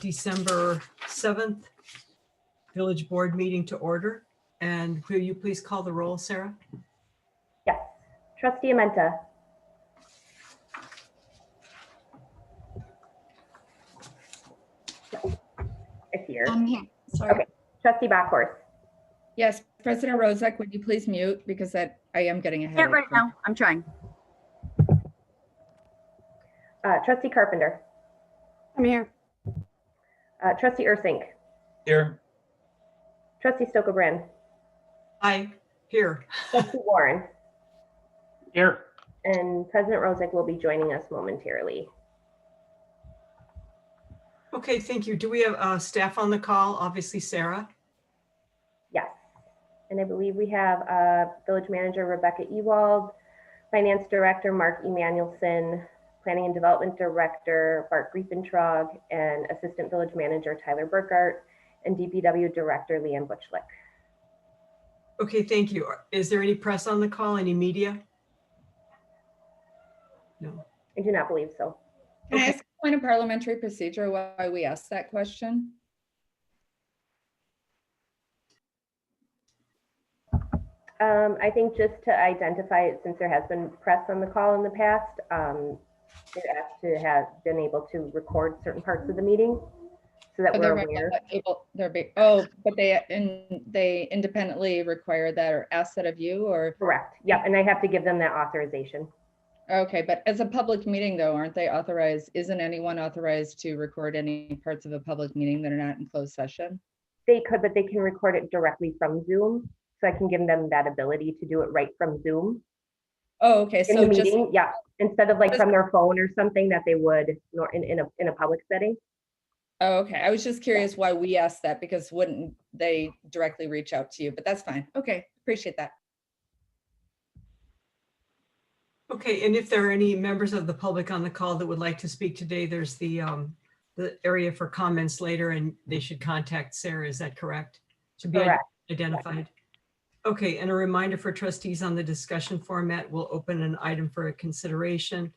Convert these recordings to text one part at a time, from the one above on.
December 7th Village Board meeting to order. And will you please call the roll, Sarah? Yes. Trustee Amenta. It's here. I'm here. Sorry. Okay. Trustee Backhorst. Yes, President Rozak, would you please mute because I am getting ahead. Can't right now. I'm trying. Trustee Carpenter. I'm here. Trustee Ursink. Here. Trustee Stokebrand. Aye, here. Trustee Warren. Here. And President Rozak will be joining us momentarily. Okay, thank you. Do we have staff on the call? Obviously, Sarah. Yes. And I believe we have Village Manager Rebecca Ewald, Finance Director Mark Emanuelson, Planning and Development Director Bart Griepentrog, and Assistant Village Manager Tyler Burkhart, and DPW Director Leanne Butchlick. Okay, thank you. Is there any press on the call? Any media? No. I do not believe so. Can I ask a point of parliamentary procedure why we asked that question? I think just to identify it, since there has been press on the call in the past, it asked to have been able to record certain parts of the meeting so that we're aware. But they independently require that or ask that of you, or? Correct. Yeah, and I have to give them that authorization. Okay, but as a public meeting though, aren't they authorized? Isn't anyone authorized to record any parts of a public meeting that are not in closed session? They could, but they can record it directly from Zoom. So I can give them that ability to do it right from Zoom. Oh, okay. In So the meeting, yeah, instead of like just from their phone or something that they would in a public setting. Oh, okay. I was just curious why we asked that, because wouldn't they directly reach out to you? But that's fine. Okay, appreciate that. Okay, and if there are any members of the public on the call that would like to speak today, there's the area for comments later, and they should contact Sarah. Is that correct? To be Correct. identified. Okay, and a reminder for trustees on the discussion format, we'll open an item for a consideration.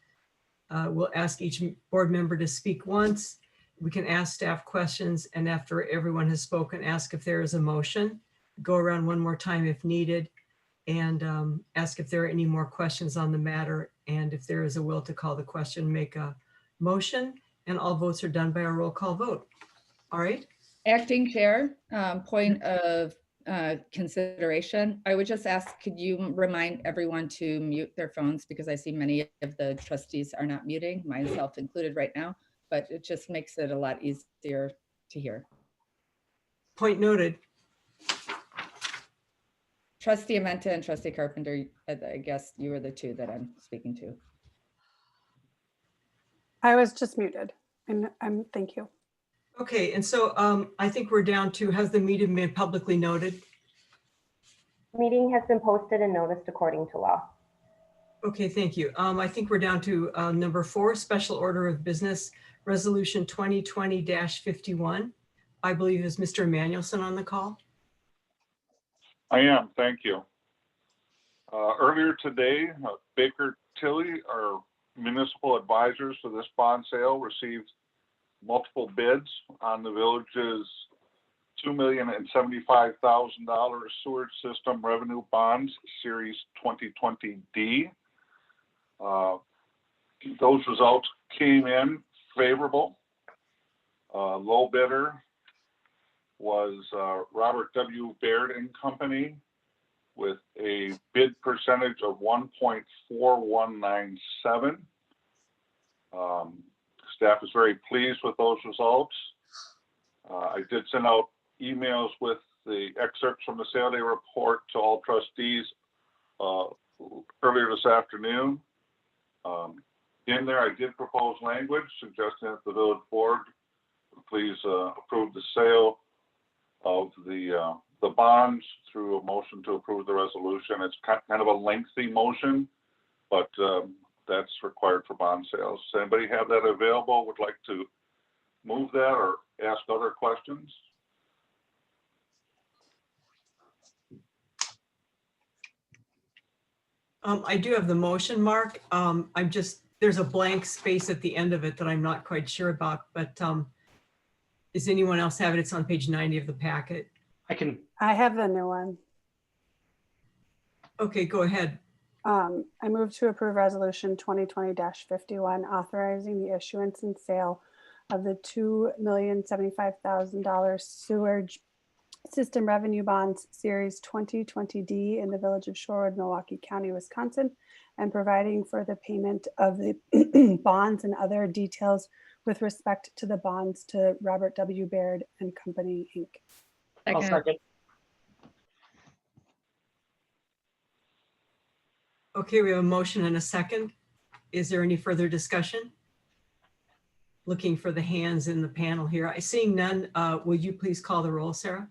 We'll ask each board member to speak once. We can ask staff questions, and after everyone has spoken, ask if there is a motion. Go around one more time if needed, and ask if there are any more questions on the matter. And if there is a will to call the question, make a motion, and all votes are done by a roll call vote. All right. Acting Chair, point of consideration. I would just ask, could you remind everyone to mute their phones, because I see many of the trustees are not muting, myself included right now, but it just makes it a lot easier to hear. Point noted. Trustee Amenta and Trustee Carpenter, I guess you are the two that I'm speaking to. I was just muted, and thank you. Okay, and so I think we're down to, has the meeting been publicly noted? Meeting has been posted and noticed according to law. Okay, thank you. I think we're down to number 4, special order of business, resolution 2020-51. I believe is Mr. Emanuelson on the call. I am, thank you. Earlier today, Baker Tilly, our municipal advisors for this bond sale, received multiple bids on the village's $2,075,000 sewage system revenue bonds, series 2020D. Those results came in favorable. Low bidder was Robert W. Baird and Company with a bid percentage of 1.4197. Staff is very pleased with those results. I did send out emails with the excerpts from the sale day report to all trustees earlier this afternoon. In there, I did propose language suggesting that the village board please approve the sale of the bonds through a motion to approve the resolution. It's kind of a lengthy motion, but that's required for bond sales. Does anybody have that available? Would like to move that or ask other questions? I do have the motion, Mark. I'm just there's a blank space at the end of it that I'm not quite sure about, but does anyone else have it? It's on page 90 of the packet. I have the new one. Okay, go ahead. I move to approve resolution 2020-51, authorizing the issuance and sale of the $2,075,000 sewage system revenue bonds series 2020D in the village of Shorewood, Milwaukee County, Wisconsin, and providing for the payment of the bonds and other details with respect to the bonds to Robert W. Baird and Company, Inc. Second. Okay, we have a motion and a second. Is there any further discussion? Looking for the hands in the panel here. I seeing none. Would you please call the roll, Sarah?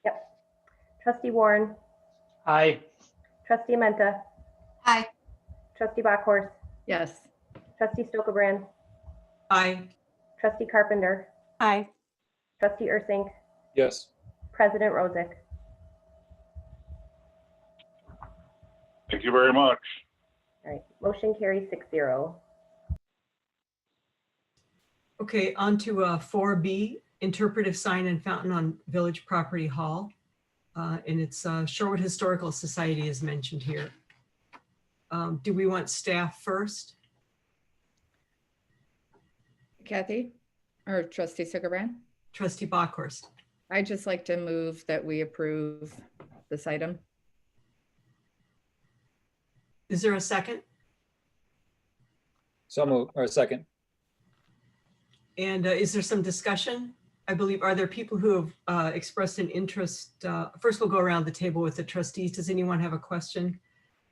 Yep. Trustee Warren, Aye. trustee Menta, Aye. trustee Bachhorst, Yes. trustee Stokebrand, Aye. trustee Carpenter, Aye. trustee Ursink, Yes. president Rosick. Thank you very much. All right, motion carries 6-0. Okay, on to 4B, interpretive sign and fountain on village property hall. And it's Shorewood Historical Society is mentioned here. Do we want staff first? Kathy or trustee Zuckerbrand? Trustee Bachhorst. I'd just like to move that we approve this item. Is there a second? So move, or second. And is there some discussion? I believe, are there people who have expressed an interest? First, we'll go around the table with the trustees. Does anyone have a question?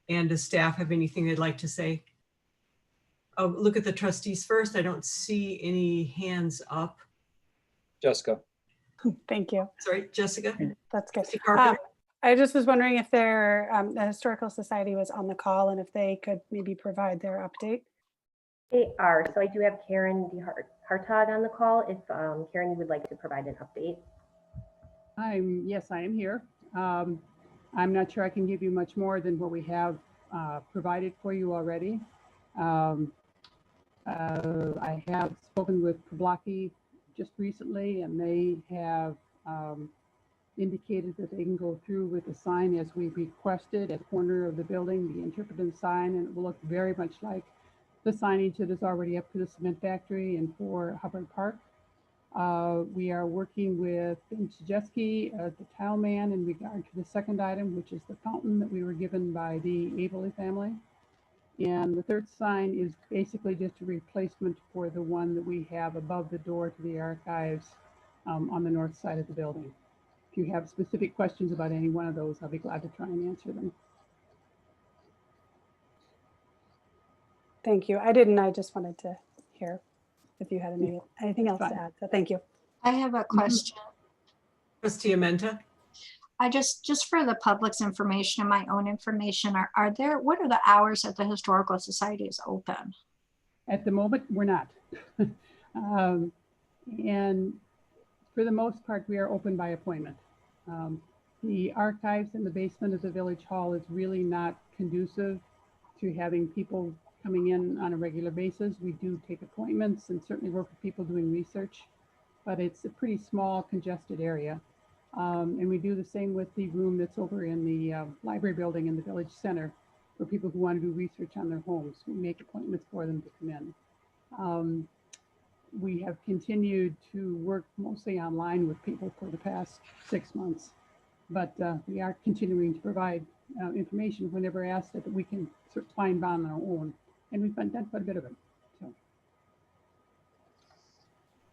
And does staff have anything they'd like to say? Oh, look at the trustees first. I don't see any hands up. Jessica. Thank you. Sorry, Jessica? That's good. Trustee Carpenter? I just was wondering if the Historical Society was on the call and if they could maybe provide their update. They are, so I do have Karen Hartog on the call. If Karen, you would like to provide an update. Yes, I am here. I'm not sure I can give you much more than what we have provided for you already. I have spoken with Kablaki just recently, and they have indicated that they can go through with the sign as we requested at the corner of the building, the interpretive sign, and it will look very much like the signage that is already up to the cement factory and for Hubbard Park. We are working with Ben Chajewski, the tile man, in regard to the second item, which is the fountain that we were given by the Abeley family. And the third sign is basically just a replacement for the one that we have above the door to the archives on the north side of the building. If you have specific questions about any one of those, I'll be glad to try and answer them. Thank you. I didn't. I just wanted to hear if you had anything else to add. So thank you. I have a question. Trustee Amenta? I just for the public's information and my own information, what are the hours that the Historical Society is open? At the moment, we're not. And for the most part, we are open by appointment. The archives in the basement of the Village Hall is really not conducive to having people coming in on a regular basis. We do take appointments and certainly work with people doing research, but it's a pretty small, congested area. And we do the same with the room that's over in the library building in the Village Center for people who want to do research on their homes. We make appointments for them to come in. We have continued to work mostly online with people for the past 6 months, but we are continuing to provide information whenever asked that we can sort of find on our own. And we've done quite a bit of it. So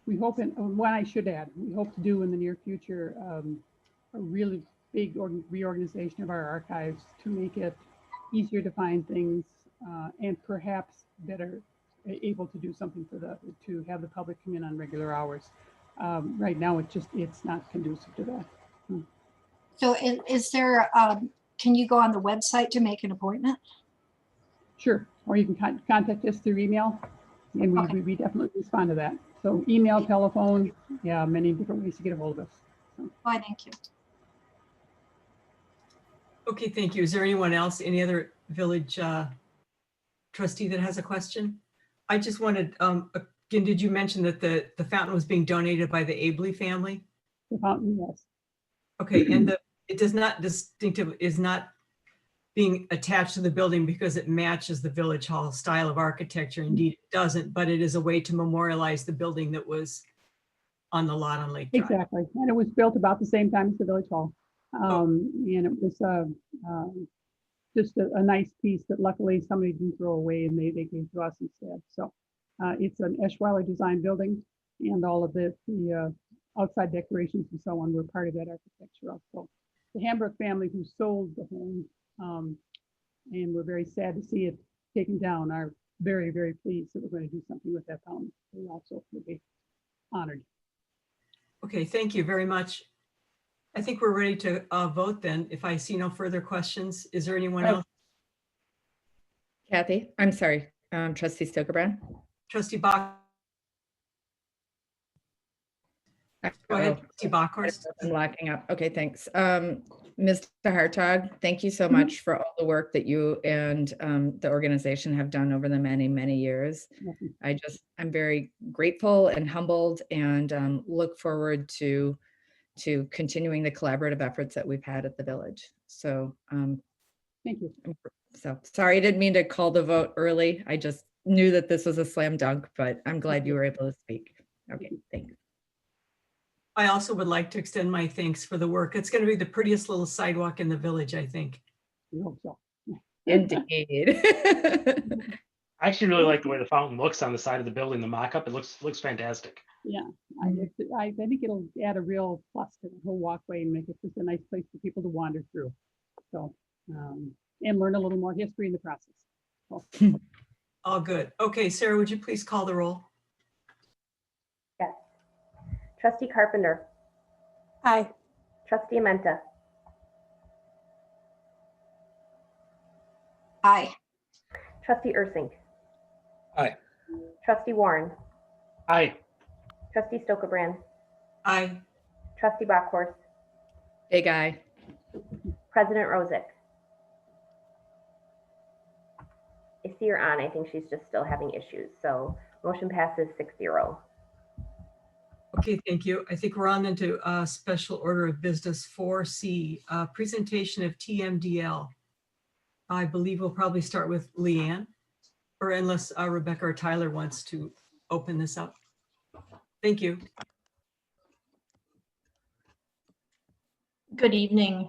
we hope, and what I should add, we hope to do in the near future a really big reorganization of our archives to make it easier to find things and perhaps better able to do something to have the public come in on regular hours. Right now, it's not conducive to that. So is there, can you go on the website to make an appointment? Sure, or you can contact us through email, and we definitely respond to that. So email, telephone, yeah, many different ways to get a hold of us. So. Why, thank you. Okay, thank you. Is there anyone else, any other village trustee that has a question? I just wanted, again, did you mention that the fountain was being donated by the Abley family? The fountain, yes. Okay, and it does not is not being attached to the building because it matches the village hall style of architecture. Indeed, it doesn't, but it is a way to memorialize the building that was on the lot on Lake Drive. Exactly. And it was built about the same time as the village hall. And it was just a nice piece that luckily somebody didn't throw away and they gave to us instead. So it's an Eschweiler design building, and all of the outside decorations and so on were part of that architecture also. The Hamburg family who sold the home and we're very sad to see it taken down are very, very pleased that we're going to do something with that fountain. We also would be honored. Okay, thank you very much. I think we're ready to vote then. If I see no further questions, is there anyone else? Kathy, I'm sorry, trustee Stoker-Brown. Trustee Bach. Go ahead, trustee Bachhorst. I'm locking up. Okay, thanks. Mr. Hartog, thank you so much for all the work that you and the organization have done over the many, many years. I'm very grateful and humbled, and look forward to continuing the collaborative efforts that we've had at the village. So thank you. So sorry, I didn't mean to call the vote early. I just knew that this was a slam dunk, but I'm glad you were able to speak. Okay, thanks. I also would like to extend my thanks for the work. It's going to be the prettiest little sidewalk in the village, I think. We hope so. Indeed. I actually really like the way the fountain looks on the side of the building, the mock-up. It looks fantastic. Yeah, I think it'll add a real plus to the whole walkway and make it just a nice place for people to wander through. So, and learn a little more history in the process. So. All good. Okay, Sarah, would you please call the roll? Yes. Trustee Carpenter. Aye. Trustee Amenta. Aye. Trustee Ursink. Aye. Trustee Warren. Aye. Trustee Stoker-Brown. Aye. Trustee Bachhorst. Big aye. President Rosick. I see her on. I think she's just still having issues. So motion passes 6-0. Okay, thank you. I think we're on into special order of business 4C, presentation of TMDL. I believe we'll probably start with Leanne, or unless Rebecca or Tyler wants to open this up. Thank you. Good evening.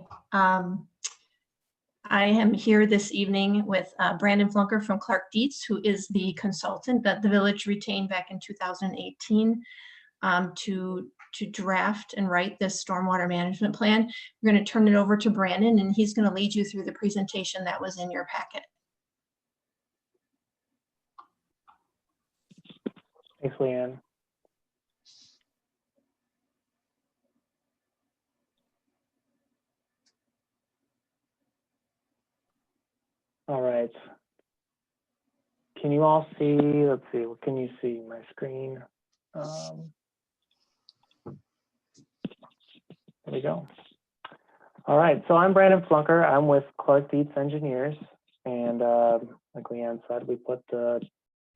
I am here this evening with Brandon Flunker from Clark Dietz, who is the consultant that the village retained back in 2018 to draft and write this stormwater management plan. We're going to turn it over to Brandon, and he's going to lead you through the presentation that was in your packet. Thanks, Leanne. All right. Can you all see? Let's see. What can you see? My screen. There we go. All right. So I'm Brandon Flunker. I'm with Clark Dietz Engineers, and like Leanne said, we put the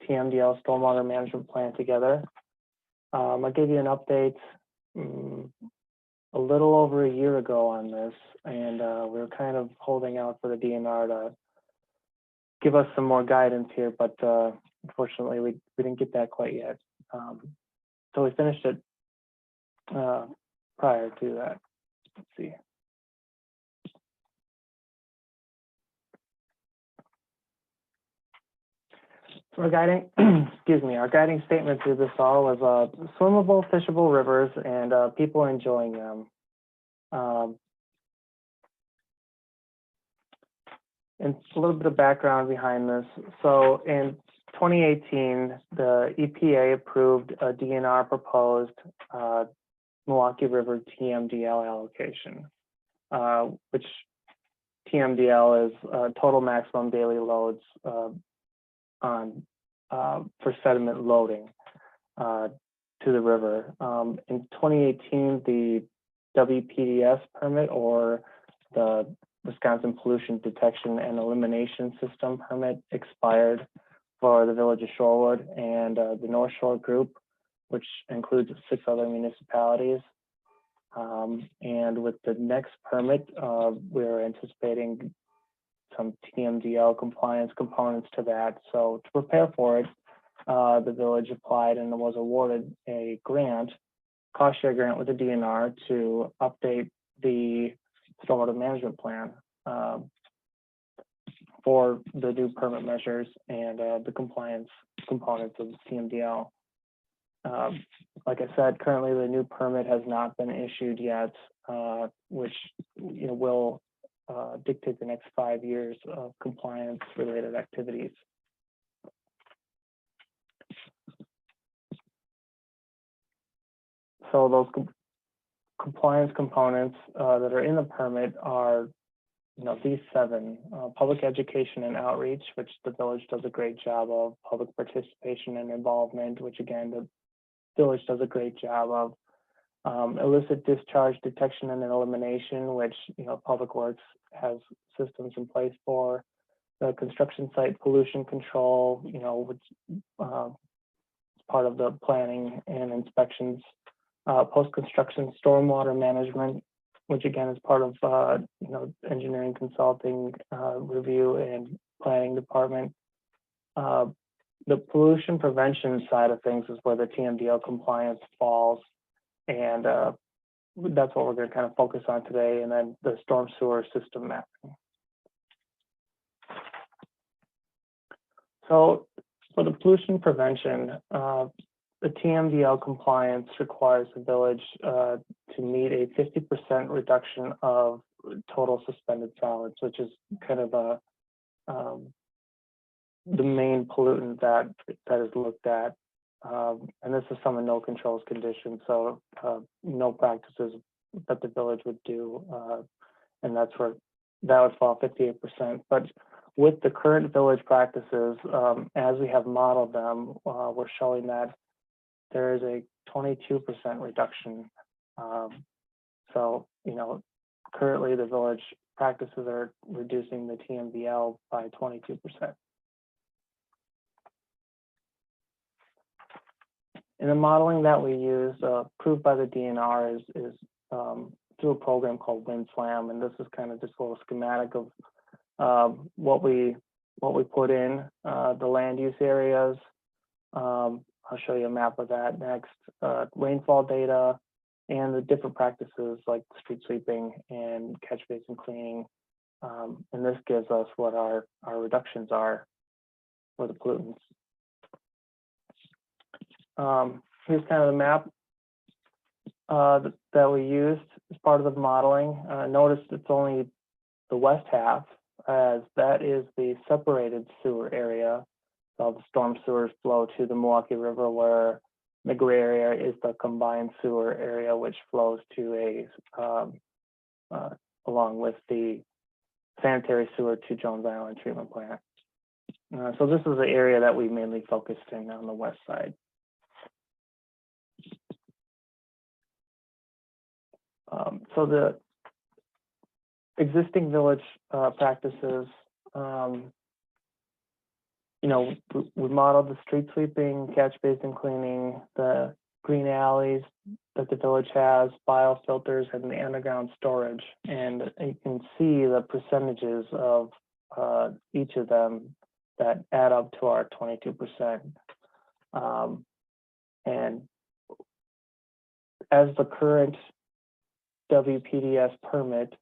TMDL Stormwater Management Plan together. I'll give you an update a little over a year ago on this, and we were kind of holding out for the DNR to give us some more guidance here, but unfortunately we didn't get that quite yet. So we finished it prior to that. Let's see. So our guiding, excuse me, our guiding statement through this all was swimmable, fishable rivers and people enjoying them. And a little bit of background behind this. So in 2018, the EPA approved a DNR proposed Milwaukee River TMDL allocation, which TMDL is total maximum daily loads on for sediment loading to the river. In 2018, the WPDS permit, or the Wisconsin Pollution Detection and Elimination System permit expired for the village of Shorewood and the North Shore Group, which includes 6 other municipalities. And with the next permit, we're anticipating some Tmdl compliance components to that. So to prepare for it, the village applied and was awarded a grant, cost share grant with the DNR to update the stormwater management plan for the new permit measures and the compliance components of Tmdl. Like I said, currently the new permit has not been issued yet, which will dictate the next 5 years of compliance related activities. So those compliance components that are in the permit are, these 7: public education and outreach, which the village does a great job of; public participation and involvement, which again the village does a great job of; illicit discharge detection and elimination, which Public Works has systems in place for; the construction site pollution control, which part of the planning and inspections; post-construction stormwater management, which again is part of engineering consulting review and planning department. The pollution prevention side of things is where the Tmdl compliance falls, and that's what we're going to kind of focus on today. And then the storm sewer system mapping. So for the pollution prevention, the Tmdl compliance requires the village to meet a 50% reduction of total suspended solids, which is kind of the main pollutant that is looked at. And this is some of no controls conditions, so no practices that the village would do, and that's where that would fall 58%. But with the current village practices, as we have modeled them, we're showing that there is a 22% reduction. So, currently the village practices are reducing the Tmdl by 22%. And the modeling that we use, approved by the DNR, is through a program called WinSlam, and this is kind of just a little schematic of what we put in the land use areas. I'll show you a map of that next. Rainfall data and the different practices like street sweeping and catch basin cleaning. And this gives us what our reductions are for the pollutants. Here's kind of the map that we used as part of the modeling. Notice it's only the west half, as that is the separated sewer area. So the storm sewers flow to the Milwaukee River, where the gray area is the combined sewer area, which flows to along with the sanitary sewer to Jones Island treatment plant. So this is the area that we mainly focused in on the west side. So the existing village practices, we modeled the street sweeping, catch basin cleaning, the green alleys that the village has, biofilters, and the underground storage. And you can see the percentages of each of them that add up to our 22%. And as the current WPDS permit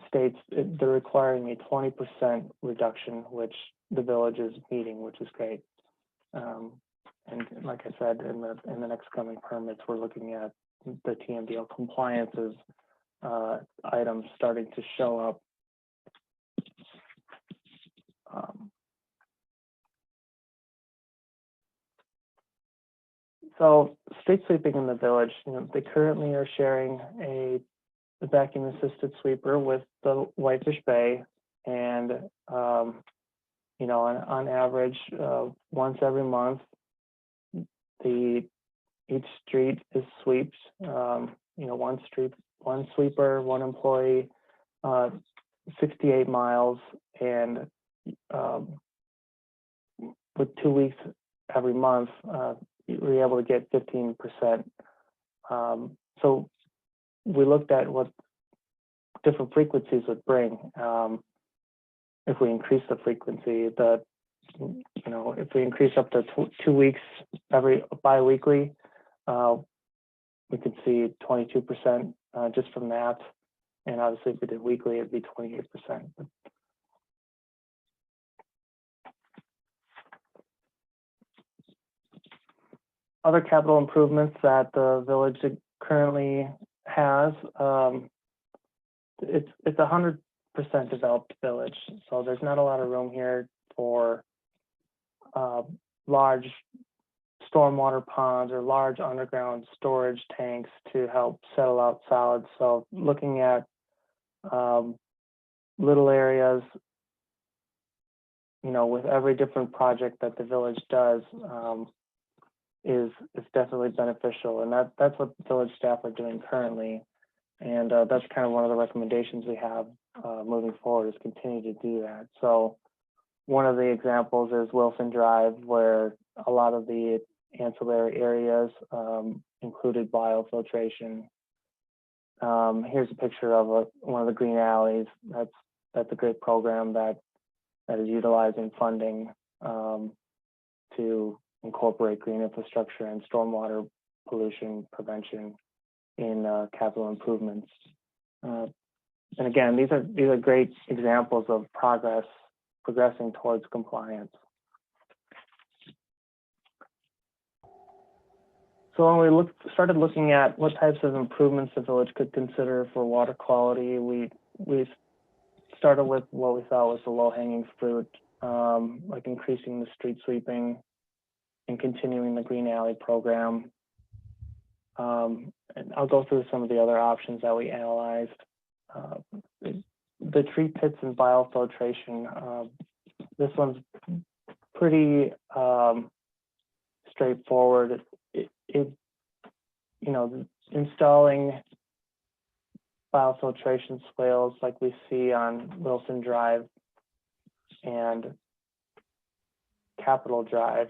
states, they're requiring a 20% reduction, which the village is meeting, which is great. And like I said, in the next coming permits, we're looking at the Tmdl compliances items starting to show up. So street sweeping in the village, they currently are sharing a vacuum assisted sweeper with the Whitefish Bay, and on average, once every month, each street is swept. One street one sweeper, one employee, 68 miles, and with 2 weeks every month, we're able to get 15%. So we looked at what different frequencies would bring. If we increase the frequency, if we increase up to 2 weeks every bi-weekly, we could see 22% just from that. And obviously, if we did weekly, it'd be 28%. Other capital improvements that the village currently has, it's 100% developed village, so there's not a lot of room here for large stormwater ponds or large underground storage tanks to help settle out solids. So looking at little areas, with every different project that the village does, is definitely beneficial, and that's what village staff are doing currently, and that's kind of one of the recommendations we have moving forward, is continue to do that. So one of the examples is Wilson Drive, where a lot of the ancillary areas included biofiltration. Here's a picture of one of the green alleys. That's a great program that is utilizing funding to incorporate green infrastructure and stormwater pollution prevention in capital improvements. And again, these are great examples of progressing towards compliance. So when we started looking at what types of improvements the village could consider for water quality, we started with what we thought was the low-hanging fruit, like increasing the street sweeping and continuing the green alley program. And I'll go through some of the other options that we analyzed. The tree pits and biofiltration. This one's pretty straightforward. Installing biofiltration swales like we see on Wilson Drive and Capitol Drive,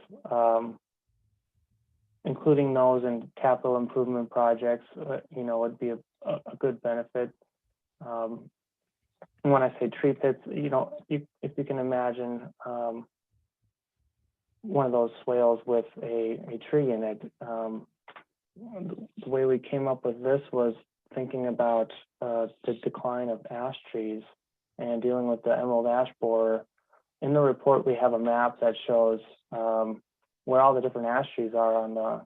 including those in capital improvement projects, would be a good benefit. When I say tree pits, if you can imagine one of those swales with a tree in it. The way we came up with this was thinking about the decline of ash trees and dealing with the emerald ash borer. In the report, we have a map that shows where all the different ash trees are on the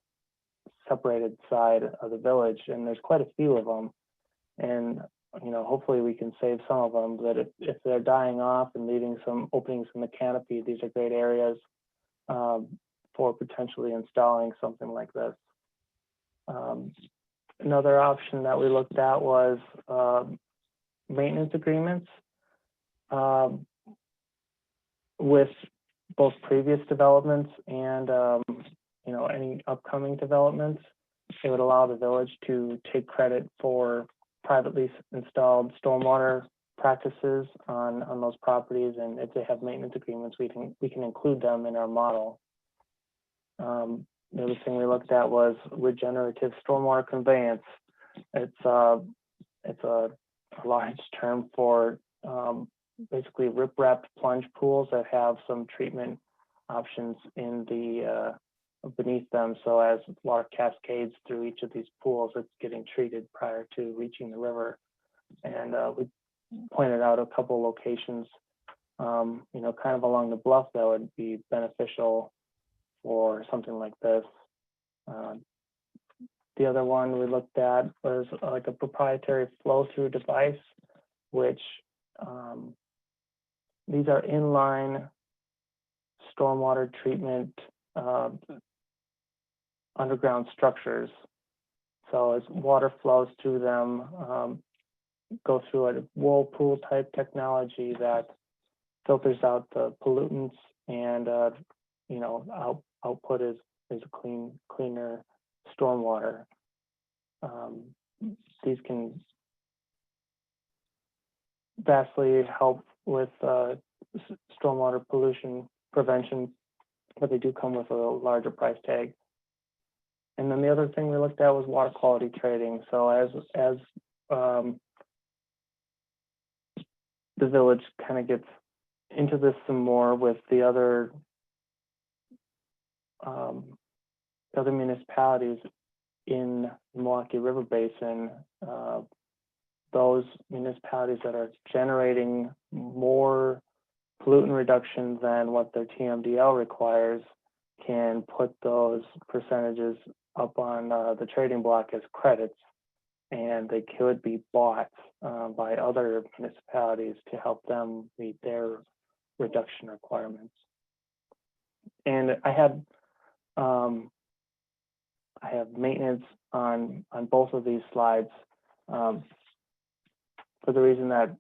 separated side of the village, and there's quite a few of them. And hopefully we can save some of them. But if they're dying off and leaving some openings in the canopy, these are great areas for potentially installing something like this. Another option that we looked at was maintenance agreements with both previous developments and any upcoming developments. It would allow the village to take credit for privately installed stormwater practices on those properties, and if they have maintenance agreements, we can include them in our model. The other thing we looked at was regenerative stormwater conveyance. It's a large term for basically rip-wrapped plunge pools that have some treatment options in the beneath them. So as water cascades through each of these pools, it's getting treated prior to reaching the river. And we pointed out a couple locations, kind of along the bluff that would be beneficial for something like this. The other one we looked at was like a proprietary flow-through device, which these are inline stormwater treatment underground structures. So as water flows through them, go through a whirlpool type technology that filters out the pollutants, and output is a cleaner stormwater. these can vastly help with stormwater pollution prevention, but they do come with a larger price tag. And then the other thing we looked at was water quality trading. So as the village kind of gets into this some more with the other municipalities in the Milwaukee River Basin, those municipalities that are generating more pollutant reduction than what their TMDL requires can put those percentages up on the trading block as credits, and they could be bought by other municipalities to help them meet their reduction requirements. And I have maintenance on both of these slides for the reason that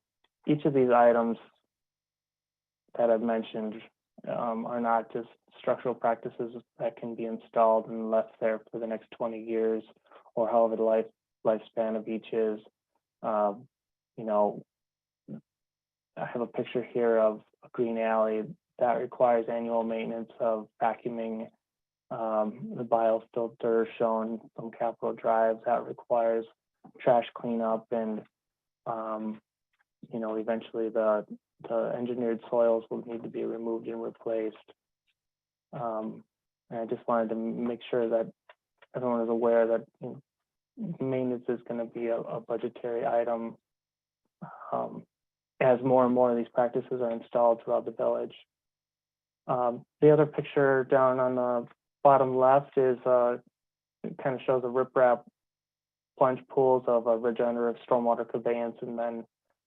each of these items that I've mentioned are not just structural practices that can be installed and left there for the next 20 years or however the lifespan of each is. You know, I have a picture here of a green alley that requires annual maintenance of vacuuming. The biofilter shown from Capitol Drive that requires trash cleanup, and you know, eventually the engineered soils will need to be removed and replaced. And I just wanted to make sure that everyone is aware that, you know, maintenance is going to be a budgetary item as more and more of these practices are installed throughout the village. The other picture down on the bottom left is it kind of shows a riprap plunge pools of a regenerative stormwater conveyance, and then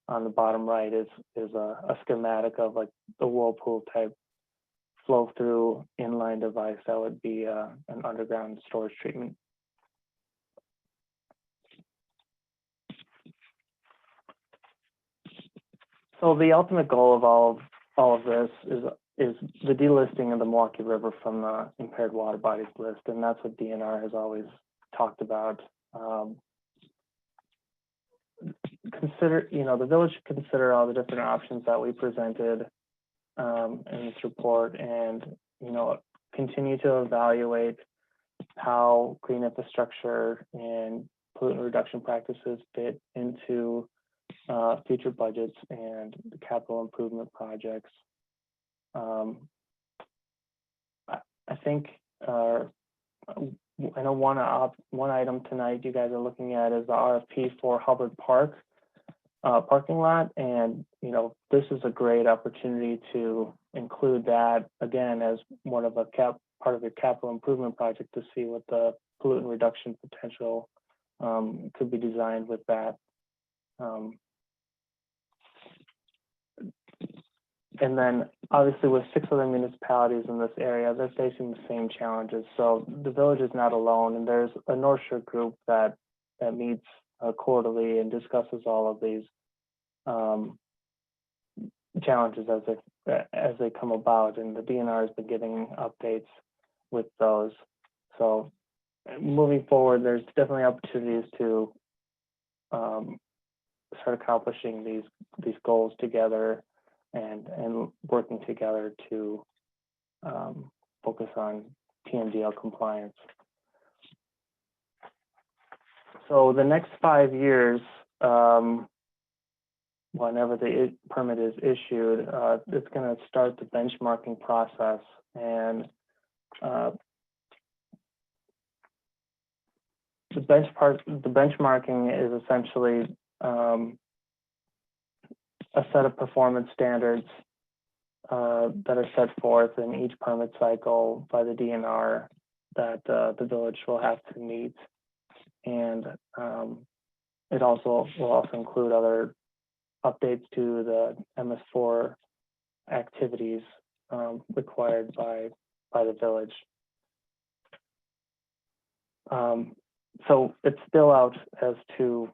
on the bottom right is a schematic of like the whirlpool type flow through inline device that would be an underground storage treatment. So the ultimate goal of all of this is the delisting of the Milwaukee River from the impaired water bodies list, and that's what DNR has always talked about. The village should consider all the different options that we presented in this report, and continue to evaluate how green infrastructure and pollutant reduction practices fit into future budgets and the capital improvement projects. I think I know one item tonight you guys are looking at is the RFP for Hubbard Park parking lot, and this is a great opportunity to include that again as one of part of your capital improvement project to see what the pollutant reduction potential could be designed with that. And then obviously with 6 other municipalities in this area, they're facing the same challenges. So the village is not alone, and there's a North Shore group that meets quarterly and discusses all of these challenges as they come about, and the DNR has been giving updates with those. So moving forward, there's definitely opportunities to start accomplishing these goals together and working together to focus on Tmdl compliance. So the next 5 years, whenever the permit is issued, it's going to start the benchmarking process, and the benchmarking is essentially a set of performance standards that are set forth in each permit cycle by the DNR that the village will have to meet, and it will also include other updates to the MS4 activities required by the village. So it's still out as to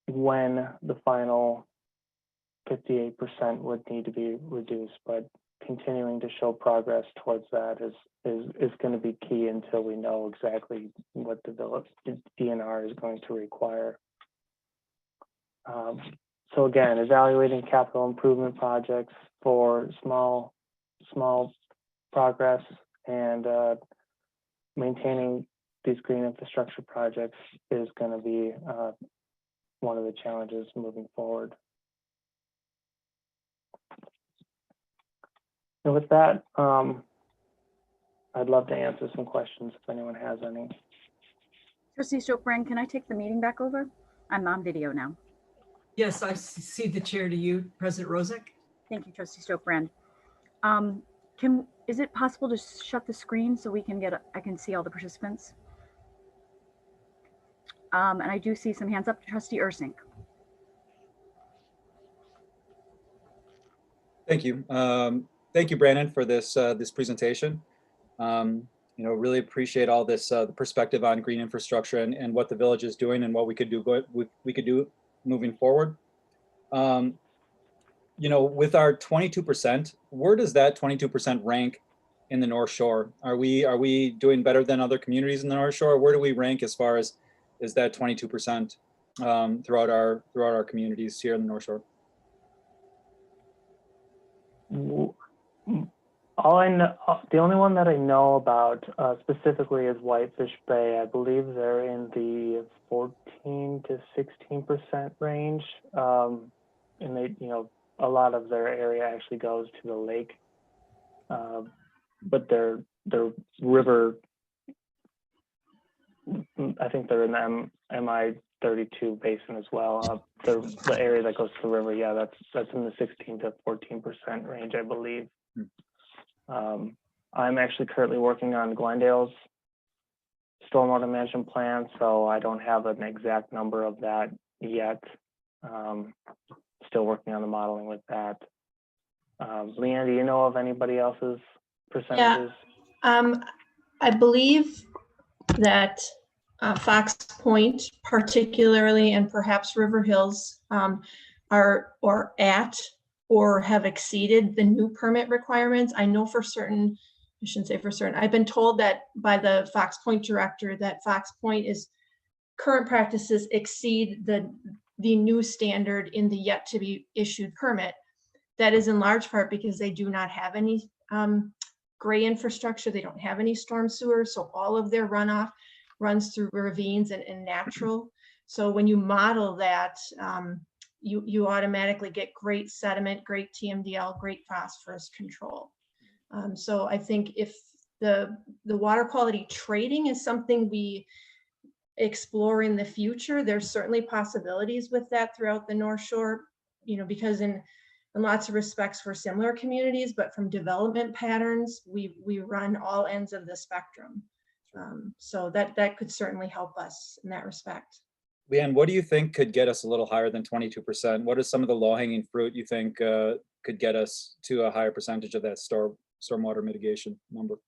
when the final 58% would need to be reduced, but continuing to show progress towards that is going to be key until we know exactly what the DNR is going to require. So again, evaluating capital improvement projects for small progress and maintaining these green infrastructure projects is going to be one of the challenges moving forward. And with that, I'd love to answer some questions if anyone has any. Trustee Stokbrand, can I take the meeting back over? I'm on video now. Yes, I cede the chair to you, President Rozek. Thank you, Trustee Stokbrand. Is it possible to shut the screen so we can I can see all the participants? And I do see some hands up. Trustee Ursink. Thank you. Thank you, Brandon, for this this presentation. Really appreciate all this the perspective on green infrastructure and what the village is doing and what we could do moving forward. With our 22%, where does that 22% rank in the North Shore? Are we doing better than other communities in the North Shore? Where do we rank as far as is that 22% throughout our communities here in the North Shore? The only one that I know about specifically is Whitefish Bay. I believe they're in the 14 to 16% range, and they, a lot of their area actually goes to the lake, but their river, I think they're in the MI 32 basin as well. The area that goes to the river, yeah, that's in the 16 to 14% range, I believe. I'm actually currently working on Glendale's stormwater management plan, so I don't have an exact number of that yet. Still working on the modeling with that. Leanne, do you know of anybody else's percentages? Yeah, I believe that Fox Point particularly, and perhaps River Hills, are at or have exceeded the new permit requirements. I know for certain, I shouldn't say for certain, I've been told that by the Fox Point director that Fox Point current practices exceed the new standard in the yet to be issued permit. That is in large part because they do not have any gray infrastructure. They don't have any storm sewer. So all of their runoff runs through ravines and natural. So when you model that, you automatically get great sediment, great TMDL, great phosphorus control. So I think if the water quality trading is something we explore in the future, there's certainly possibilities with that throughout the North Shore, because in lots of respects we're similar communities, but from development patterns, we run all ends of the spectrum. So that could certainly help us in that respect. Leanne, what do you think could get us a little higher than 22%? What is some of the low-hanging fruit you think could get us to a higher percentage of that stormwater mitigation number?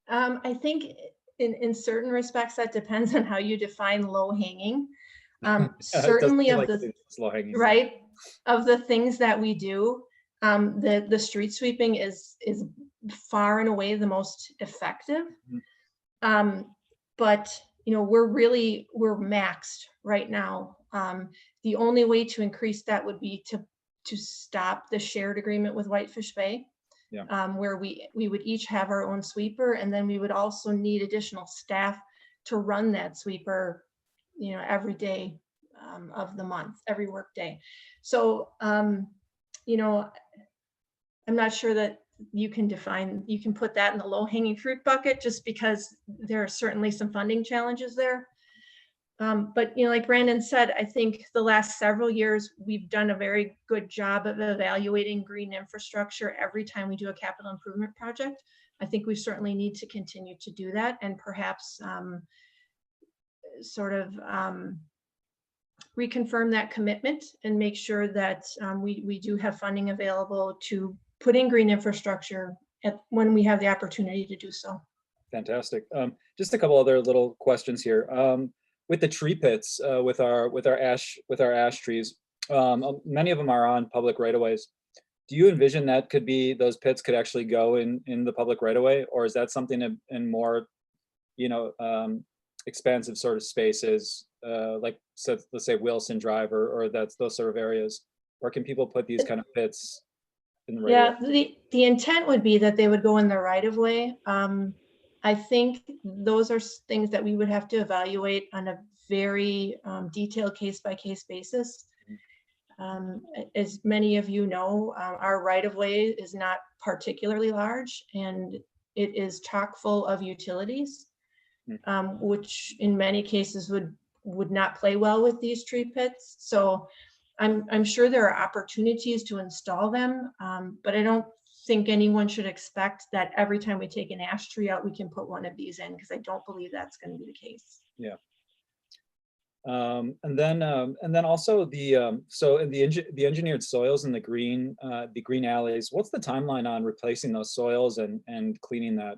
I think in certain respects that depends on how you define low-hanging. Certainly of the low-hanging, right, of the things that we do, the street sweeping is far and away the most effective. But we're maxed right now. The only way to increase that would be to stop the shared agreement with Whitefish Bay, where we would each have our own sweeper, and then we would also need additional staff to run that sweeper, every day of the month, every work day. So, I'm not sure that you can put that in the low-hanging fruit bucket, just because there are certainly some funding challenges there. But like Brandon said, I think the last several years we've done a very good job of evaluating green infrastructure every time we do a capital improvement project. I think we certainly need to continue to do that, and perhaps reconfirm that commitment and make sure that we do have funding available to put in green infrastructure when we have the opportunity to do so. Fantastic. Just a couple other little questions here. With the tree pits, with our ash trees, many of them are on public right-of-ways. Do you envision that could be, those pits could actually go in the public right away, or is that something in more, expansive sort of spaces, like, so let's say Wilson Drive or that's those sort of areas, or can people put these kind of pits in the right Yeah, away? the intent would be that they would go in the right of way. I think those are things that we would have to evaluate on a very detailed case by case basis. As many of you know, our right of way is not particularly large, and it is chock full of utilities, which in many cases would not play well with these tree pits. So I'm sure there are opportunities to install them, but I don't think anyone should expect that every time we take an ash tree out, we can put one of these in, because I don't believe that's going to be the case. Yeah. And then also so in the engineered soils and the green alleys, what's the timeline on replacing those soils and cleaning that?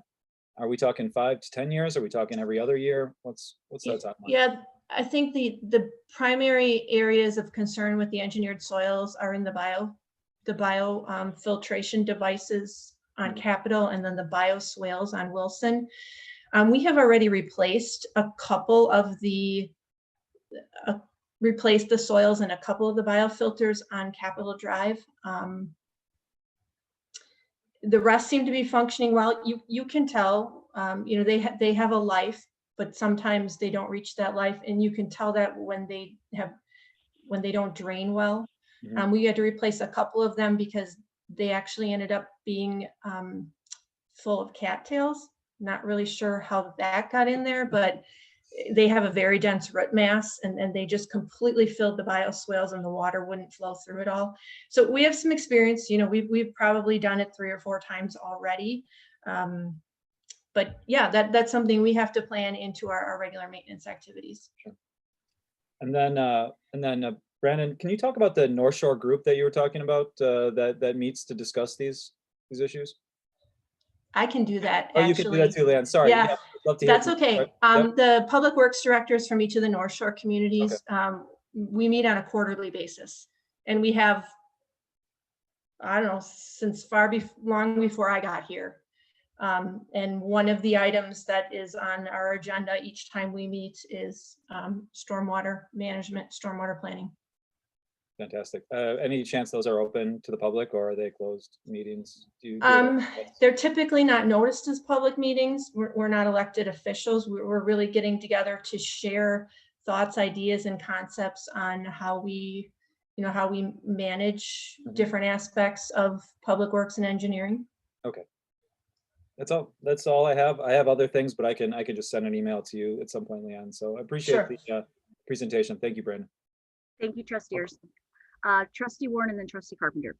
Are we talking 5 to 10 years? Are we talking every other year? What's that timeline? Yeah, I think the primary areas of concern with the engineered soils are in the bio filtration devices on Capitol, and then the bioswales on Wilson. We have already replaced a couple of the replaced the soils in a couple of the biofilters on Capitol Drive. The rest seem to be functioning well. You can tell, they have a life, but sometimes they don't reach that life, and you can tell that when they don't drain well. We had to replace a couple of them because they actually ended up being full of cattails. Not really sure how that got in there, but they have a very dense root mass, and they just completely filled the bioswales, and the water wouldn't flow through it all. So we have some experience. We've probably done it 3 or 4 times already. But yeah, that's something we have to plan into our regular maintenance activities. Sure. And then Brandon, can you talk about the North Shore group that you were talking about that meets to discuss these issues? I can do that. Oh, you can do that too, Leanne. Sorry. Yeah, love to hear that's from you. okay. Yep. The public works directors from each of the North Shore communities, Okay. We meet on a quarterly basis, and we have, I don't know, since long before I got here. And one of the items that is on our agenda each time we meet is stormwater management, stormwater planning. Fantastic. Any chance those are open to the public, or are they closed meetings? They're typically not noticed as public meetings. We're not elected officials. We're really getting together to share thoughts, ideas, and concepts on how we manage different aspects of public works and engineering. Okay. That's all I have. I have other things, but I can just send an email to you at some point, Leanne. So I appreciate the presentation. Thank you, Brandon. Thank you, trustees. Trustee Warren and then Trustee Carpenter.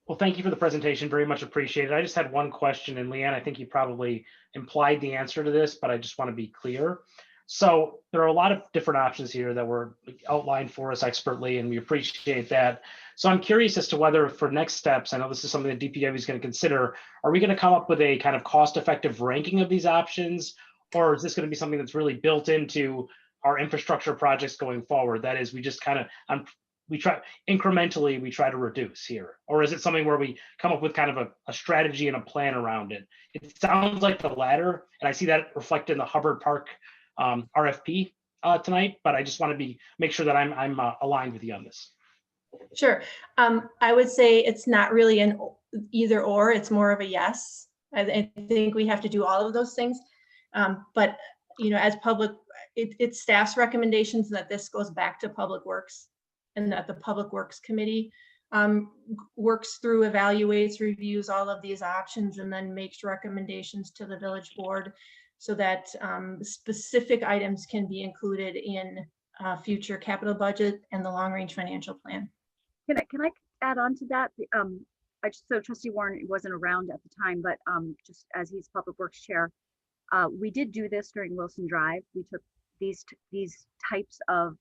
Well, thank you for the presentation. Very much appreciated. I just had one question, and Leanne, I think you probably implied the answer to this, but I just want to be clear. So there are a lot of different options here that were outlined for us expertly, and we appreciate that. So I'm curious as to whether for next steps, I know this is something that DPW is going to consider, are we going to come up with a kind of cost-effective ranking of these options, or is this going to be something that's really built into our infrastructure projects going forward? That is, we just kind of, we try incrementally, we try to reduce here, or is it something where we come up with kind of a strategy and a plan around it? It sounds like the latter, and I see that reflected in the Hubbard Park RFP tonight, but I just want to make sure that I'm aligned with you on this. Sure. I would say it's not really an either or, it's more of a yes. I think we have to do all of those things. But, as public, it's staff's recommendations that this goes back to Public Works, and that the Public Works Committee works through, evaluates, reviews all of these options, and then makes recommendations to the village board so that specific items can be included in future capital budget and the long range financial plan. Can I add on to that? So Trustee Warren wasn't around at the time, but just as he's Public Works Chair, we did do this during Wilson Drive. We took these types of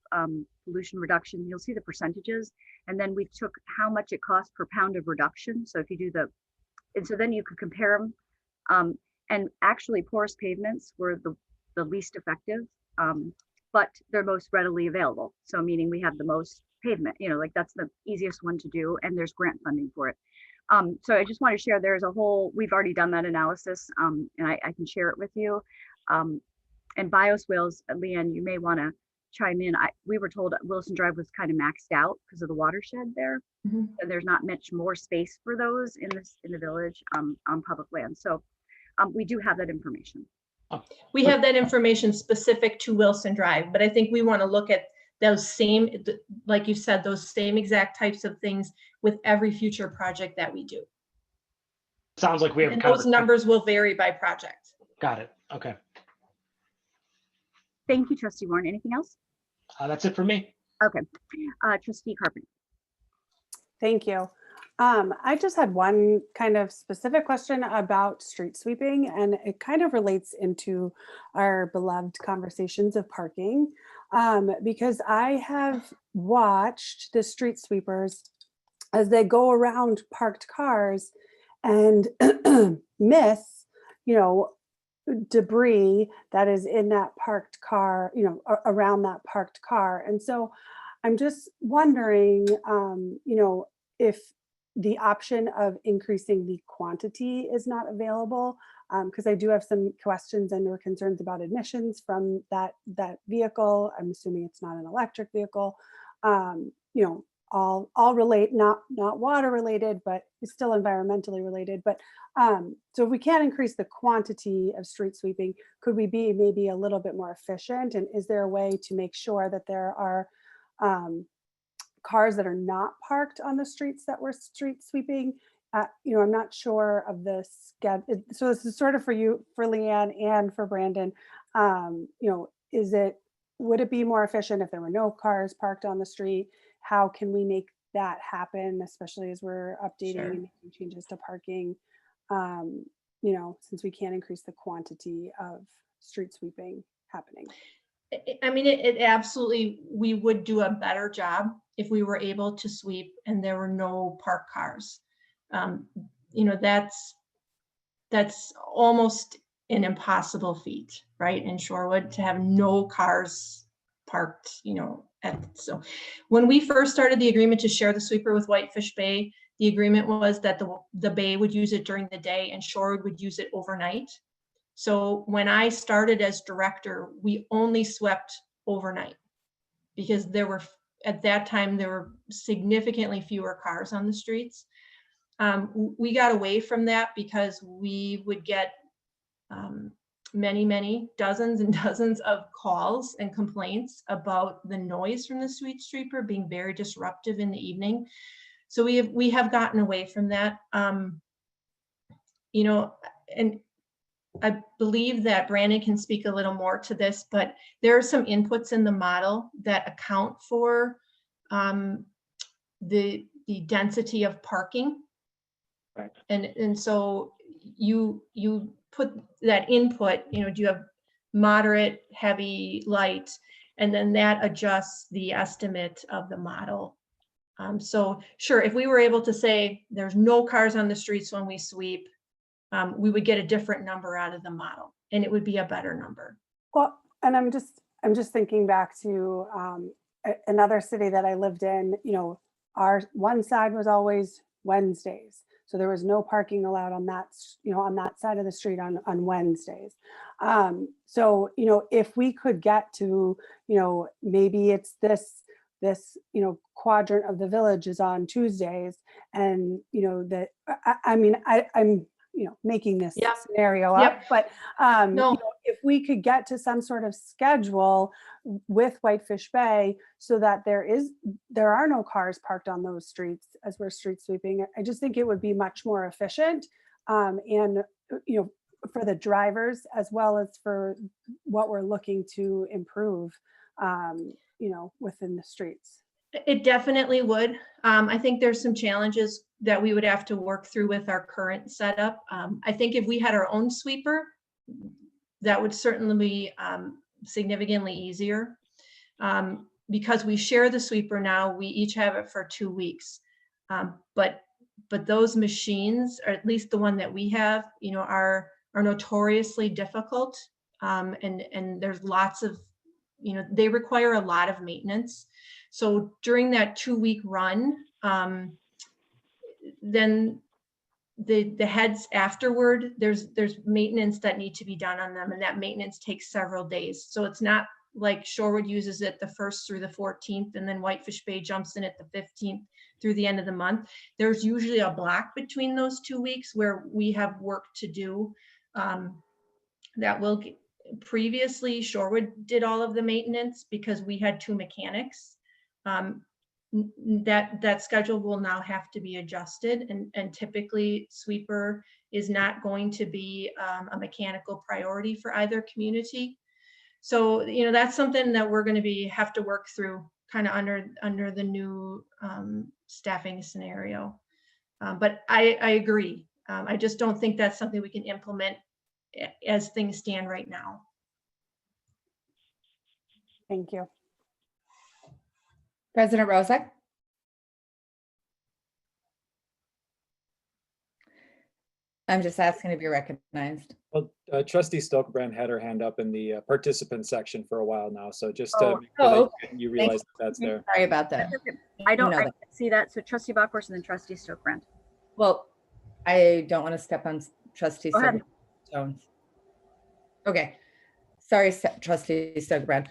pollution reduction. You'll see the percentages, and then we took how much it costs per pound of reduction. So if you do and so then you could compare them. And actually, porous pavements were the least effective, but they're most readily available. So meaning we have the most pavement, like that's the easiest one to do, and there's grant funding for it. So I just want to share, we've already done that analysis, and I can share it with you. And bioswales, Leanne, you may want to chime in. We were told Wilson Drive was kind of maxed out because of the watershed there. Mhm. And there's not much more space for those in the village on public land. So we do have that information. We have that information specific to Wilson Drive, but I think we want to look at those same, like you said, those same exact types of things with every future project that we do. Sounds like we have And kind those of numbers will vary by project. got it. Okay. Thank you, Trustee Warren. Anything else? That's it for me. Okay. Trustee Carpenter. Thank you. I just had one kind of specific question about street sweeping, and it kind of relates into our beloved conversations of parking, because I have watched the street sweepers as they go around parked cars and miss, debris that is in that parked car, around that parked car. And so I'm just wondering, if the option of increasing the quantity is not available, because I do have some questions and or concerns about emissions from that vehicle. I'm assuming it's not an electric vehicle. All relate, not water related, but it's still environmentally related. But so if we can't increase the quantity of street sweeping, could we be maybe a little bit more efficient? And is there a way to make sure that there are cars that are not parked on the streets that we're street sweeping? I'm not sure of the schedule. So this is sort of for you, for Leanne and for Brandon. Would it be more efficient if there were no cars parked on the street? How can we make that happen, especially as we're updating Sure. and making changes to parking? Since we can't increase the quantity of street sweeping happening. I mean, it absolutely, we would do a better job if we were able to sweep and there were no parked cars. That's almost an impossible feat, right? In Shorewood, to have no cars parked, so when we first started the agreement to share the sweeper with Whitefish Bay, the agreement was that the bay would use it during the day and Shorewood would use it overnight. So when I started as director, we only swept overnight because at that time, there were significantly fewer cars on the streets. We got away from that because we would get many dozens and dozens of calls and complaints about the noise from the street sweeper being very disruptive in the evening. So we have gotten away from that. And I believe that Brandon can speak a little more to this, but there are some inputs in the model that account for the density of parking. Right. And so you put that input, do you have moderate, heavy, light, and then that adjusts the estimate of the model. So sure, if we were able to say there's no cars on the streets when we sweep, we would get a different number out of the model and it would be a better number. Well, and I'm just thinking back to another city that I lived in. Our one side was always Wednesdays, so there was no parking allowed on that side of the street on Wednesdays. So if we could get to maybe it's this quadrant of the village is on Tuesdays, and that I'm making this Yep. scenario Yep. up, but No. if we could get to some sort of schedule with Whitefish Bay so that there are no cars parked on those streets as we're street sweeping, I just think it would be much more efficient, and for the drivers as well as for what we're looking to improve within the streets. It definitely would. I think there's some challenges that we would have to work through with our current setup. I think if we had our own sweeper, that would certainly be significantly easier. Because we share the sweeper now, we each have it for 2 weeks. But those machines, or at least the one that we have, are notoriously difficult. And there's lots of, they require a lot of maintenance. So during that 2-week run, then the heads afterward, there's maintenance that need to be done on them, and that maintenance takes several days. So it's not like Shorewood uses it the 1st through the 14th, and then Whitefish Bay jumps in at the 15th through the end of the month. There's usually a block between those 2 weeks where we have work to do. That will previously Shorewood did all of the maintenance because we had 2 mechanics. That schedule will now have to be adjusted, and typically sweeper is not going to be a mechanical priority for either community. So, you know, that's something that we're going to have to work through kind of under the new staffing scenario. But I agree. I just don't think that's something we can implement as things stand right now. Thank you. President Rozak? I'm just asking if you're recognized. Well, Trustee Stokebrand had her hand up in the participant section for a while now, so just to make sure Oh, that you realize that's there. Sorry about that. I don't know I that. see that. So Trustee Bachhorst and then Trustee Stokebrand. Well, I don't want to step on Trustee Go ahead. Stone's. Okay. Sorry, Trustee Stokebrand.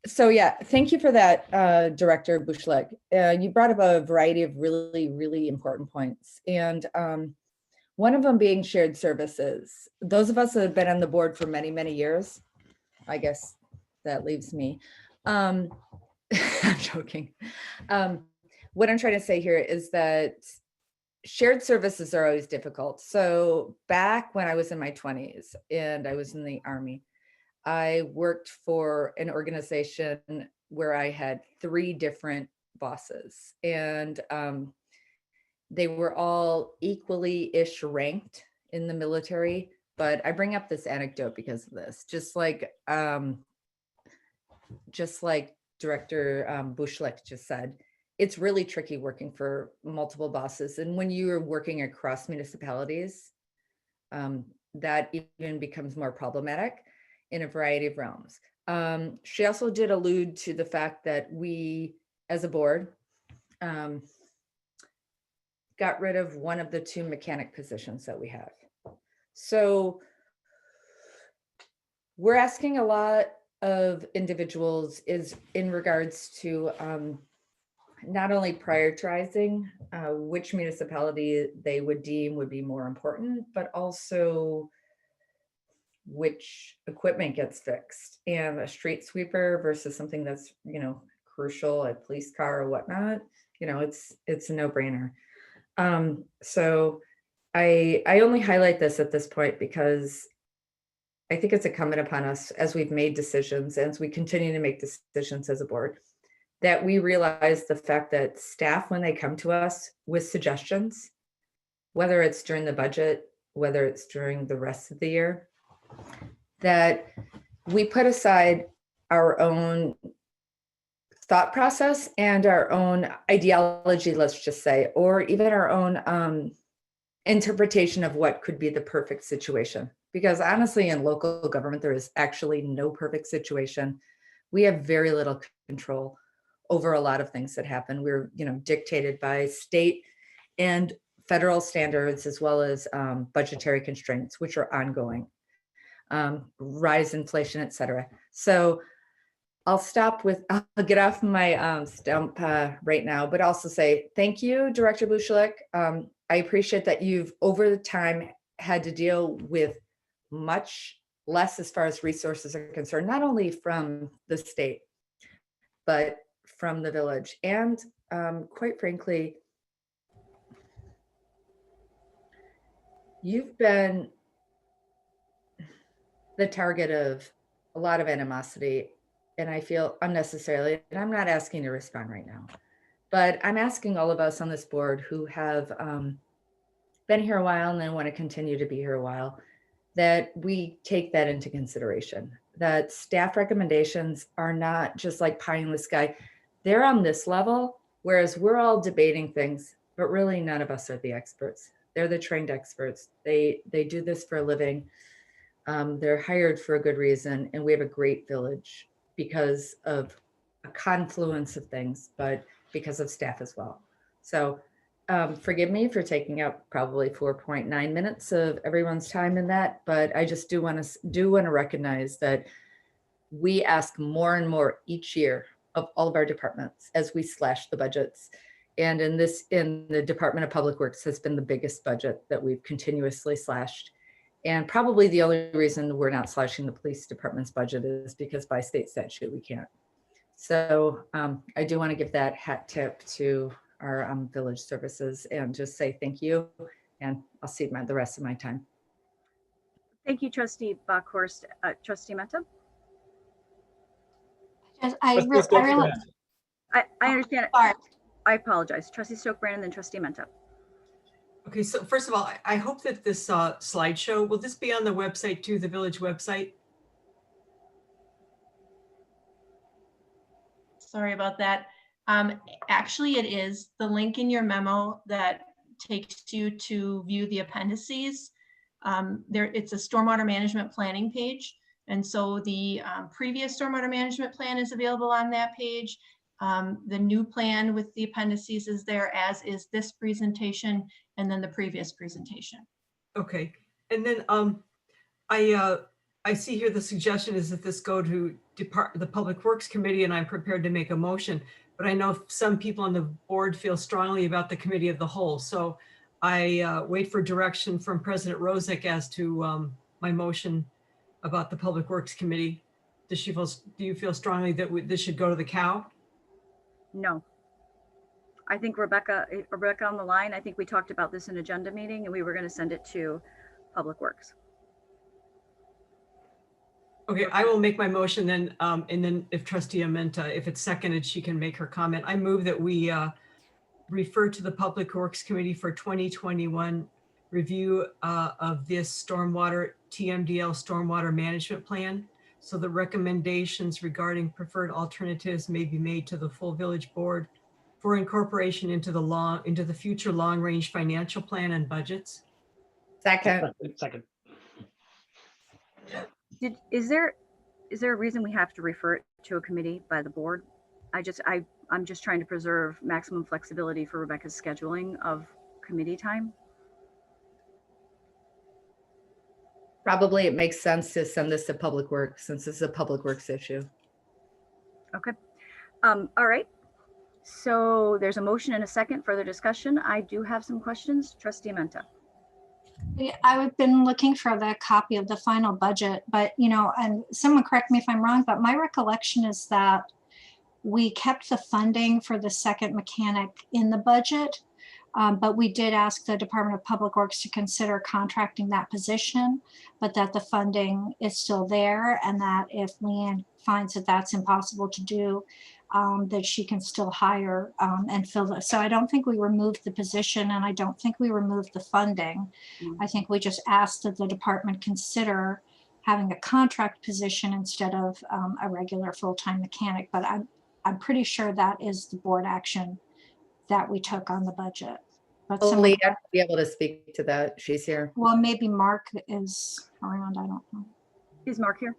So yeah, thank you for that, Director Bushlick. You brought up a variety of really, really important points. And one of them being shared services. Those of us that have been on the board for many, many years, I guess that leaves me. I'm joking. What I'm trying to say here is that shared services are always difficult. So back when I was in my 20s and I was in the Army, I worked for an organization where I had 3 different bosses, and they were all equally-ish ranked in the military. But I bring up this anecdote because of this, just like Director Bushlick just said, it's really tricky working for multiple bosses. And when you are working across municipalities, that even becomes more problematic in a variety of realms. She also did allude to the fact that we, as a board, got rid of one of the 2 mechanic positions that we have. So we're asking a lot of individuals is in regards to not only prioritizing which municipality they would deem would be more important, but also which equipment gets fixed, and a street sweeper versus something that's, you know, crucial, a police car or whatnot, you know, it's a no-brainer. So I only highlight this at this point because I think it's incumbent upon us, as we've made decisions, as we continue to make decisions as a board, that we realize the fact that staff, when they come to us with suggestions, whether it's during the budget, whether it's during the rest of the year, that we put aside our own thought process and our own ideology, let's just say, or even our own interpretation of what could be the perfect situation. Because honestly, in local government, there is actually no perfect situation. We have very little control over a lot of things that happen. We're, you know, dictated by state and federal standards, as well as budgetary constraints, which are ongoing, rise inflation, et cetera. So I'll get off my stump right now, but also say thank you, Director Bushlick. I appreciate that you've over the time had to deal with much less as far as resources are concerned, not only from the state, but from the village. And quite frankly, you've been the target of a lot of animosity, and I feel unnecessarily, and I'm not asking to respond right now, but I'm asking all of us on this board who have been here a while and then want to continue to be here a while, that we take that into consideration, that staff recommendations are not just like pie in the sky. They're on this level, whereas we're all debating things, but really none of us are the experts. They're the trained experts. They do this for a living. They're hired for a good reason, and we have a great village because of a confluence of things, but because of staff as well. So forgive me for taking up probably 4.9 minutes of everyone's time in that, but I just do want to recognize that we ask more and more each year of all of our departments as we slash the budgets. And in the Department of Public Works has been the biggest budget that we've continuously slashed. And probably the only reason we're not slashing the police department's budget is because by state statute, we can't. So I do want to give that hat tip to our village services and just say thank you. And I'll cede the rest of my time. Thank you, Trustee Bockhorst. Trustee Mehta? I understand. Sorry. I apologize. Trustee Stokes-Brandon, then Trustee Mehta. Okay, so first of all, I hope that this slideshow, will this be on the website too, the village website? Sorry about that. Actually, it is the link in your memo that takes you to view the appendices. It's a stormwater management planning page. And so the previous stormwater management plan is available on that page. The new plan with the appendices is there, as is this presentation and then the previous presentation. Okay, and then I see here the suggestion is that this go to the Public Works Committee, and I'm prepared to make a motion, but I know some people on the board feel strongly about the Committee of the Whole. So I wait for direction from President Rozek as to my motion about the Public Works Committee. Do you feel strongly that this should go to the cow? No. I think Rebecca on the line, I think we talked about this in agenda meeting and we were going to send it to Public Works. Okay, I will make my motion then, and then if Trustee Amenta, if it's seconded, she can make her comment. I move that we refer to the Public Works Committee for 2021 review of this Tmdl Stormwater Management Plan. So the recommendations regarding preferred alternatives may be made to the full village board for incorporation into the future long-range financial plan and budgets. Second. Second. Is there a reason we have to refer it to a committee by the board? I'm just trying to preserve maximum flexibility for Rebecca's scheduling of committee time. Probably it makes sense to send this to Public Works since this is a Public Works issue. Okay. All right. So there's a motion and a second. Further discussion. I do have some questions. Trustee Menta. I've been looking for the copy of the final budget, but and someone correct me if I'm wrong, but my recollection is that we kept the funding for the second mechanic in the budget, but we did ask the Department of Public Works to consider contracting that position, but that the funding is still there, and that if Leanne finds that that's impossible to do, that she can still hire and fill it. So I don't think we removed the position, and I don't think we removed the funding. I think we just asked that the department consider having a contract position instead of a regular full-time mechanic. But I'm pretty sure that is the board action that we took on the budget. But Leanne will be able to speak to that. She's here. Well, maybe Mark is around. I don't know. Is Mark here?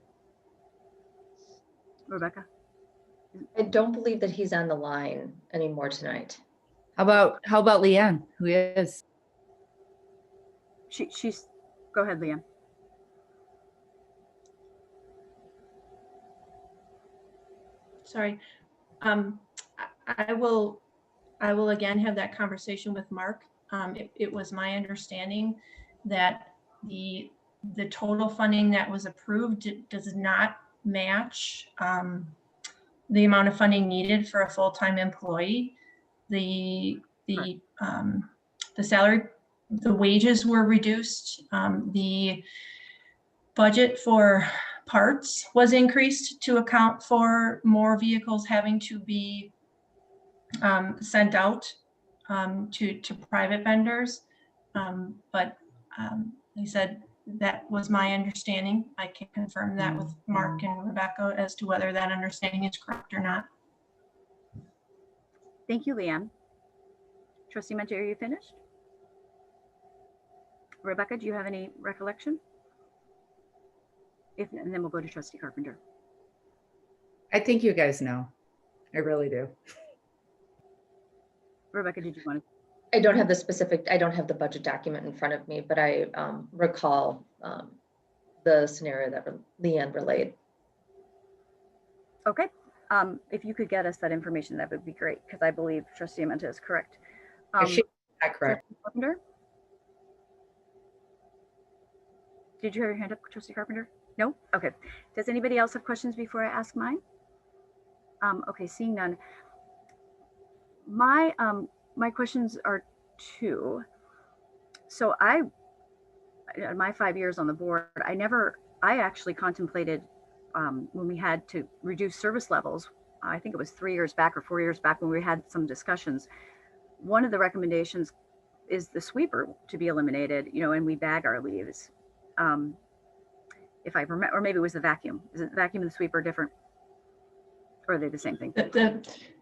Rebecca? I don't believe that he's on the line anymore tonight. How about Leanne, who is? She's, go ahead, Leanne. Sorry. I will again have that conversation with Mark. It was my understanding that the total funding that was approved does not match the amount of funding needed for a full-time employee. The salary, the wages were reduced. The budget for parts was increased to account for more vehicles having to be sent out to private vendors. But he said that was my understanding. I can confirm that with Mark and Rebecca as to whether that understanding is correct or not. Thank you, Leanne. Trustee Menta, are you finished? Rebecca, do you have any recollection? And then we'll go to Trustee Carpenter. I think you guys know. I really do. Rebecca, did you want to? I don't have the budget document in front of me, but I recall the scenario that Leanne relayed. Okay. If you could get us that information, that would be great, because I believe Trustee Amenta is correct. Is that correct? Trustee Carpenter? Did you have your hand up, Trustee Carpenter? No? Okay. Does anybody else have questions before I ask mine? Okay, seeing none. My questions are two. So in my 5 years on the board, I actually contemplated when we had to reduce service levels. I think it was 3 years back or 4 years back when we had some discussions. One of the recommendations is the sweeper to be eliminated, and we bag our leaves. If I remember, or maybe it was the vacuum. Is it the vacuum and the sweeper different? Or are they the same thing?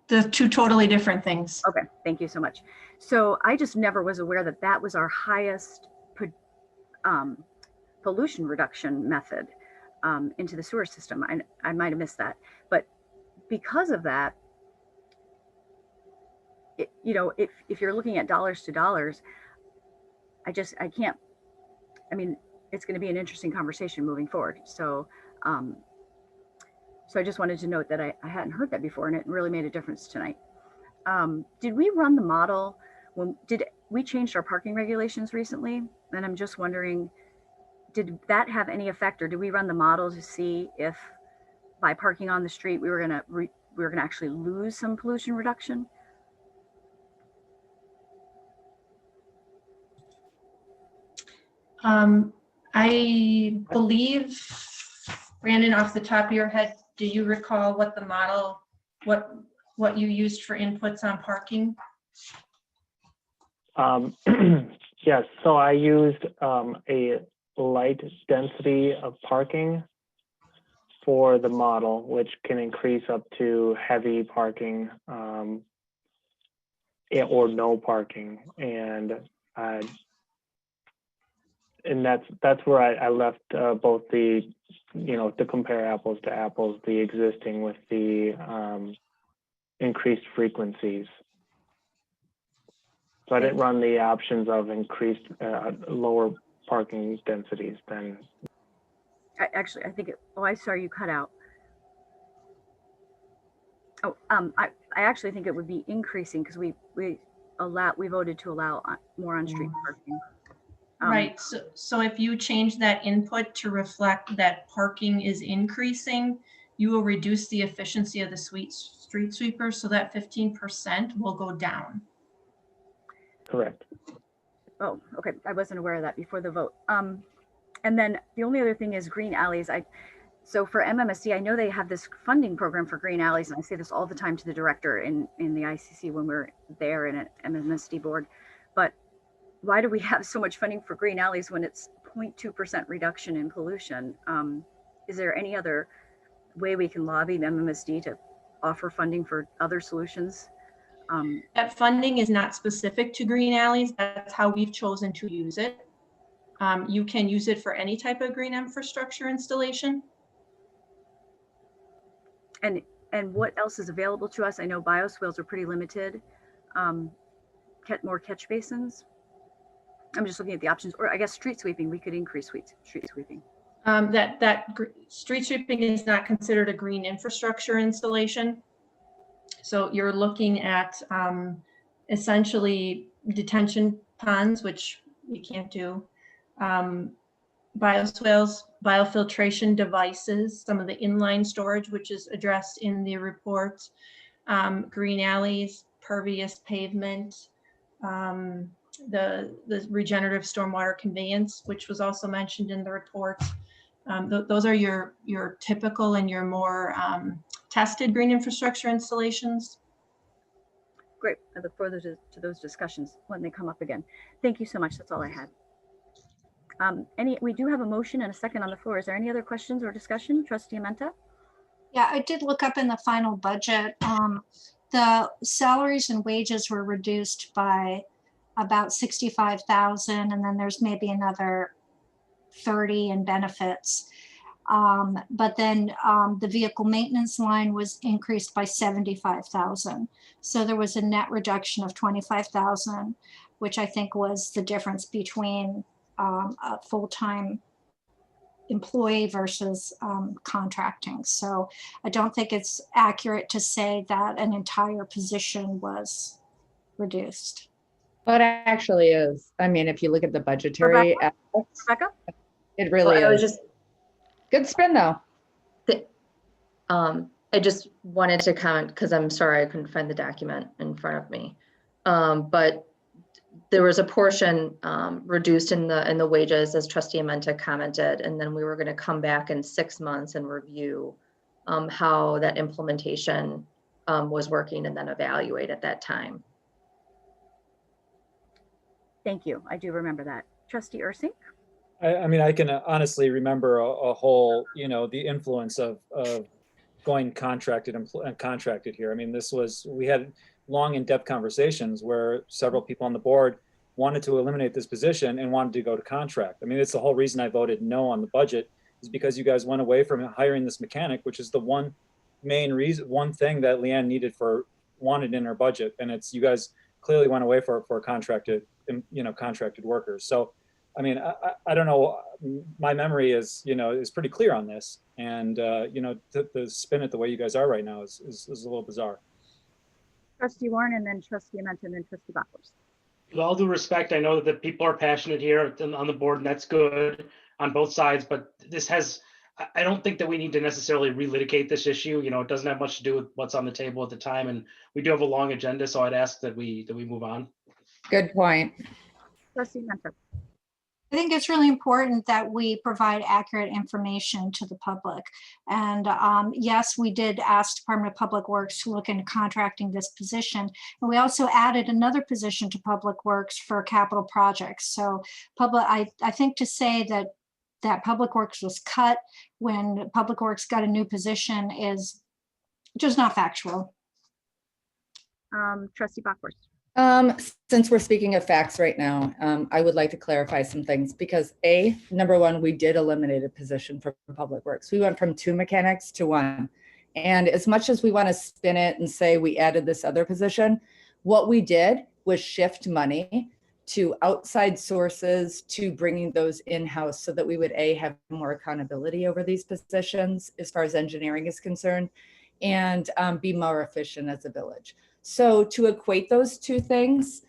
The two totally different things. Okay, thank you so much. So I just never was aware that that was our highest pollution reduction method into the sewer system. I might have missed that, but because of that, if you're looking at dollars to dollars, I can't. I mean, it's going to be an interesting conversation moving forward. So, so I just wanted to note that I hadn't heard that before, and it really made a difference tonight. Did we run the model did we changed our parking regulations recently? And I'm just wondering, did that have any effect, or did we run the model to see if by parking on the street we were going to actually lose some pollution reduction? I believe, Brandon, off the top of your head, do you recall what the model, what you used for inputs on parking? Yes, so I used a light density of parking for the model, which can increase up to heavy parking or no parking, and that's where I left both the, to compare apples to apples, the existing with the increased frequencies. So I didn't run the options of increased lower parking densities than. I think I saw you cut out. I actually think it would be increasing because we voted to allow more on-street parking. Right. So if you change that input to reflect that parking is increasing, you will reduce the efficiency of the street sweeper, so that 15% will go down. Correct. Oh, okay. I wasn't aware of that before the vote. And then the only other thing is green alleys. So for MMSD, I know they have this funding program for green alleys, and I say this all the time to the director in the ICC when we're there in an MMSD board. But why do we have so much funding for green alleys when it's 0.2% reduction in pollution? Is there any other way we can lobby the MMSD to offer funding for other solutions? That funding is not specific to green alleys. That's how we've chosen to use it. You can use it for any type of green infrastructure installation. And what else is available to us? I know bioswales are pretty limited. More catch basins. I'm just looking at the options, or I guess street sweeping. We could increase street sweeping. Street sweeping is not considered a green infrastructure installation. So you're looking at essentially detention ponds, which you can't do, bioswales, biofiltration devices, some of the inline storage, which is addressed in the report, green alleys, pervious pavement, the regenerative stormwater conveyance, which was also mentioned in the report. Those are your typical and your more tested green infrastructure installations. Great. I look forward to those discussions when they come up again. Thank you so much. That's all I had. We do have a motion and a second on the floor. Is there any other questions or discussion? Trustee Amenta? Yeah, I did look up in the final budget. The salaries and wages were reduced by about 65,000, and then there's maybe another 30 in benefits. But then the vehicle maintenance line was increased by 75,000. So there was a net reduction of 25,000, which I think was the difference between a full-time employee versus contracting. So I don't think it's accurate to say that an entire position was reduced. But it actually is. I mean, if you look at the budgetary aspects, Rebecca? it really Well, I was is. just, Good spin though. I just wanted to comment because I'm sorry I couldn't find the document in front of me. But there was a portion reduced in the wages, as Trustee Amenta commented, and then we were going to come back in 6 months and review how that implementation was working and then evaluate at that time. Thank you. I do remember that. Trustee Ursink? I mean, I can honestly remember a whole, you know, the influence of going contracted and contracted here. I mean, we had long in-depth conversations where several people on the board wanted to eliminate this position and wanted to go to contract. I mean, it's the whole reason I voted no on the budget, is because you guys went away from hiring this mechanic, which is the one thing that Leanne wanted in her budget. And it's, you guys clearly went away for contracted, you know, contracted workers. So, I mean, I don't know, my memory is pretty clear on this. And, you know, the spin it the way you guys are right now is a little bizarre. Trustee Warren, and then Trustee Amenta, and then Trustee Bachers. With all due respect, I know that people are passionate here on the board, and that's good on both sides, but I don't think that we need to necessarily relitigate this issue. You know, it doesn't have much to do with what's on the table at the time, and we do have a long agenda, so I'd ask that we move on. Good point. Trustee Amenta. I think it's really important that we provide accurate information to the public. And yes, we did ask Department of Public Works to look into contracting this position. And we also added another position to Public Works for capital projects. So I think to say that Public Works was cut when Public Works got a new position is just not factual. Trustee Bachers. Since we're speaking of facts right now, I would like to clarify some things because number one, we did eliminate a position from Public Works. We went from 2 mechanics to 1. And as much as we want to spin it and say we added this other position, what we did was shift money to outside sources to bringing those in-house so that we would have more accountability over these positions as far as engineering is concerned and be more efficient as a village. So to equate those two things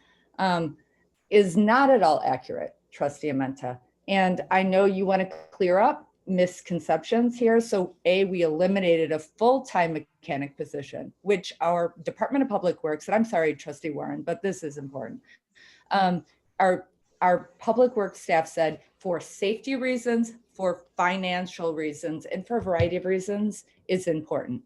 is not at all accurate, Trustee Amenta. And I know you want to clear up misconceptions here. So we eliminated a full-time mechanic position, which our Department of Public Works, and I'm sorry, Trustee Warren, but this is important. Our Public Works staff said for safety reasons, for financial reasons, and for a variety of reasons is important.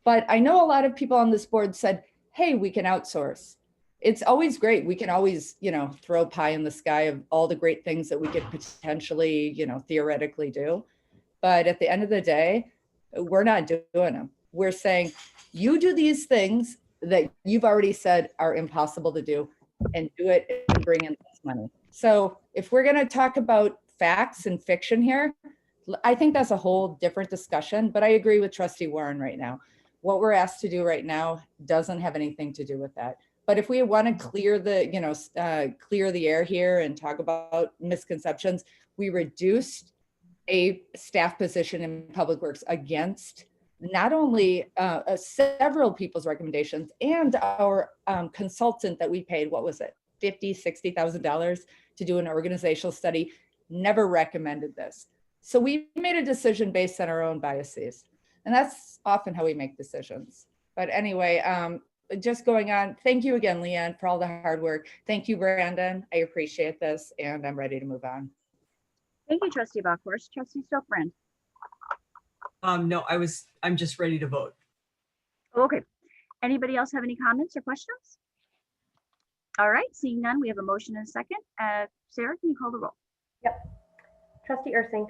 But I know a lot of people on this board said, hey, we can outsource. It's always great. We can always, throw pie in the sky of all the great things that we could potentially, theoretically do. But at the end of the day, we're not doing them. We're saying, you do these things that you've already said are impossible to do and do it and bring in this money. So if we're going to talk about facts and fiction here, I think that's a whole different discussion, but I agree with Trustee Warren right now. What we're asked to do right now doesn't have anything to do with that. But if we want to clear the air here and talk about misconceptions, we reduced a staff position in Public Works against not only several people's recommendations and our consultant that we paid, what was it, $50,000, $60,000 to do an organizational study, never recommended this. So we made a decision based on our own biases. And that's often how we make decisions. But anyway, just going on, thank you again, Leanne, for all the hard work. Thank you, Brandon. I appreciate this, and I'm ready to move on. Thank you, Trustee Bachers. Trustee Stokbrand. No, I'm just ready to vote. Okay. Anybody else have any comments or questions? All right, seeing none, we have a motion and a second. Sarah, can you call the roll? Yep. Trustee Ursink.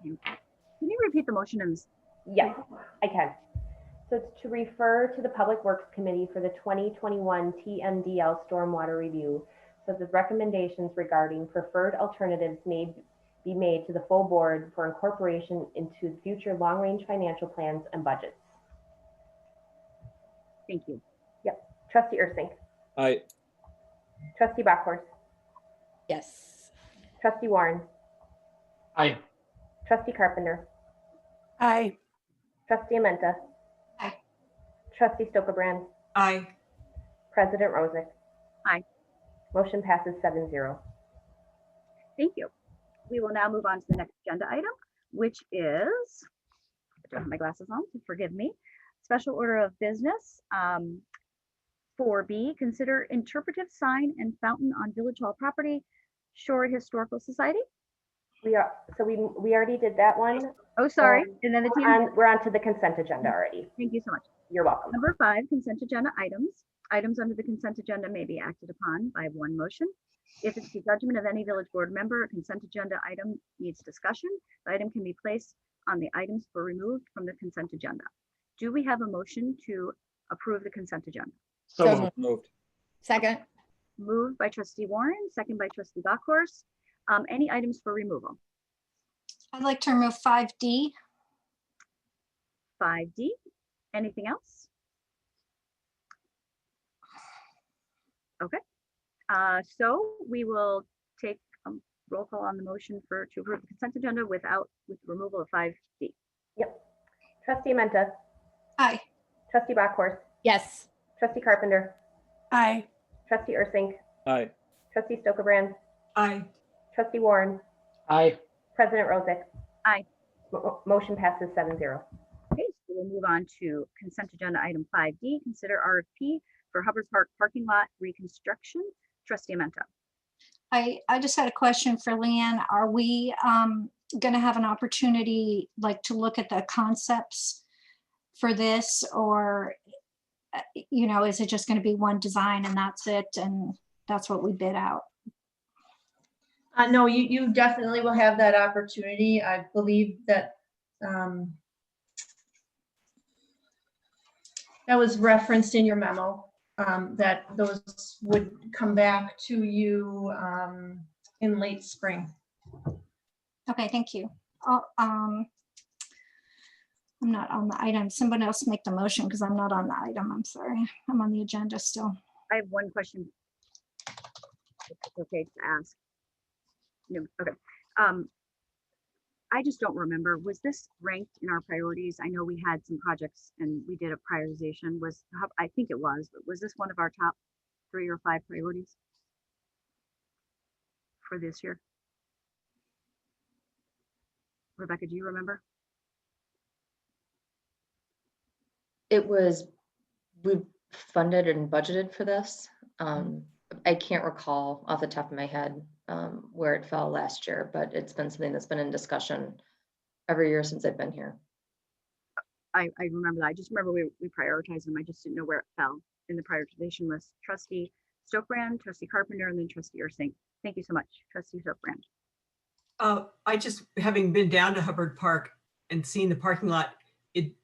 Can you repeat the motion? Yes, I can. So it's to refer to the Public Works Committee for the 2021 Tmdl Stormwater Review, so the recommendations regarding preferred alternatives may be made to the full board for incorporation into future long-range financial plans and budgets. Thank you. Yep. Trustee Ursink. Aye. Trustee Bachhorst. Yes. Trustee Warren. Aye. Trustee Carpenter. Aye. Trustee Amenta. Aye. Trustee Stokebrand. Aye. President Rosick. Aye. Motion passes 7-0. Thank you. We will now move on to the next agenda item, which is, I don't have my glasses on, so forgive me. Special order of business. 4B, consider interpretive sign and fountain on Village Hall property, Shorewood Historical Society. We already did that one. Oh, sorry. And then the team. We're on to the consent agenda already. Thank you so much. You're welcome. Number 5, consent agenda items. Items under the consent agenda may be acted upon by one motion. If it's the judgment of any village board member, a consent agenda item needs discussion. The item can be placed on the items for removed from the consent agenda. Do we have a motion to approve the consent agenda? So moved. Moved. Second. Moved by trustee Warren, second by trustee Bachhorst. Any items for removal? I'd like to remove 5D. 5D. Anything else? Okay. So we will take a roll call on the motion to approve the consent agenda with removal of 5D. Yep. Trustee Amenta. Aye. Trustee Bachhorst. Yes. Trustee Carpenter. Aye. Trustee Ursink. Aye. Trustee Stokebrand. Aye. Trustee Warren. Aye. President Rosick. Aye. Motion passes 7-0. Okay, so we'll move on to consent agenda item 5D, consider RFP for Hubbard Park parking lot reconstruction. Trustee Amenta. I just had a question for Leanne. Are we going to have an opportunity to look at the concepts for this, or is it just going to be one design and that's it, and that's what we bid out? No, you definitely will have that opportunity. I believe that that was referenced in your memo, that those would come back to you in late spring. Okay, thank you. I'm not on the item. Somebody else make the motion because I'm not on the item. I'm sorry. I'm on the agenda still. I have one question. If it's okay to ask. No, okay. I just don't remember. Was this ranked in our priorities? I know we had some projects and we did a prioritization. I think it was, but was this one of our top 3 or 5 priorities for this year? Rebecca, do you remember? It was, we funded and budgeted for this. I can't recall off the top of my head where it fell last year, but it's been something that's been in discussion every year since I've been here. I remember that. I just remember we prioritized them. I just didn't know where it fell in the prioritization list. Trustee Stokebrand, Trustee Carpenter, and then Trustee Ursink. Thank you so much, Trustee Stokebrand. I just, having been down to Hubbard Park and seen the parking lot,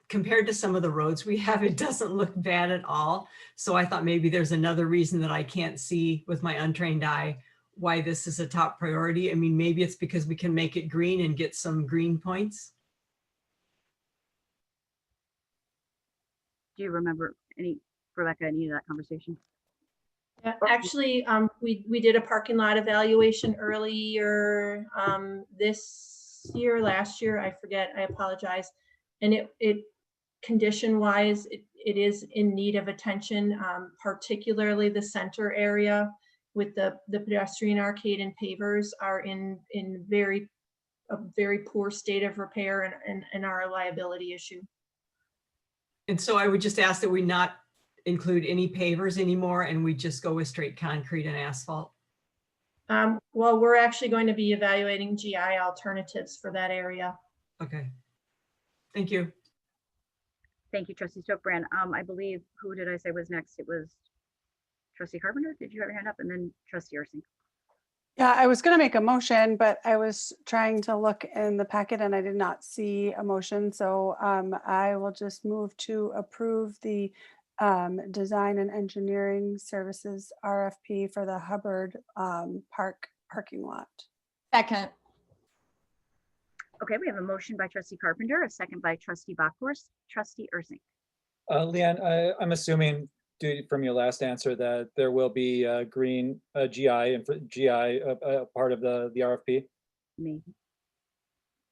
compared to some of the roads we have, it doesn't look bad at all. So I thought maybe there's another reason that I can't see with my untrained eye why this is a top priority. I mean, maybe it's because we can make it green and get some green points. Do you remember Rebecca, any of that conversation? Yeah, actually, we did a parking lot evaluation earlier this year, last year, I forget, I apologize. And it condition wise, it is in need of attention, particularly the center area with the pedestrian arcade and pavers are in a very poor state of repair and are a liability issue. And so I would just ask that we not include any pavers anymore and we just go with straight concrete and asphalt. Well, we're actually going to be evaluating GI alternatives for that area. Okay. Thank you. Thank you, Trustee Stokebrand. I believe, who did I say was next? It was Trustee Carpenter. Did you have your hand up? And then Trustee Ursink. Yeah, I was going to make a motion, but I was trying to look in the packet and I did not see a motion. So I will just move to approve the design and engineering services RFP for the Hubbard Park parking lot. Second. Okay, we have a motion by trustee Carpenter, a second by trustee Bachhorst, trustee Ursink. Leanne, I'm assuming from your last answer that there will be green GI and GI part of the RFP. Maybe.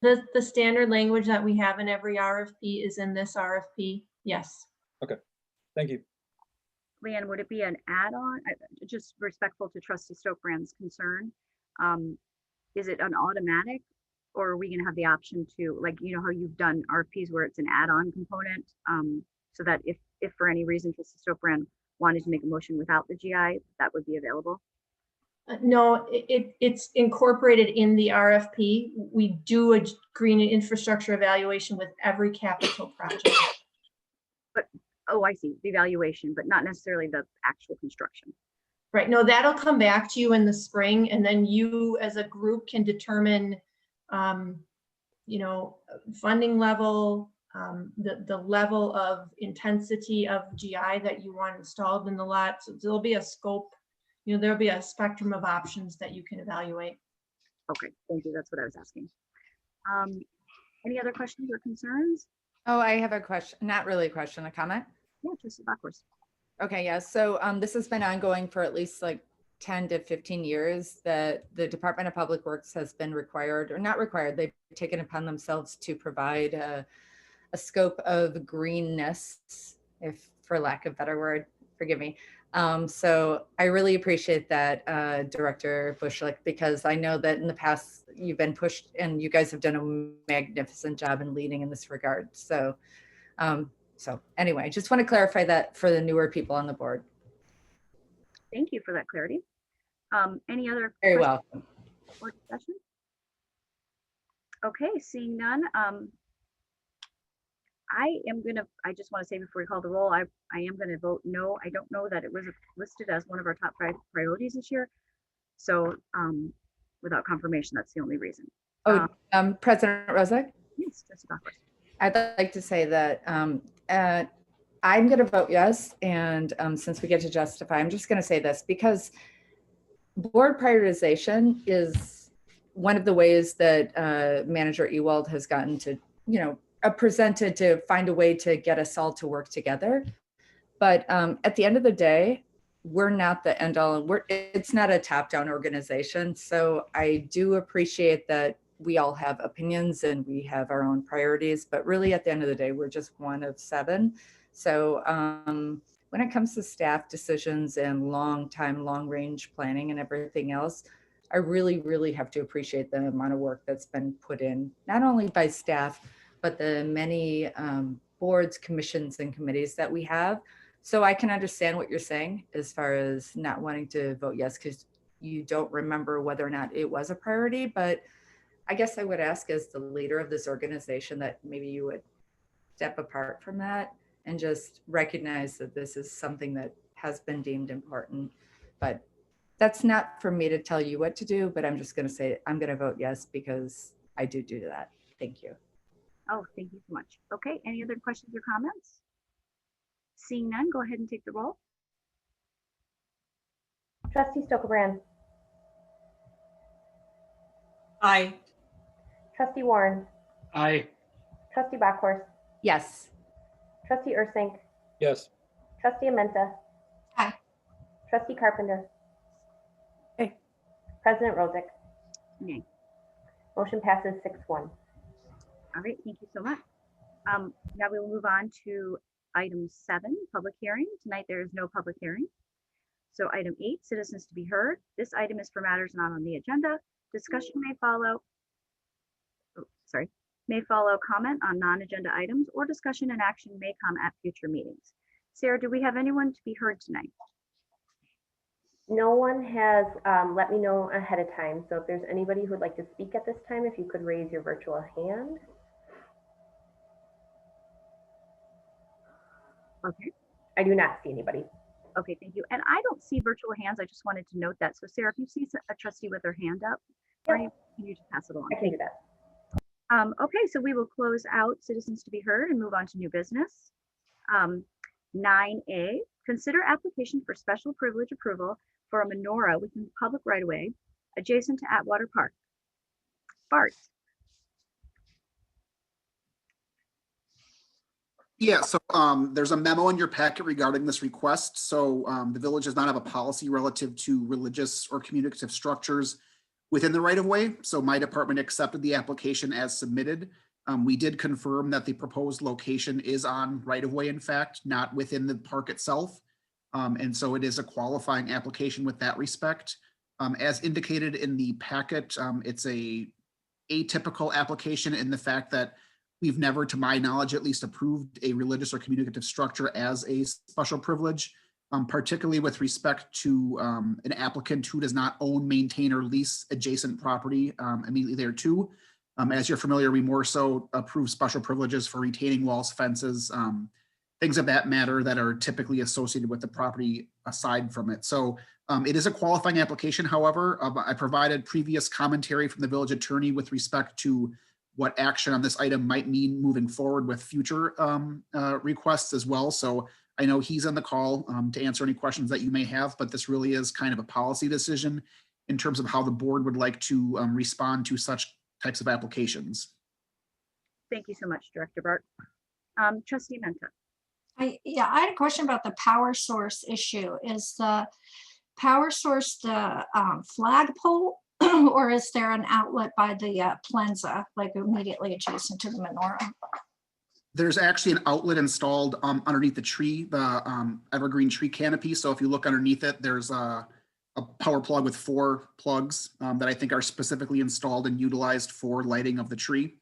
The standard language that we have in every RFP is in this RFP. Yes. Thank you. Leanne, would it be an add-on? Just respectful to trustee Stokebrand's concern. Is it an automatic, or are we going to have the option to, like, you know, how you've done RFPs where it's an add-on component, so that if for any reason trustee Stokebrand wanted to make a motion without the GI, that would be available? No, it's incorporated in the RFP. We do a green infrastructure evaluation with every capital project. Oh, I see, the evaluation, but not necessarily the actual construction. Right. No, that'll come back to you in the spring, and then you as a group can determine, you know, funding level, the level of intensity of GI that you want installed in the lot. So there'll be a scope, you know, there'll be a spectrum of options that you can evaluate. Okay, thank you. That's what I was asking. Any other questions or concerns? Oh, I have a question, not really a question, a comment. Yeah, trustee Bachhorst. Okay, yeah, so this has been ongoing for at least like 10 to 15 years that the Department of Public Works has been required, or not required, they've taken upon themselves to provide a scope of greenness, if for lack of a better word, forgive me. So I really appreciate that, Director Bushlick, because I know that in the past you've been pushed and you guys have done a magnificent job in leading in this regard. So, so anyway, I just want to clarify that for the newer people on the board. Thank you for that clarity. Any other Very questions welcome. or discussion? Okay, seeing none. I just want to say before we call the roll, I am going to vote no. I don't know that it was listed as one of our top priorities this year. So without confirmation, that's the only reason. Oh, President Rozek? Yes, trustee Bachhorst. I'd like to say that I'm going to vote yes. And since we get to justify, I'm just going to say this because board prioritization is one of the ways that Manager Ewald has gotten to, you know, presented to find a way to get us all to work together. But at the end of the day, we're not the end all, and it's not a top-down organization. So I do appreciate that we all have opinions and we have our own priorities, but really at the end of the day, we're just one of 7. So when it comes to staff decisions and long-range planning and everything else, I really, really have to appreciate the amount of work that's been put in, not only by staff, but the many boards, commissions, and committees that we have. So I can understand what you're saying as far as not wanting to vote yes, because you don't remember whether or not it was a priority, but I guess I would ask as the leader of this organization that maybe you would step apart from that and just recognize that this is something that has been deemed important. But that's not for me to tell you what to do, but I'm just going to say I'm going to vote yes because I do that. Thank you. Oh, thank you so much. Okay, any other questions or comments? Seeing none, go ahead and take the roll. Trustee Stokebrand, Aye. trustee Warren, Aye. trustee Bachhorst, Yes. trustee Ursink, Yes. trustee Amenta. Aye. Trustee Carpenter. Aye. President Rozek. Nay. Motion passes 6-1. All right, thank you so much. Now we will move on to item 7, public hearing. Tonight there is no public hearing. So item 8, citizens to be heard. This item is for matters not on the agenda. Discussion may follow. May follow comment on non-agenda items, or discussion and action may come at future meetings. Sarah, do we have anyone to be heard tonight? No one has let me know ahead of time. So if there's anybody who would like to speak at this time, if you could raise your virtual hand. Okay. I do not see anybody. Okay, thank you. And I don't see virtual hands. I just wanted to note that. So Sarah, if you see a trustee with their hand up, can you just pass it along? I can do that. Okay, so we will close out citizens to be heard and move on to new business. 9A, consider application for special privilege approval for a menorah within the public right-of-way adjacent to Atwater Park. Bart. Yeah, so there's a memo in your packet regarding this request. So the village does not have a policy relative to religious or communicative structures within the right of way. So my department accepted the application as submitted. We did confirm that the proposed location is on right of way, in fact, not within the park itself. And so it is a qualifying application with that respect. As indicated in the packet, it's a atypical application in the fact that we've never, to my knowledge, at least approved a religious or communicative structure as a special privilege, particularly with respect to an applicant who does not own, maintain, or lease adjacent property immediately thereto. As you're familiar, we more so approve special privileges for retaining walls, fences, things of that matter that are typically associated with the property aside from it. So it is a qualifying application. However, I provided previous commentary from the village attorney with respect to what action on this item might mean moving forward with future requests as well. So I know he's on the call to answer any questions that you may have, but this really is kind of a policy decision in terms of how the board would like to respond to such types of applications. Thank you so much, Director Bart. Trustee Menta. I had a question about the power source issue. Is the power source the flagpole, or is there an outlet by the Plaza, like immediately adjacent to the menorah? There's actually an outlet installed underneath the tree, the evergreen tree canopy. So if you look underneath it, there's a power plug with 4 plugs that I think are specifically installed and utilized for lighting of the tree.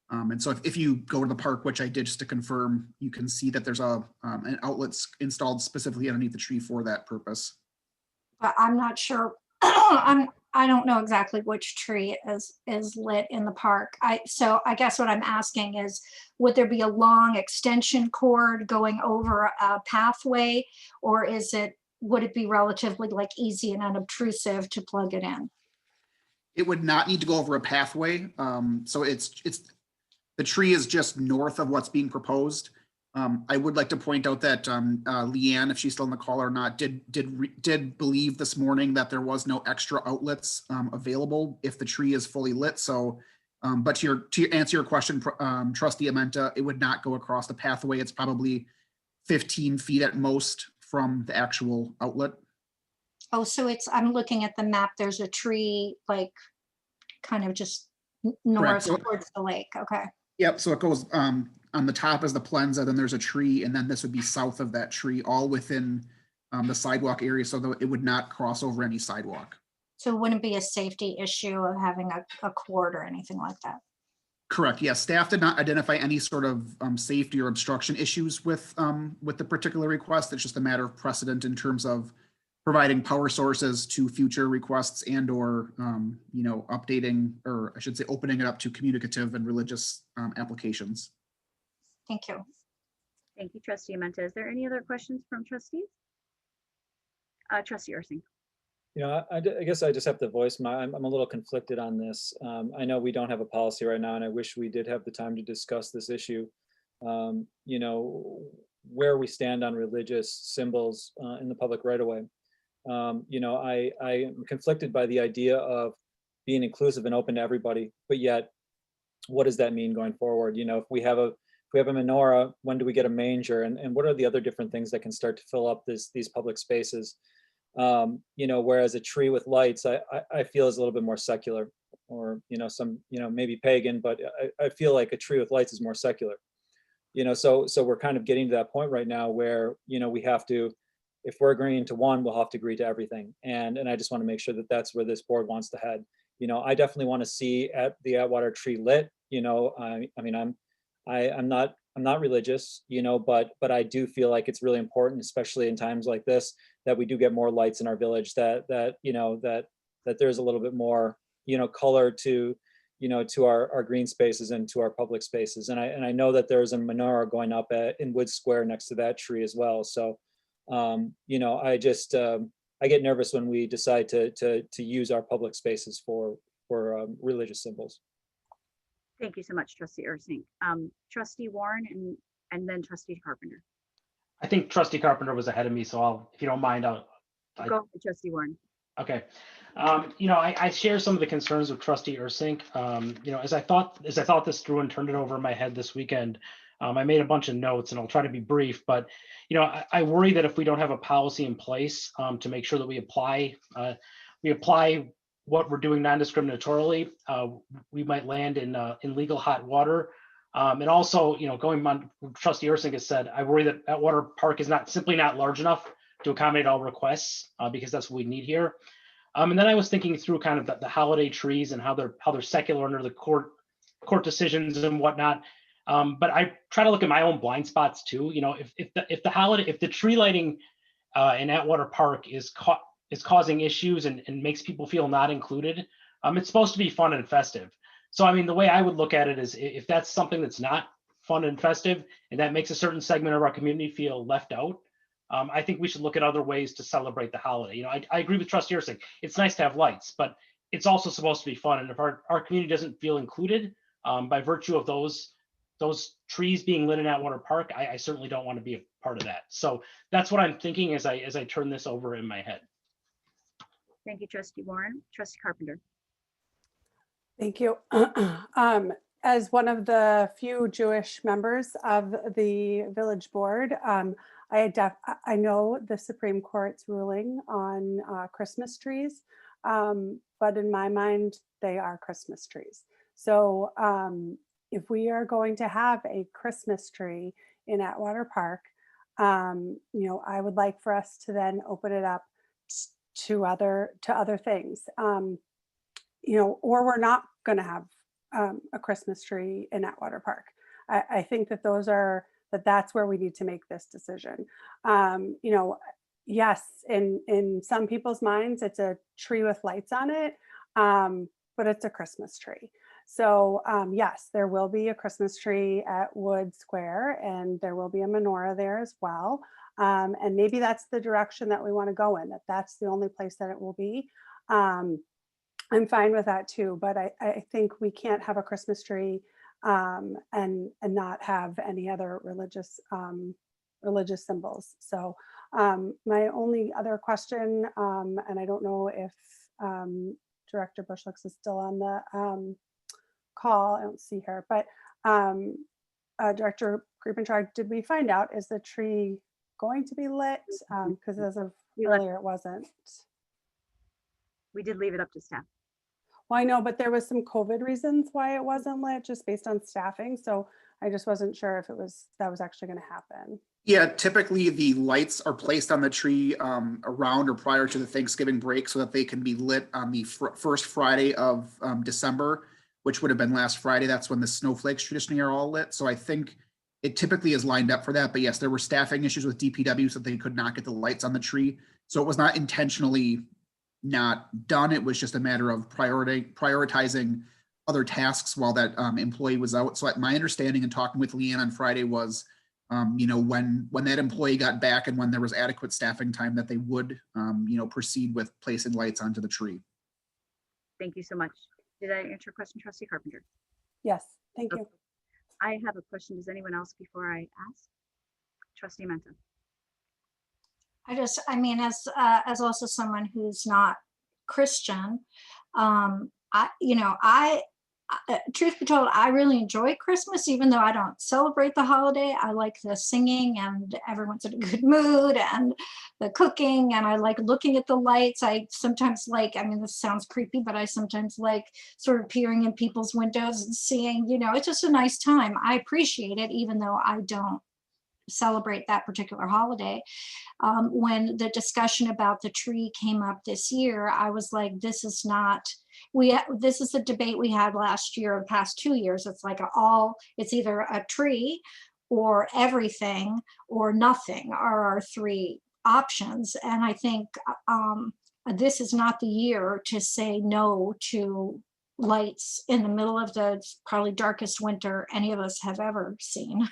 And so if you go to the park, which I did just to confirm, you can see that there's an outlet installed specifically underneath the tree for that purpose. But I'm not sure. I don't know exactly which tree is lit in the park. So I guess what I'm asking is, would there be a long extension cord going over a pathway, or would it be relatively like easy and unobtrusive to plug it in? It would not need to go over a pathway. So the tree is just north of what's being proposed. I would like to point out that Leanne, if she's still on the call or not, did believe this morning that there was no extra outlets available if the tree is fully lit. So, but to answer your question, Trustee Amenta, it would not go across the pathway. It's probably 15 feet at most from the actual outlet. Oh, so I'm looking at the map. There's a tree like kind of just north towards the lake. Okay. Yep. So it goes on the top is the Plaza, then there's a tree, and then this would be south of that tree, all within the sidewalk area, so it would not cross over any sidewalk. So it wouldn't be a safety issue of having a cord or anything like that? Correct. Yes. Staff did not identify any sort of safety or obstruction issues with the particular request. It's just a matter of precedent in terms of providing power sources to future requests and or updating, or I should say opening it up to communicative and religious applications. Thank you. Thank you, Trustee Amenta. Is there any other questions from trustees? Trustee Ursing. I guess I just have to voice I'm a little conflicted on this. I know we don't have a policy right now, and I wish we did have the time to discuss this issue. Where we stand on religious symbols in the public right of way. I am conflicted by the idea of being inclusive and open to everybody, but yet, what does that mean going forward? If we have a menorah, when do we get a manger, and what are the other different things that can start to fill up these public spaces? Whereas a tree with lights, I feel is a little bit more secular, or maybe pagan, but I feel like a tree with lights is more secular. So we're kind of getting to that point right now where we have to, if we're agreeing to one, we'll have to agree to everything. And I just want to make sure that that's where this board wants to head. I definitely want to see the Atwater tree lit. I'm not religious, but I do feel like it's really important, especially in times like this, that we do get more lights in our village, that there's a little bit more, color to our green spaces and to our public spaces. And I know that there's a menorah going up in Wood Square next to that tree as well. So, I get nervous when we decide to use our public spaces for religious symbols. Thank you so much, Trustee Ursing. Trustee Warren and then Trustee Carpenter. I think Trustee Carpenter was ahead of me, so if you don't mind, Go ahead, Trustee Warren. Okay. I share some of the concerns of Trustee Ursing. As I thought this through and turned it over in my head this weekend, I made a bunch of notes and I'll try to be brief, but I worry that if we don't have a policy in place to make sure that we apply what we're doing non-discriminatorily, we might land in legal hot water. And also, going on, Trustee Ursink has said, I worry that Atwater Park is simply not large enough to accommodate all requests because that's what we need here. And then I was thinking through kind of the holiday trees and how they're secular under the court decisions and whatnot. But I try to look at my own blind spots too. If the tree lighting in Atwater Park is causing issues and makes people feel not included, it's supposed to be fun and festive. So I mean, the way I would look at it is if that's something that's not fun and festive and that makes a certain segment of our community feel left out, I think we should look at other ways to celebrate the holiday. I agree with Trustee Ursink. It's nice to have lights, but it's also supposed to be fun. And if our community doesn't feel included by virtue of those trees being lit in Atwater Park, I certainly don't want to be a part of that. So that's what I'm thinking as I turn this over in my head. Thank you, Trustee Warren. Trustee Carpenter. Thank you. As one of the few Jewish members of the village board, I know the Supreme Court's ruling on Christmas trees, but in my mind, they are Christmas trees. So if we are going to have a Christmas tree in Atwater Park, I would like for us to then open it up to other things, or we're not going to have a Christmas tree in Atwater Park. I think that that's where we need to make this decision. Yes, in some people's minds, it's a tree with lights on it, but it's a Christmas tree. So yes, there will be a Christmas tree at Wood Square, and there will be a menorah there as well. And maybe that's the direction that we want to go in, that's the only place that it will be. I'm fine with that too, but I think we can't have a Christmas tree and not have any other religious symbols. So my only other question, and I don't know if Director Bushlix is still on the call, I don't see her, but Director Griepentrag, did we find out, is the tree going to be lit? Because as of earlier, it wasn't. We did leave it up to staff. Well, I know, but there was some COVID reasons why it wasn't lit, just based on staffing. So I just wasn't sure if that was actually going to happen. Yeah, typically the lights are placed on the tree around or prior to the Thanksgiving break so that they can be lit on the first Friday of December, which would have been last Friday. That's when the snowflakes traditionally are all lit. So I think it typically is lined up for that. But yes, there were staffing issues with DPW, so they could not get the lights on the tree. So it was not intentionally not done. It was just a matter of prioritizing other tasks while that employee was out. So my understanding and talking with Leanne on Friday was, when that employee got back and when there was adequate staffing time, that they would, proceed with placing lights onto the tree. Thank you so much. Did I answer your question, Trustee Carpenter? Yes, thank you. I have a question. Does anyone else before I ask? Trustee Menta. As also someone who's not Christian, truth be told, I really enjoy Christmas, even though I don't celebrate the holiday. I like the singing and everyone's in a good mood and the cooking, and I like looking at the lights. I sometimes this sounds creepy, but I sometimes like sort of peering in people's windows and seeing, it's just a nice time. I appreciate it, even though I don't celebrate that particular holiday. When the discussion about the tree came up this year, I was like, this is a debate we had last year, the past 2 years. It's like it's either a tree or everything or nothing are our three options. And I think this is not the year to say no to lights in the middle of the probably darkest winter any of us have ever seen.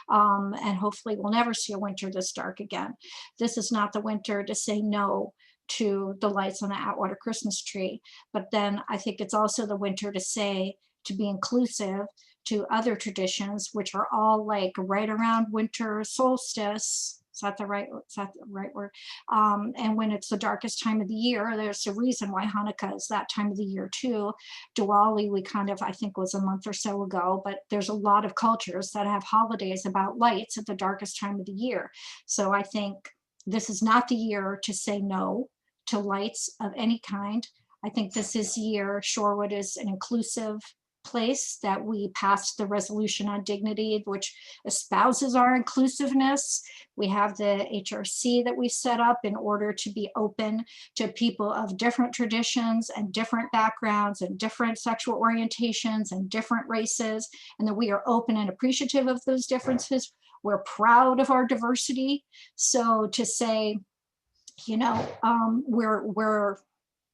And hopefully we'll never see a winter this dark again. This is not the winter to say no to the lights on the Atwater Christmas tree. But then I think it's also the winter to be inclusive to other traditions, which are all like right around winter solstice, Is that the right word? And when it's the darkest time of the year, there's a reason why Hanukkah is that time of the year too. Diwali, we kind of, I think was a month or so ago, but there's a lot of cultures that have holidays about lights at the darkest time of the year. So I think this is not the year to say no to lights of any kind. I think this is the year Shorewood is an inclusive place, that we passed the resolution on dignity, which espouses our inclusiveness. We have the HRC that we set up in order to be open to people of different traditions and different backgrounds and different sexual orientations and different races, and that we are open and appreciative of those differences. We're proud of our diversity. So to say, you know, we're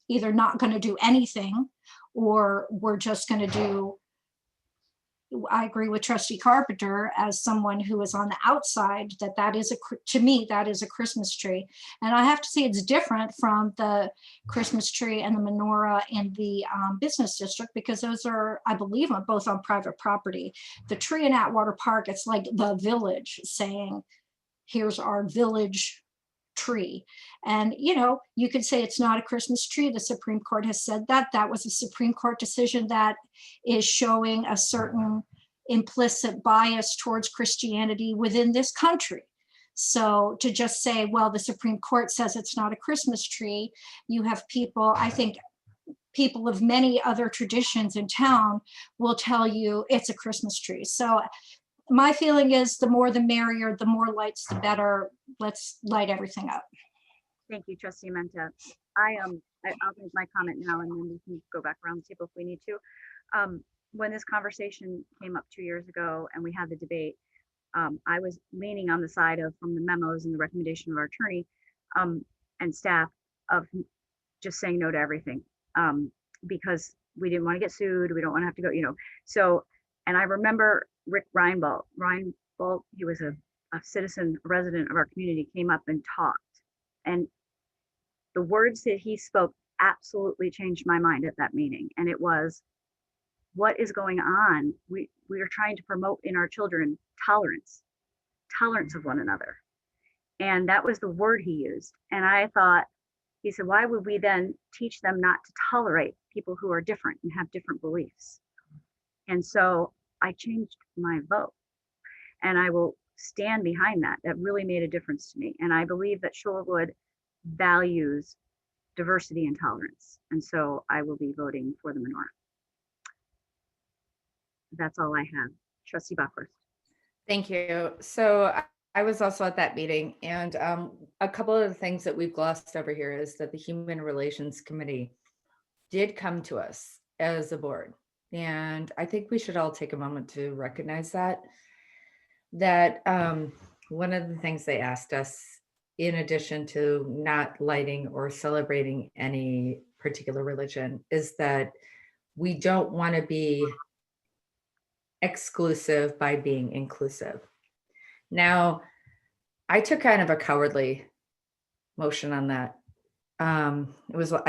either not going to do anything, or we're just going to do, I agree with Trustee Carpenter as someone who is on the outside, that is to me, that is a Christmas tree. And I have to say it's different from the Christmas tree and the menorah in the business district, because those are, I believe, both on private property. The tree in Atwater Park, it's like the village saying, here's our village tree. And you know, you could say it's not a Christmas tree. The Supreme Court has said that. That was a Supreme Court decision that is showing a certain implicit bias towards Christianity within this country. So to just say, well, the Supreme Court says it's not a Christmas tree, you have people, I think people of many other traditions in town will tell you it's a Christmas tree. So my feeling is the more the merrier, the more lights, the better. Let's light everything up. Thank you, Trustee Menta. I'll make my comment now, and then we can go back around the table if we need to. When this conversation came up 2 years ago and we had the debate, I was leaning on the side of, from the memos and the recommendation of our attorney and staff, of just saying no to everything, because we didn't want to get sued. We don't want to have to go, you know. So, and I remember Rick Reinbold, he was a citizen, a resident of our community, came up and talked. And the words that he spoke absolutely changed my mind at that meeting. And it was, what is going on? We are trying to promote in our children tolerance of one another. And that was the word he used. And I thought, he said, why would we then teach them not to tolerate people who are different and have different beliefs? And so I changed my vote, and I will stand behind that. That really made a difference to me. And I believe that Shorewood values diversity and tolerance. And so I will be voting for the menorah. That's all I have. Trustee Buckworth. Thank you. So I was also at that meeting, and a couple of the things that we've glossed over here is that the Human Relations Committee did come to us as a board. And I think we should all take a moment to recognize that one of the things they asked us, in addition to not lighting or celebrating any particular religion, is that we don't want to be exclusive by being inclusive. Now, I took kind of a cowardly motion on that. I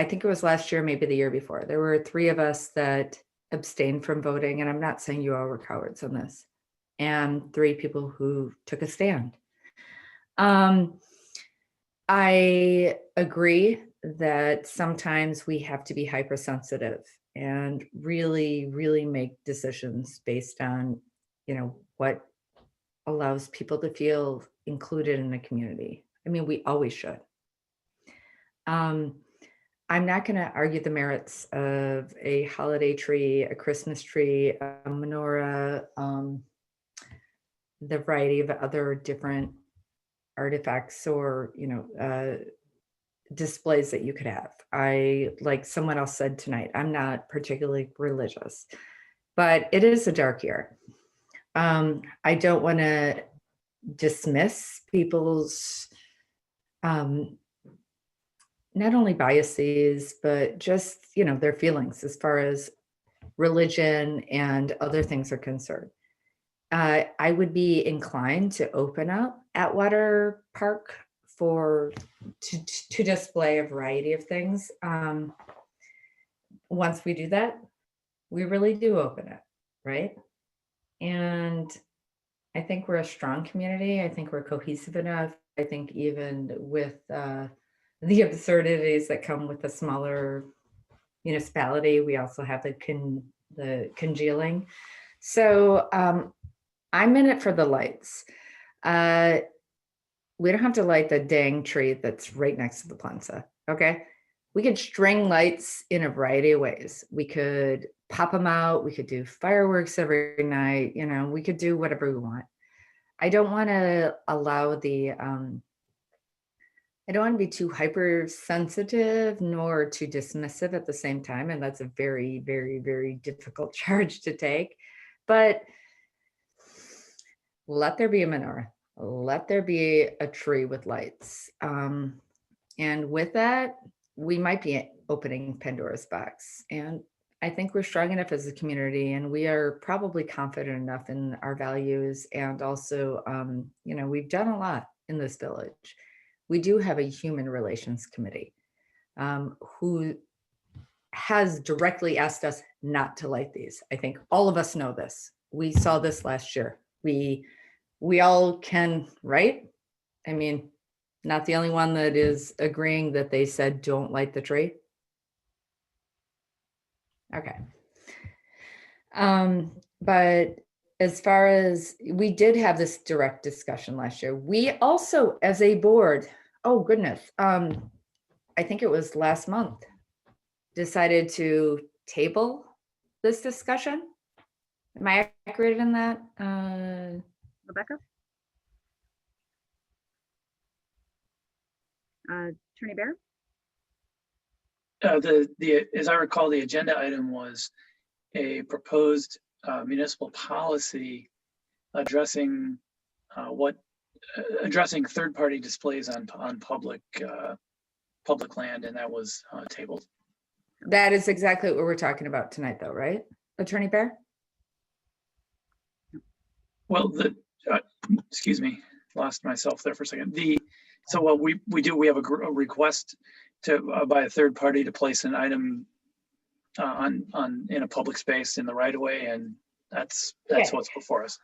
think it was last year, maybe the year before. There were 3 of us that abstained from voting, and I'm not saying you all were cowards on this, and 3 people who took a stand. I agree that sometimes we have to be hypersensitive and really, really make decisions based on, you know, what allows people to feel included in a community. I mean, we always should. I'm not going to argue the merits of a holiday tree, a Christmas tree, a menorah, the variety of other different artifacts or, you know, displays that you could have. Like someone else said tonight, I'm not particularly religious, but it is a dark year. I don't want to dismiss people's not only biases, but just, you know, their feelings as far as religion and other things are concerned. I would be inclined to open up Atwater Park to display a variety of things. Once we do that, we really do open it, right? And I think we're a strong community. I think we're cohesive enough. I think even with the absurdities that come with a smaller municipality, we also have the congealing. So I'm in it for the lights. We don't have to light the dang tree that's right next to the plaza, okay? We could string lights in a variety of ways. We could pop them out. We could do fireworks every night. You know, we could do whatever we want. I don't want to allow the, I don't want to be too hypersensitive nor too dismissive at the same time. And that's a very, very, very difficult charge to take. But let there be a menorah. Let there be a tree with lights. And with that, we might be opening Pandora's box. And I think we're strong enough as a community, and we are probably confident enough in our values. And also, you know, we've done a lot in this village. We do have a human relations committee who has directly asked us not to light these. I think all of us know this. We saw this last year. We all can, right? I mean, not the only one that is agreeing that they said don't light the tree. Okay. But as far as, we did have this direct discussion last year. We also, as a board, oh goodness, I think it was last month, decided to table this discussion. Am I accurate in that? Rebecca? Attorney Bear? As I recall, the agenda item was a proposed municipal policy addressing addressing third-party displays on public land, and that was tabled. That is exactly what we're talking about tonight, though, right, Attorney Bear? Well, excuse me, lost myself there for a second. So what we do, we have a request to by a third party to place an item in a public space in the right of way, and that's what's before us.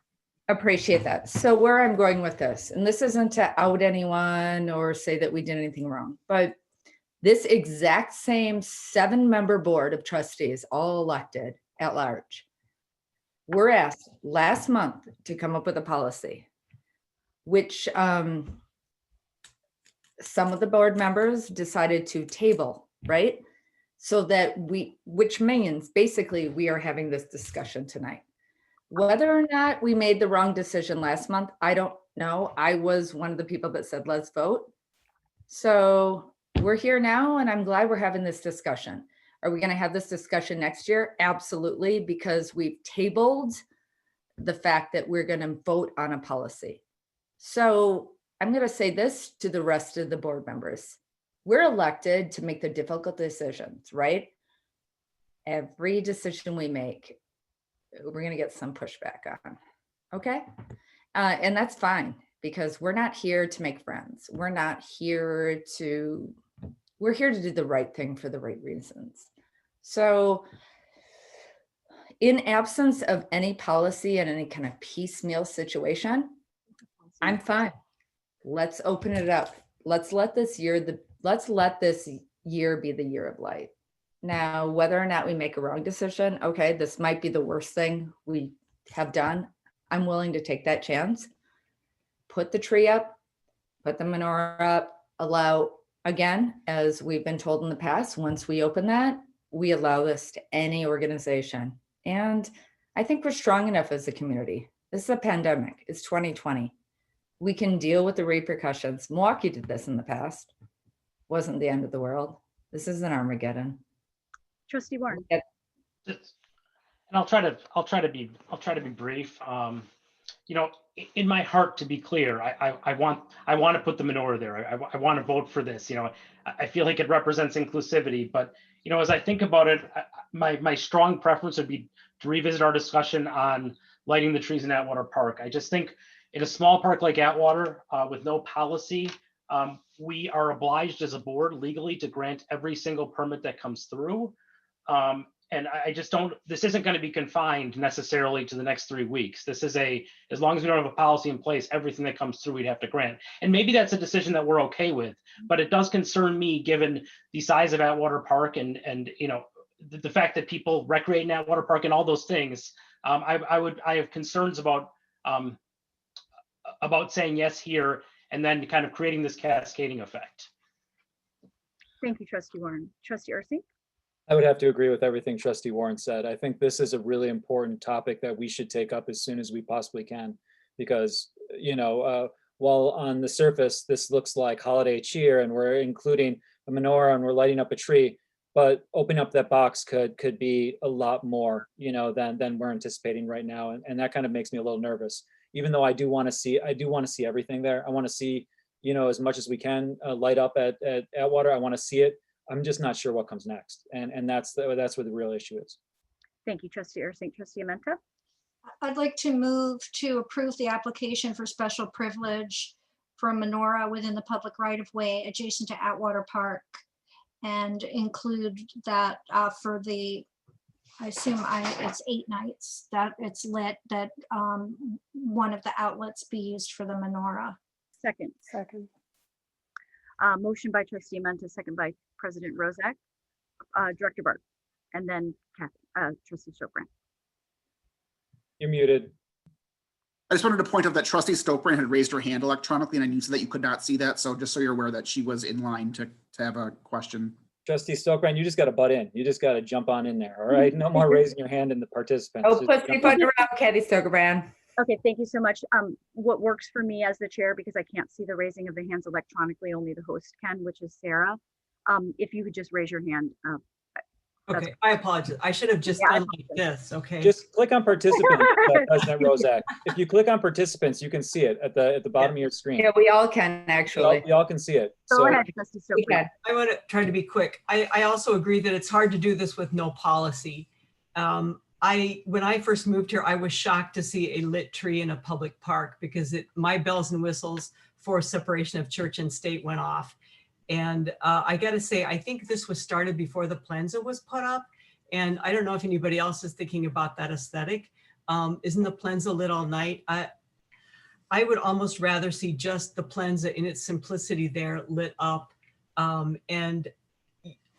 Appreciate that. So where I'm going with this, and this isn't to out anyone or say that we did anything wrong, but this exact same 7-member board of trustees, all elected at large, were asked last month to come up with a policy, which some of the board members decided to table, right? So that which means basically we are having this discussion tonight. Whether or not we made the wrong decision last month, I don't know. I was one of the people that said, let's vote. So we're here now, and I'm glad we're having this discussion. Are we going to have this discussion next year? Absolutely, because we've tabled the fact that we're going to vote on a policy. So I'm going to say this to the rest of the board members. We're elected to make the difficult decisions, right? Every decision we make, we're going to get some pushback on, okay? And that's fine, because we're not here to make friends. We're here to do the right thing for the right reasons. So in absence of any policy and any kind of piecemeal situation, I'm fine. Let's open it up. Let's let this year be the year of light. Now, whether or not we make a wrong decision, okay, this might be the worst thing we have done. I'm willing to take that chance. Put the tree up, put the menorah up, allow, again, as we've been told in the past, once we open that, we allow this to any organization. And I think we're strong enough as a community. This is a pandemic. It's 2020. We can deal with the repercussions. Milwaukee did this in the past. Wasn't the end of the world. This isn't Armageddon. Trustee Warren. And I'll try to be brief. You know, in my heart, to be clear, I want to put the menorah there. I want to vote for this. You know, I feel like it represents inclusivity. But you know, as I think about it, my strong preference would be to revisit our discussion on lighting the trees in Atwater Park. I just think in a small park like Atwater, with no policy, we are obliged as a board legally to grant every single permit that comes through. And I just don't, this isn't going to be confined necessarily to the next 3 weeks. This is as long as we don't have a policy in place, everything that comes through, we'd have to grant. And maybe that's a decision that we're okay with, but it does concern me given the size of Atwater Park and the fact that people recreate in Atwater Park and all those things. I have concerns about saying yes here and then kind of creating this cascading effect. Thank you, Trustee Warren. Trustee Ursink? I would have to agree with everything Trustee Warren said. I think this is a really important topic that we should take up as soon as we possibly can, because, while on the surface, this looks like holiday cheer and we're including a menorah and we're lighting up a tree, but opening up that box could be a lot more, than we're anticipating right now. And that kind of makes me a little nervous, even though I do want to see everything there. I want to see, as much as we can light up at Atwater. I want to see it. I'm just not sure what comes next. And that's where the real issue is. Thank you, Trustee Ursink. Trustee Amenta? I'd like to move to approve the application for special privilege for a menorah within the public right-of-way adjacent to Atwater Park, and include that for the, I assume it's 8 nights that it's lit, that one of the outlets be used for the menorah. Second. Motion by Trustee Amenta, second by President Rozak. Director Bart, and then Trustee Stokebrand. You're muted. I just wanted to point out that Trustee Stokebrand had raised her hand electronically, and I knew so that you could not see that. So just so you're aware that she was in line to have a question. Trustee Stokebrand, you just got to butt in. You just got to jump on in there. All right. No more raising your hand in the participants. Oh, pussy button around, Kathy Stokebrand. Okay, thank you so much. What works for me as the chair, because I can't see the raising of the hands electronically, only the host can, which is Sarah. If you could just raise your hand. Okay, I apologize. I should have just done like this, okay? Just click on participants, President Rozak. If you click on participants, you can see it at the bottom of your screen. Yeah, we all can actually. We all can see it. Go ahead, Trustee Stokebrand. I want to try to be quick. I also agree that it's hard to do this with no policy. When I first moved here, I was shocked to see a lit tree in a public park because my bells and whistles for separation of church and state went off. And I got to say, I think this was started before the Plenza was put up. And I don't know if anybody else is thinking about that aesthetic. Isn't the Plenza lit all night? I would almost rather see just the Plenza in its simplicity there lit up. And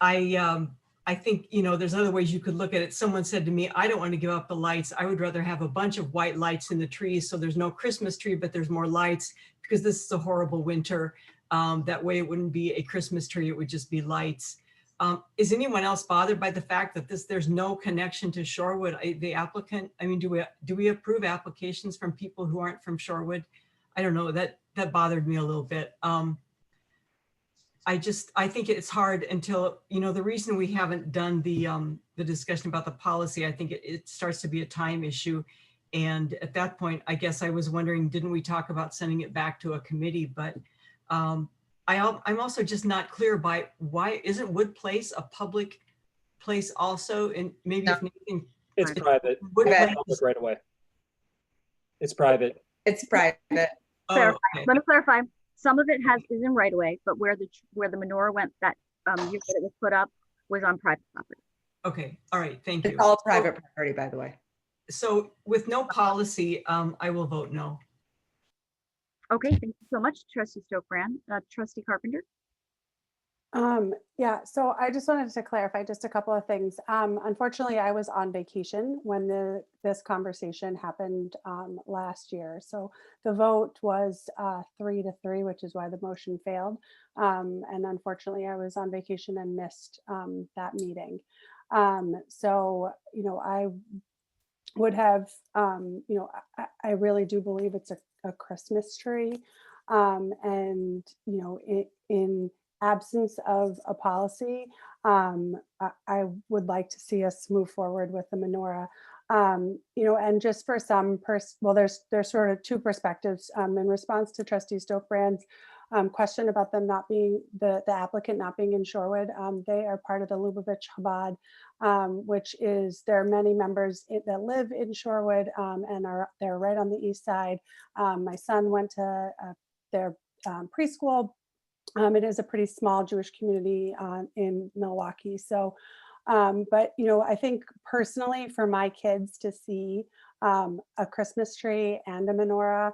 I think, there's other ways you could look at it. Someone said to me, I don't want to give up the lights. I would rather have a bunch of white lights in the trees. So there's no Christmas tree, but there's more lights because this is a horrible winter. That way it wouldn't be a Christmas tree, it would just be lights. Is anyone else bothered by the fact that there's no connection to Shorewood? The applicant, do we approve applications from people who aren't from Shorewood? I don't know, that bothered me a little bit. I think it's hard until, the reason we haven't done the discussion about the policy, I think it starts to be a time issue. And at that point, I guess I was wondering, didn't we talk about sending it back to a committee? But I'm also just not clear by why isn't Wood Place a public place also? And maybe if anything, it's private. Right away. It's private. It's private. Oh, okay. Let me clarify. Some of it is in right away, but where the menorah went, that year that it was put up was on private property. Okay. All right. Thank you. It's all private property, by the way. So with no policy, I will vote no. Okay, thank you so much, Trustee Stokebrand. Trustee Carpenter? Yeah, so I just wanted to clarify just a couple of things. Unfortunately, I was on vacation when this conversation happened last year. So the vote was 3-3, which is why the motion failed. And unfortunately, I was on vacation and missed that meeting. So, I would have, I really do believe it's a Christmas tree. And, in absence of a policy, I would like to see us move forward with the menorah. And just for some there's sort of two perspectives in response to Trustee Stokebrand's question about them not being the applicant not being in Shorewood. They are part of the Lubavitch Chabad, which is, there are many members that live in Shorewood and they're right on the east side. My son went to their preschool. It is a pretty small Jewish community in Milwaukee. So But, you know, I think personally for my kids to see a Christmas tree and a menorah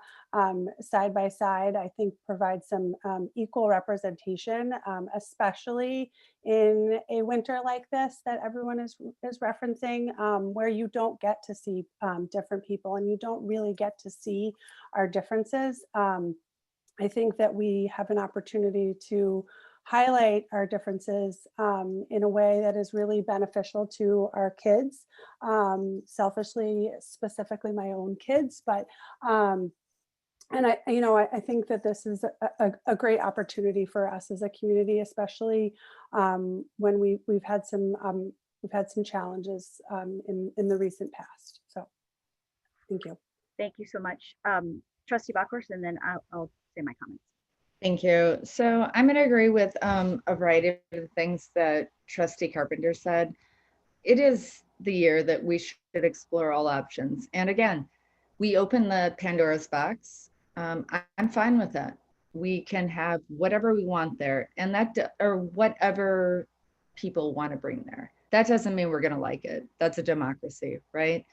side by side, I think provides some equal representation, especially in a winter like this that everyone is referencing, where you don't get to see different people and you don't really get to see our differences. I think that we have an opportunity to highlight our differences in a way that is really beneficial to our kids, selfishly, specifically my own kids, but and I think that this is a great opportunity for us as a community, especially when we've had some challenges in the recent past. So, thank you. Thank you so much, Trustee Bachhorst, and then I'll say my comments. Thank you. So I'm going to agree with a variety of the things that Trustee Carpenter said. It is the year that we should explore all options. And again, we open the Pandora's box. I'm fine with that. We can have whatever we want there, and that, or whatever people want to bring there. That doesn't mean we're going to like it. That's a democracy, right?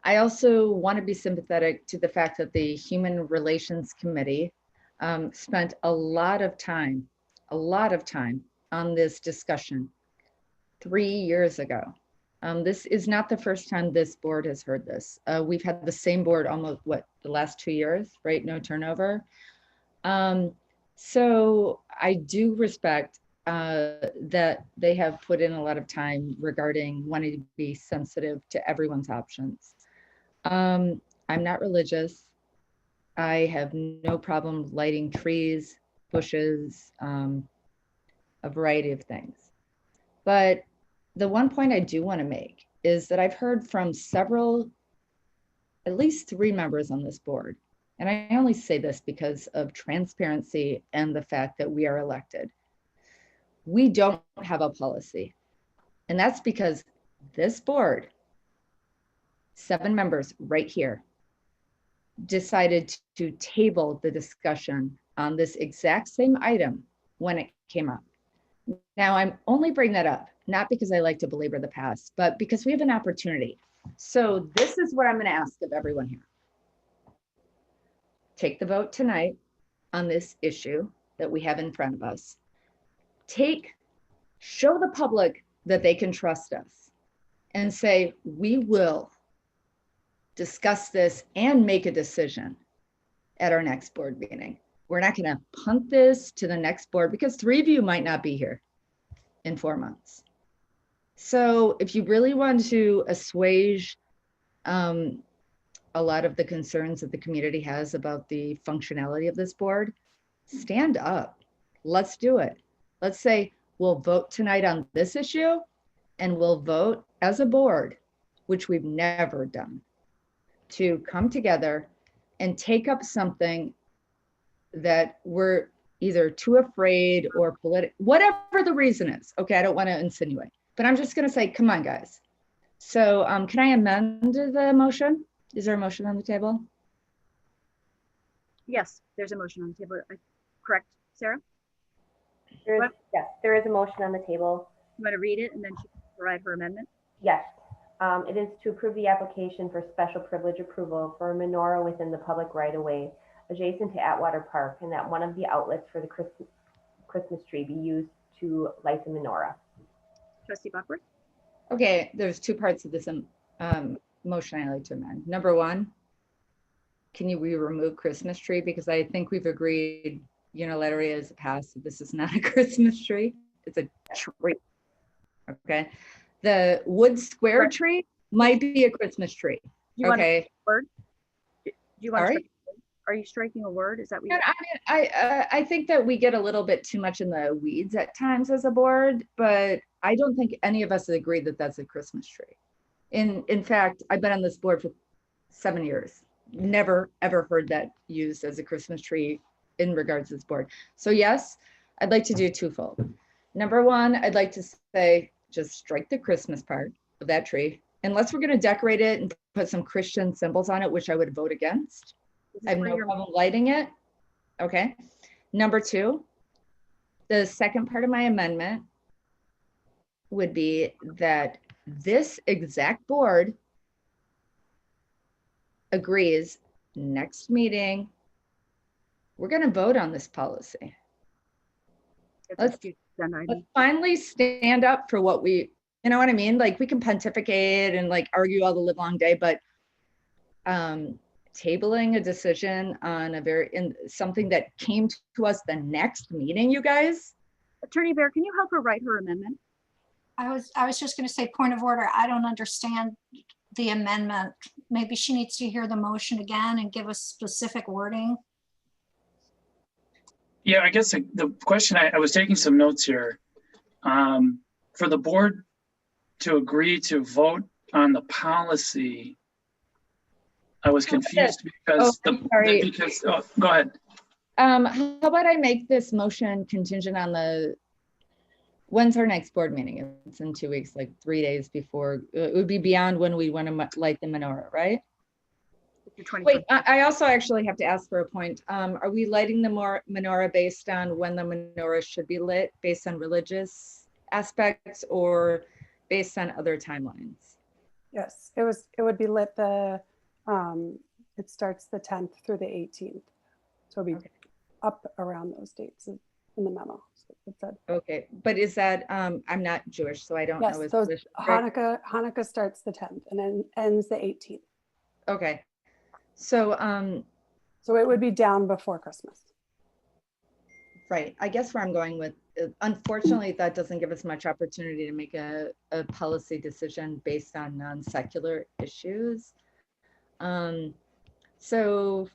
I also want to be sympathetic to the fact that the Human Relations Committee spent a lot of time on this discussion 3 years ago. This is not the first time this board has heard this. We've had the same board almost, the last 2 years, right? No turnover. So I do respect that they have put in a lot of time regarding wanting to be sensitive to everyone's options. I'm not religious. I have no problem lighting trees, bushes, a variety of things. But the one point I do want to make is that I've heard from several, at least 3 members on this board, and I only say this because of transparency and the fact that we are elected. We don't have a policy, and that's because this board, 7 members right here, decided to table the discussion on this exact same item when it came up. Now, I'm only bringing that up, not because I like to belabor the past, but because we have an opportunity. So this is what I'm going to ask of everyone here. Take the vote tonight on this issue that we have in front of us. Show the public that they can trust us and say, we will discuss this and make a decision at our next board meeting. We're not going to punt this to the next board because 3 of you might not be here in 4 months. So if you really want to assuage a lot of the concerns that the community has about the functionality of this board, stand up. Let's do it. Let's say we'll vote tonight on this issue and we'll vote as a board, which we've never done, to come together and take up something that we're either too afraid or whatever the reason is. Okay, I don't want to insinuate, but I'm just going to say, come on, guys. So can I amend the motion? Is there a motion on the table? Yes, there's a motion on the table. Correct, Sarah? Yes, there is a motion on the table. You want to read it and then she can provide her amendment? Yes. It is to approve the application for special privilege approval for a menorah within the public right-of-way adjacent to Atwater Park, and that one of the outlets for the Christmas tree be used to light the menorah. Trustee Bachhorst? Okay, there's 2 parts of this motion I'd like to amend. Number 1, can we remove Christmas tree? Because I think we've agreed unilaterally as a pass that this is not a Christmas tree. It's a tree. Okay. The wood square tree might be a Christmas tree. Okay. Word? Do you want Sorry? to are you striking a word? Is that what I think that we get a little bit too much in the weeds at times as a board, but I don't think any of us agree that that's a Christmas tree. In fact, I've been on this board for 7 years. Never, ever heard that used as a Christmas tree in regards to this board. So yes, I'd like to do twofold. Number 1, I'd like to say, just strike the Christmas part of that tree. Unless we're going to decorate it and put some Christian symbols on it, which I would vote against. I have no problem lighting it. Okay. Number 2, the second part of my amendment would be that this exact board agrees next meeting, we're going to vote on this policy. Let's finally stand up for what we, you know what I mean? Like we can pontificate and like argue all the live long day, but tabling a decision on something that came to us the next meeting, you guys. Attorney Bear, can you help her write her amendment? I was just going to say, point of order. I don't understand the amendment. Maybe she needs to hear the motion again and give us specific wording. Yeah, I guess the question, I was taking some notes here. For the board to agree to vote on the policy, I was confused because go ahead. How about I make this motion contingent on when's our next board meeting? It's in 2 weeks, like 3 days before. It would be beyond when we want to light the menorah, right? Wait, I also actually have to ask for a point. Are we lighting the menorah based on when the menorah should be lit, based on religious aspects or based on other timelines? Yes, it would be lit it starts the 10th through the 18th. So it'll be up around those dates in the memo. So it said. Okay, but is that, I'm not Jewish, so I don't know. Yes, Hanukkah starts the 10th and then ends the 18th. Okay, so it would be down before Christmas. Right, I guess where I'm going with, unfortunately, that doesn't give us much opportunity to make a policy decision based on non-secular issues. So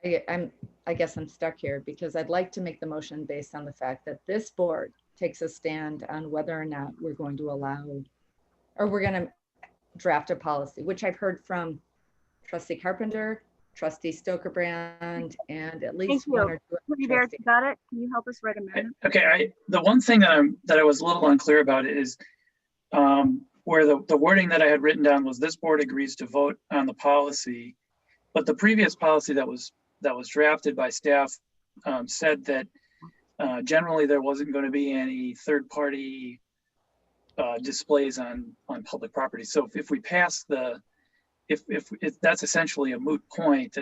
I guess I'm stuck here because I'd like to make the motion based on the fact that this board takes a stand on whether or not we're going to allow, or we're going to draft a policy, which I've heard from Trustee Carpenter, Trustee Stokerbrand, and at least one or two. Got it? Can you help us write amendment? Okay, the one thing that I was a little unclear about is where the wording that I had written down was this board agrees to vote on the policy, but the previous policy that was drafted by staff said that generally there wasn't going to be any third-party displays on public property. So if we pass if that's essentially a moot point,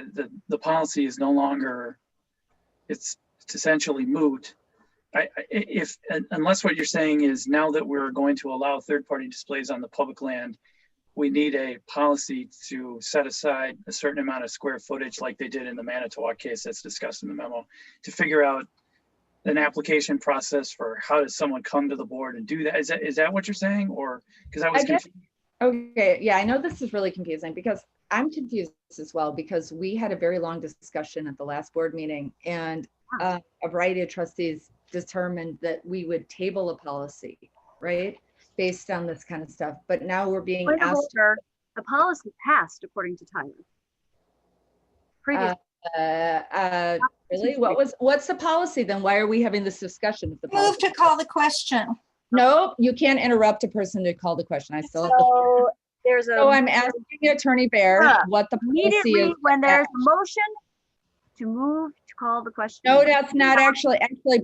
the policy is no longer, it's essentially moot. Unless what you're saying is now that we're going to allow third-party displays on the public land, we need a policy to set aside a certain amount of square footage like they did in the Manitowoc case that's discussed in the memo to figure out an application process for how does someone come to the board and do that. Is that what you're saying? Or because I was confused. Okay, yeah, I know this is really confusing because I'm confused as well because we had a very long discussion at the last board meeting and a variety of trustees determined that we would table a policy, right? Based on this kind of stuff, but now we're being asked. The policy passed according to Tyler. Really? What's the policy then? Why are we having this discussion? If the Move to call the question. No, you can't interrupt a person to call the question. I still have so there's a. So I'm asking Attorney Bear what the policy is. When there's a motion to move to call the question. No, that's not actually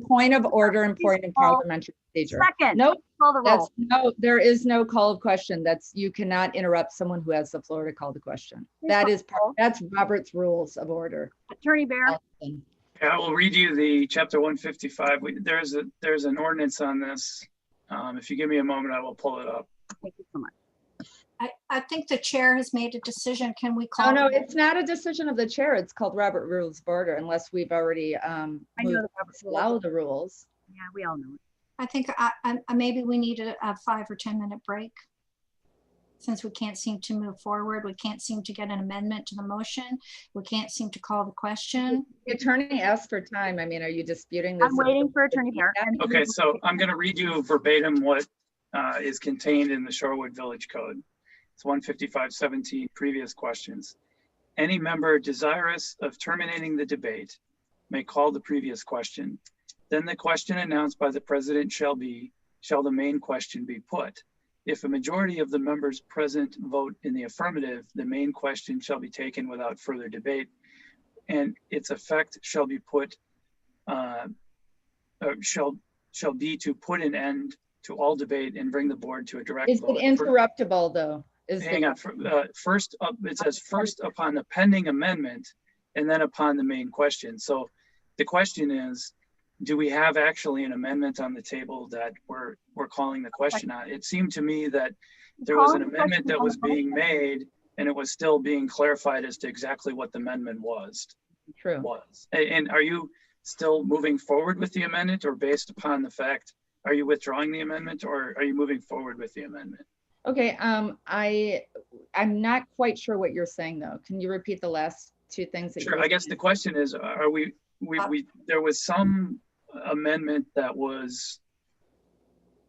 point of order and point of parliamentary procedure. Second. Nope. Call the roll. No, there is no call of question. You cannot interrupt someone who has the floor to call the question. That's Robert's rules of order. Attorney Bear. Yeah, I will read you the chapter 155. There's an ordinance on this. If you give me a moment, I will pull it up. Thank you so much. I think the chair has made a decision. Can we call? Oh, no, it's not a decision of the chair. It's called Robert Rules of Order, unless we've already allow the rules. Yeah, we all know it. I think maybe we need a 5 or 10 minute break. Since we can't seem to move forward, we can't seem to get an amendment to the motion. We can't seem to call the question. The attorney asked for time. I mean, are you disputing this? I'm waiting for Attorney Bear. Okay, so I'm going to read you verbatim what is contained in the Shorewood Village Code. It's 155-17, previous questions. Any member desirous of terminating the debate may call the previous question. Then the question announced by the president shall the main question be put. If a majority of the members present vote in the affirmative, the main question shall be taken without further debate, and its effect shall be put, shall be to put an end to all debate and bring the board to a direct Is vote. it interruptible though? Is Hang on, first up, it says first upon the pending amendment and then upon the main question. So the question is, do we have actually an amendment on the table that we're calling the question on? It seemed to me that there was an amendment that was being made and it was still being clarified as to exactly what the amendment was. True. And are you still moving forward with the amendment, or based upon the fact, are you withdrawing the amendment or are you moving forward with the amendment? Okay, I'm not quite sure what you're saying though. Can you repeat the last two things that you Sure, were I guess saying? the question is, are there was some amendment that was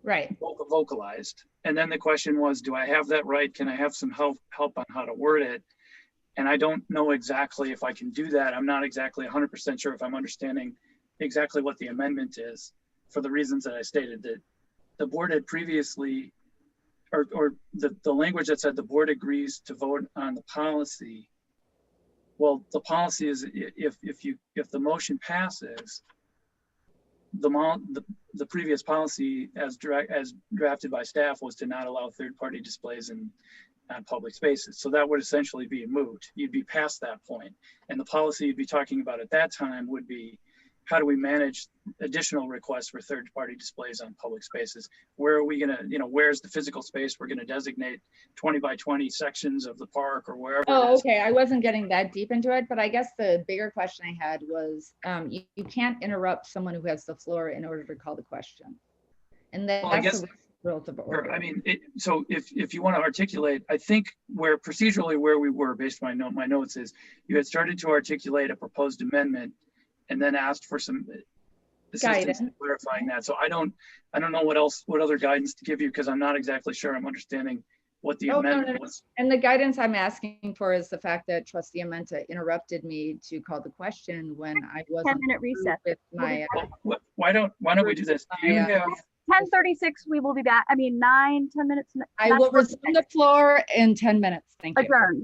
right vocalized, and then the question was, do I have that right? Can I have some help on how to word it? And I don't know exactly if I can do that. I'm not exactly 100% sure if I'm understanding exactly what the amendment is, for the reasons that I stated, that the board had previously, or the language that said the board agrees to vote on the policy. Well, the policy is if the motion passes, the previous policy as drafted by staff was to not allow third-party displays on public spaces. So that would essentially be a moot. You'd be past that point. And the policy you'd be talking about at that time would be, how do we manage additional requests for third-party displays on public spaces? Where are we gonna, where's the physical space we're gonna designate 20 by 20 sections of the park or wherever? Oh, okay. I wasn't getting that deep into it, but I guess the bigger question I had was, you can't interrupt someone who has the floor in order to call the question. And that's Well, I guess, the rules of order. I mean, so if you want to articulate, I think procedurally where we were, based on my notes, is you had started to articulate a proposed amendment and then asked for some assistance in clarifying that. So I don't know what other guidance to give you, because I'm not exactly sure I'm understanding what the amendment was. And the guidance I'm asking for is the fact that Trustee Amenta interrupted me to call the question when I wasn't 10-minute recess. with my. Why don't we do this? Do you have 10:36, we will be back. I mean, 10 minutes. I will resume the floor in 10 minutes. Thank you. Adjourned.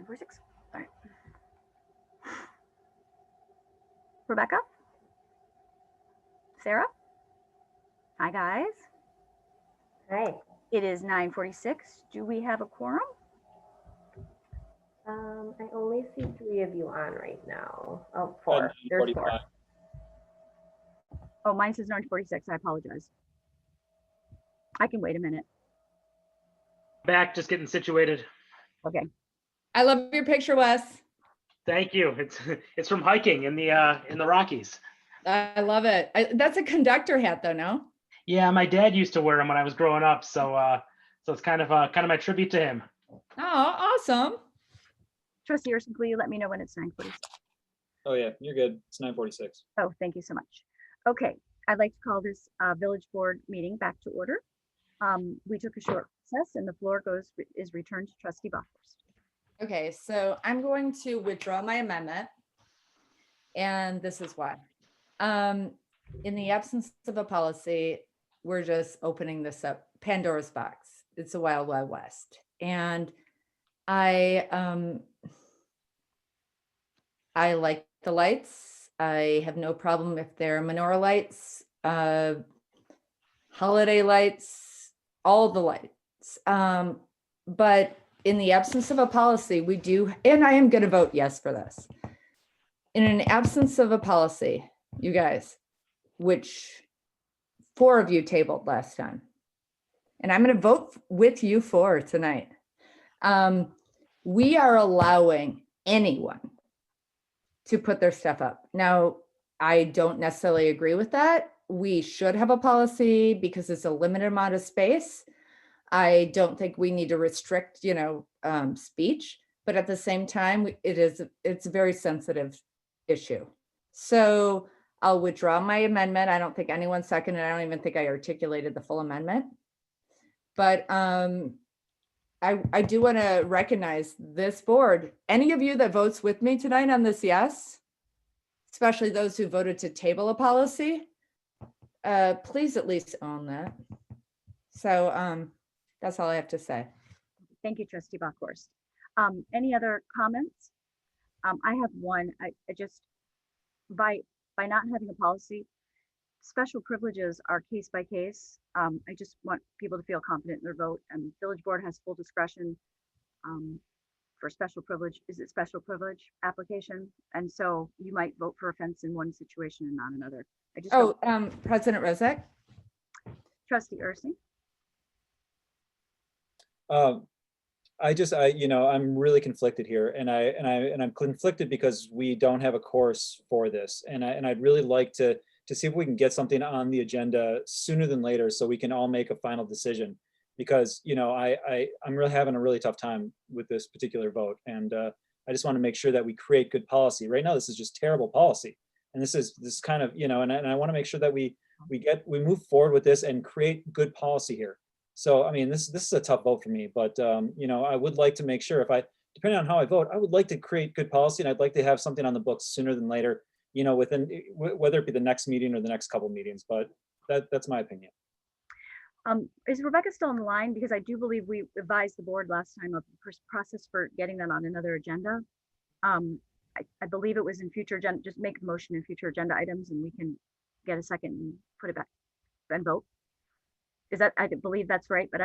946. All right. Rebecca? Sarah? Hi, guys. Hi. It is 9:46. Do we have a quorum? I only see 3 of you on right now. Oh, 4. There's 4. 45. Oh, mine says 9:46. I apologize. I can wait a minute. Back, just getting situated. Okay. I love your picture, Wes. Thank you. It's from hiking in the Rockies. I love it. That's a conductor hat though, no? Yeah, my dad used to wear them when I was growing up, so it's kind of my tribute to him. Oh, awesome. Trustee Urson, will you let me know when it's 9:46? Oh yeah, you're good. It's 9:46. Oh, thank you so much. Okay, I'd like to call this village board meeting back to order. We took a short recess and the floor is returned to Trustee Bockhorst. Okay, so I'm going to withdraw my amendment. And this is why. In the absence of a policy, we're just opening this up, Pandora's box. It's a wild, wild west. And I like the lights. I have no problem if they're menorah lights, holiday lights, all the lights. But in the absence of a policy, we do, and I am going to vote yes for this. In an absence of a policy, you guys, which 4 of you tabled last time, and I'm going to vote with you for tonight. We are allowing anyone to put their stuff up. Now, I don't necessarily agree with that. We should have a policy because it's a limited amount of space. I don't think we need to restrict, speech, but at the same time, it's a very sensitive issue. So I'll withdraw my amendment. I don't think anyone seconded. I don't even think I articulated the full amendment. But I do want to recognize this board. Any of you that votes with me tonight on this yes, especially those who voted to table a policy, please at least own that. So that's all I have to say. Thank you, Trustee Bockhorst. Any other comments? I have one. I just, by not having a policy, special privileges are case by case. I just want people to feel confident in their vote, and village board has full discretion for special privilege. Is it special privilege application? And so you might vote for offense in one situation and not another. I just President Rozek. Trustee Ursi. I'm really conflicted here, and I'm conflicted because we don't have a course for this, and I'd really like to see if we can get something on the agenda sooner than later, so we can all make a final decision. Because I'm really having a really tough time with this particular vote, and I just want to make sure that we create good policy. Right now, this is just terrible policy, and this kind of and I want to make sure that we move forward with this and create good policy here. So, I mean, this is a tough vote for me, but, I would like to make sure depending on how I vote, I would like to create good policy, and I'd like to have something on the books sooner than later, whether it be the next meeting or the next couple meetings, but that's my opinion. Is Rebecca still on the line? Because I do believe we advised the board last time of the process for getting that on another agenda. I believe it was in future agenda, just make a motion in future agenda items and we can get a second and put it back and vote. Is that, I believe that's right, but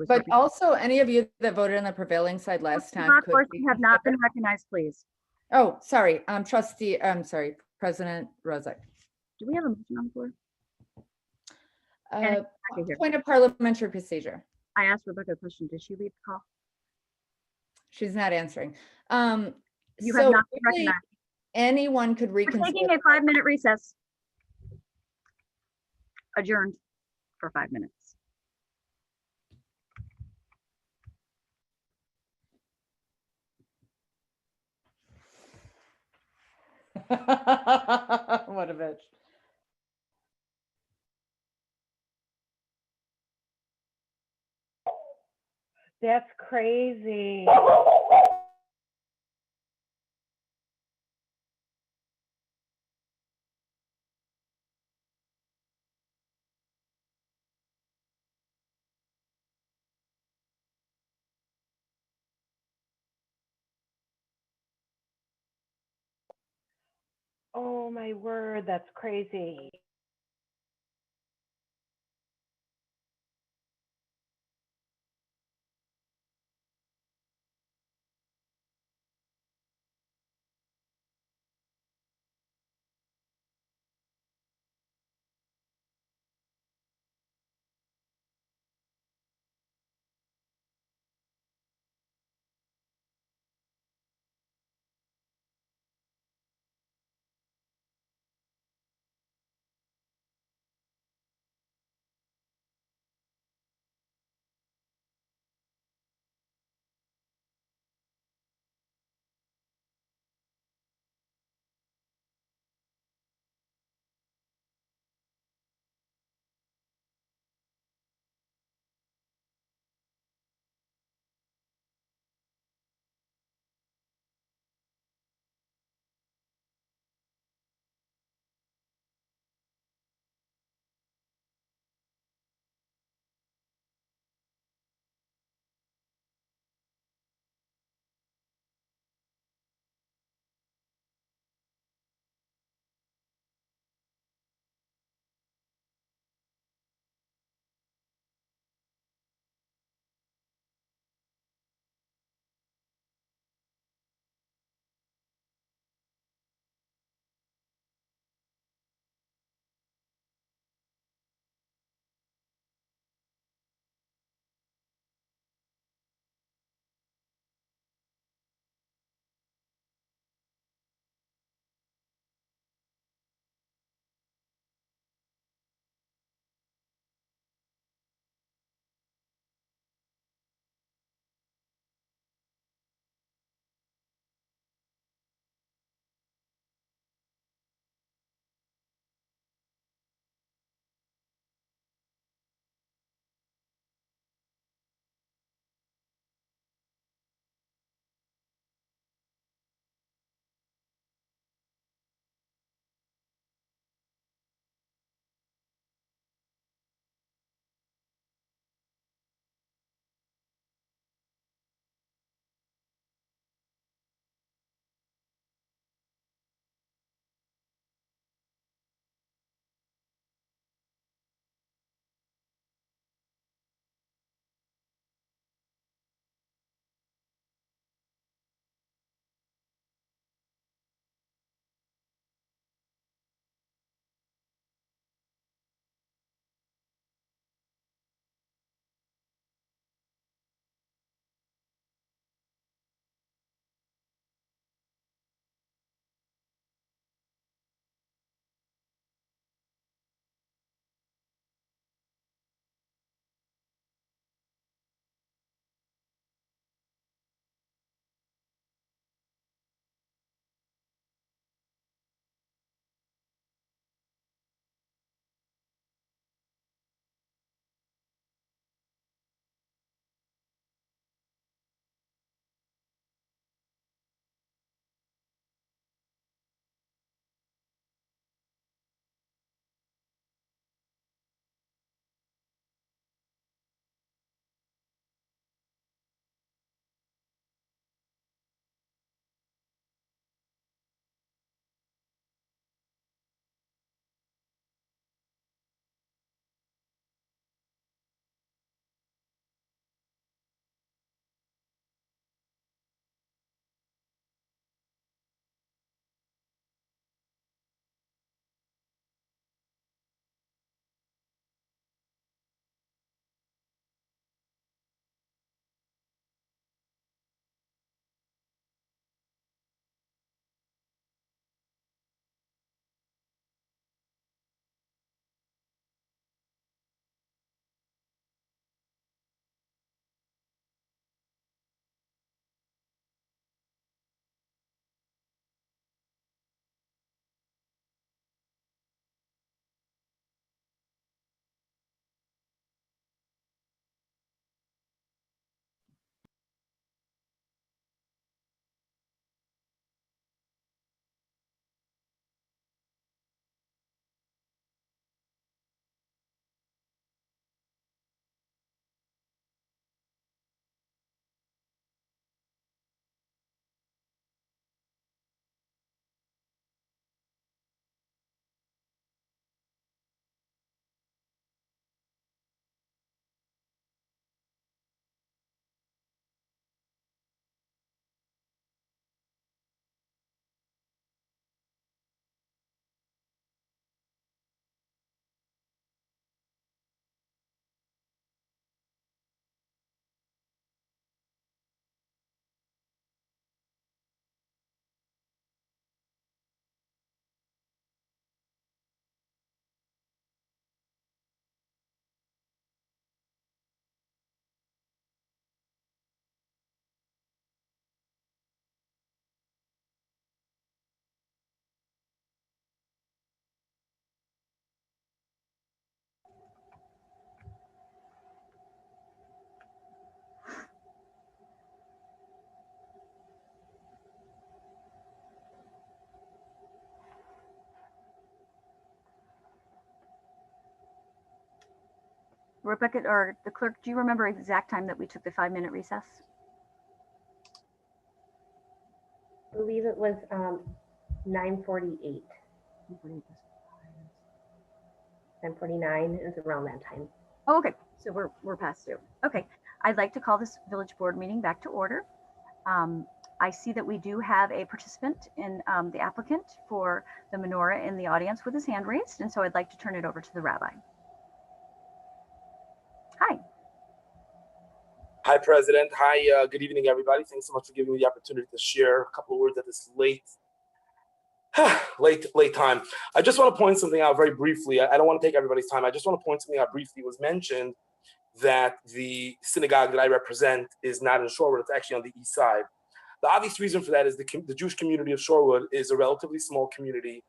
But also any of you that voted on the prevailing side last time. You have not been recognized, please. Oh, sorry, President Rozek. Do we have a motion on the floor? Point of parliamentary procedure. I asked Rebecca a question. Did she leave the call? She's not answering. You have not been recognized. Anyone could reconsider. We're taking a 5-minute recess. Adjourned for 5 minutes. What a bitch. That's crazy. Oh my word, that's crazy. Rebecca or the clerk, do you remember exact time that we took the 5-minute recess? I believe it was 9:48, 10:49 is around that time. Oh, okay, so we're past due. Okay, I'd like to call this village board meeting back to order. I see that we do have a participant in the applicant for the menorah in the audience with his hand raised, and so I'd like to turn it over to the rabbi. Hi. Hi, President. Hi, good evening, everybody. Thanks so much for giving me the opportunity to share a couple of words at this late time. I just want to point something out very briefly. I don't want to take everybody's time. I just want to point something out briefly. It was mentioned that the synagogue that I represent is not in Shorewood. It's actually on the east side. The obvious reason for that is the Jewish community of Shorewood is a relatively small community.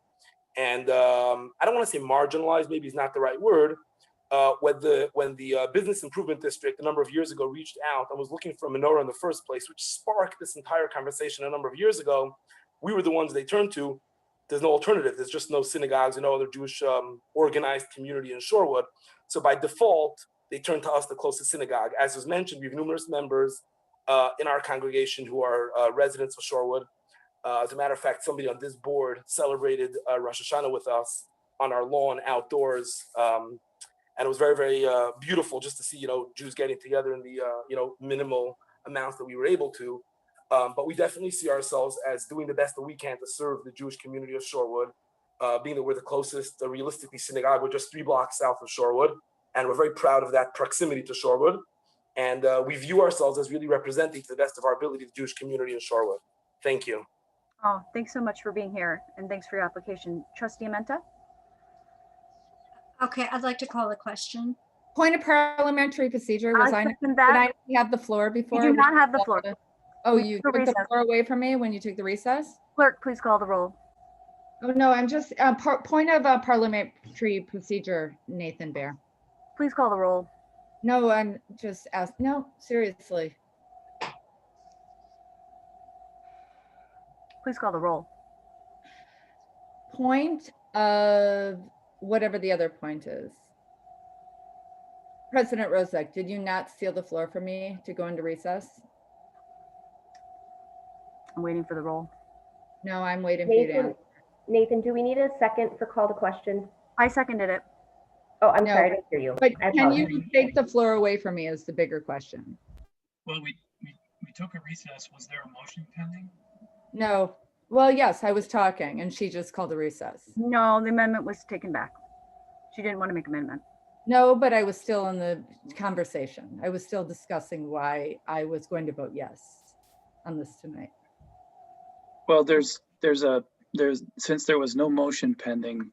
And I don't want to say marginalized, maybe is not the right word. When the business improvement district a number of years ago reached out and was looking for a menorah in the first place, which sparked this entire conversation a number of years ago, we were the ones they turned to. There's no alternative. There's just no synagogues and no other Jewish organized community in Shorewood. So by default, they turned to us, the closest synagogue. As was mentioned, we have numerous members in our congregation who are residents of Shorewood. As a matter of fact, somebody on this board celebrated Rosh Hashanah with us on our lawn outdoors. And it was very, very beautiful just to see, Jews getting together in the, minimal amounts that we were able to. But we definitely see ourselves as doing the best that we can to serve the Jewish community of Shorewood, being that we're the closest, realistically, synagogue. We're just 3 blocks south of Shorewood, and we're very proud of that proximity to Shorewood. And we view ourselves as really representing to the best of our ability the Jewish community in Shorewood. Thank you. Oh, thanks so much for being here, and thanks for your application. Trustee Amenta? Okay, I'd like to call the question. Point of parliamentary procedure. Was I second did that. I have the floor before? You do not have the floor. Oh, We you took took a the recess. floor away from me when you took the recess? Clerk, please call the roll. Oh, no, I'm just, point of parliamentary procedure, Nathan Bear. Please call the roll. No, I'm just asking, no, seriously. Please call the roll. Point of whatever the other point is. President Rozek, did you not steal the floor from me to go into recess? I'm waiting for the roll. No, I'm waiting for you to answer. Nathan, do we need a second for call to question? I seconded it. Oh, I'm No, sorry, I didn't hear you. But I can you apologize. take the floor away from me is the bigger question. Well, we took a recess. Was there a motion pending? No, well, yes, I was talking and she just called a recess. No, the amendment was taken back. She didn't want to make amendment. No, but I was still in the conversation. I was still discussing why I was going to vote yes on this tonight. Well, there's since there was no motion pending,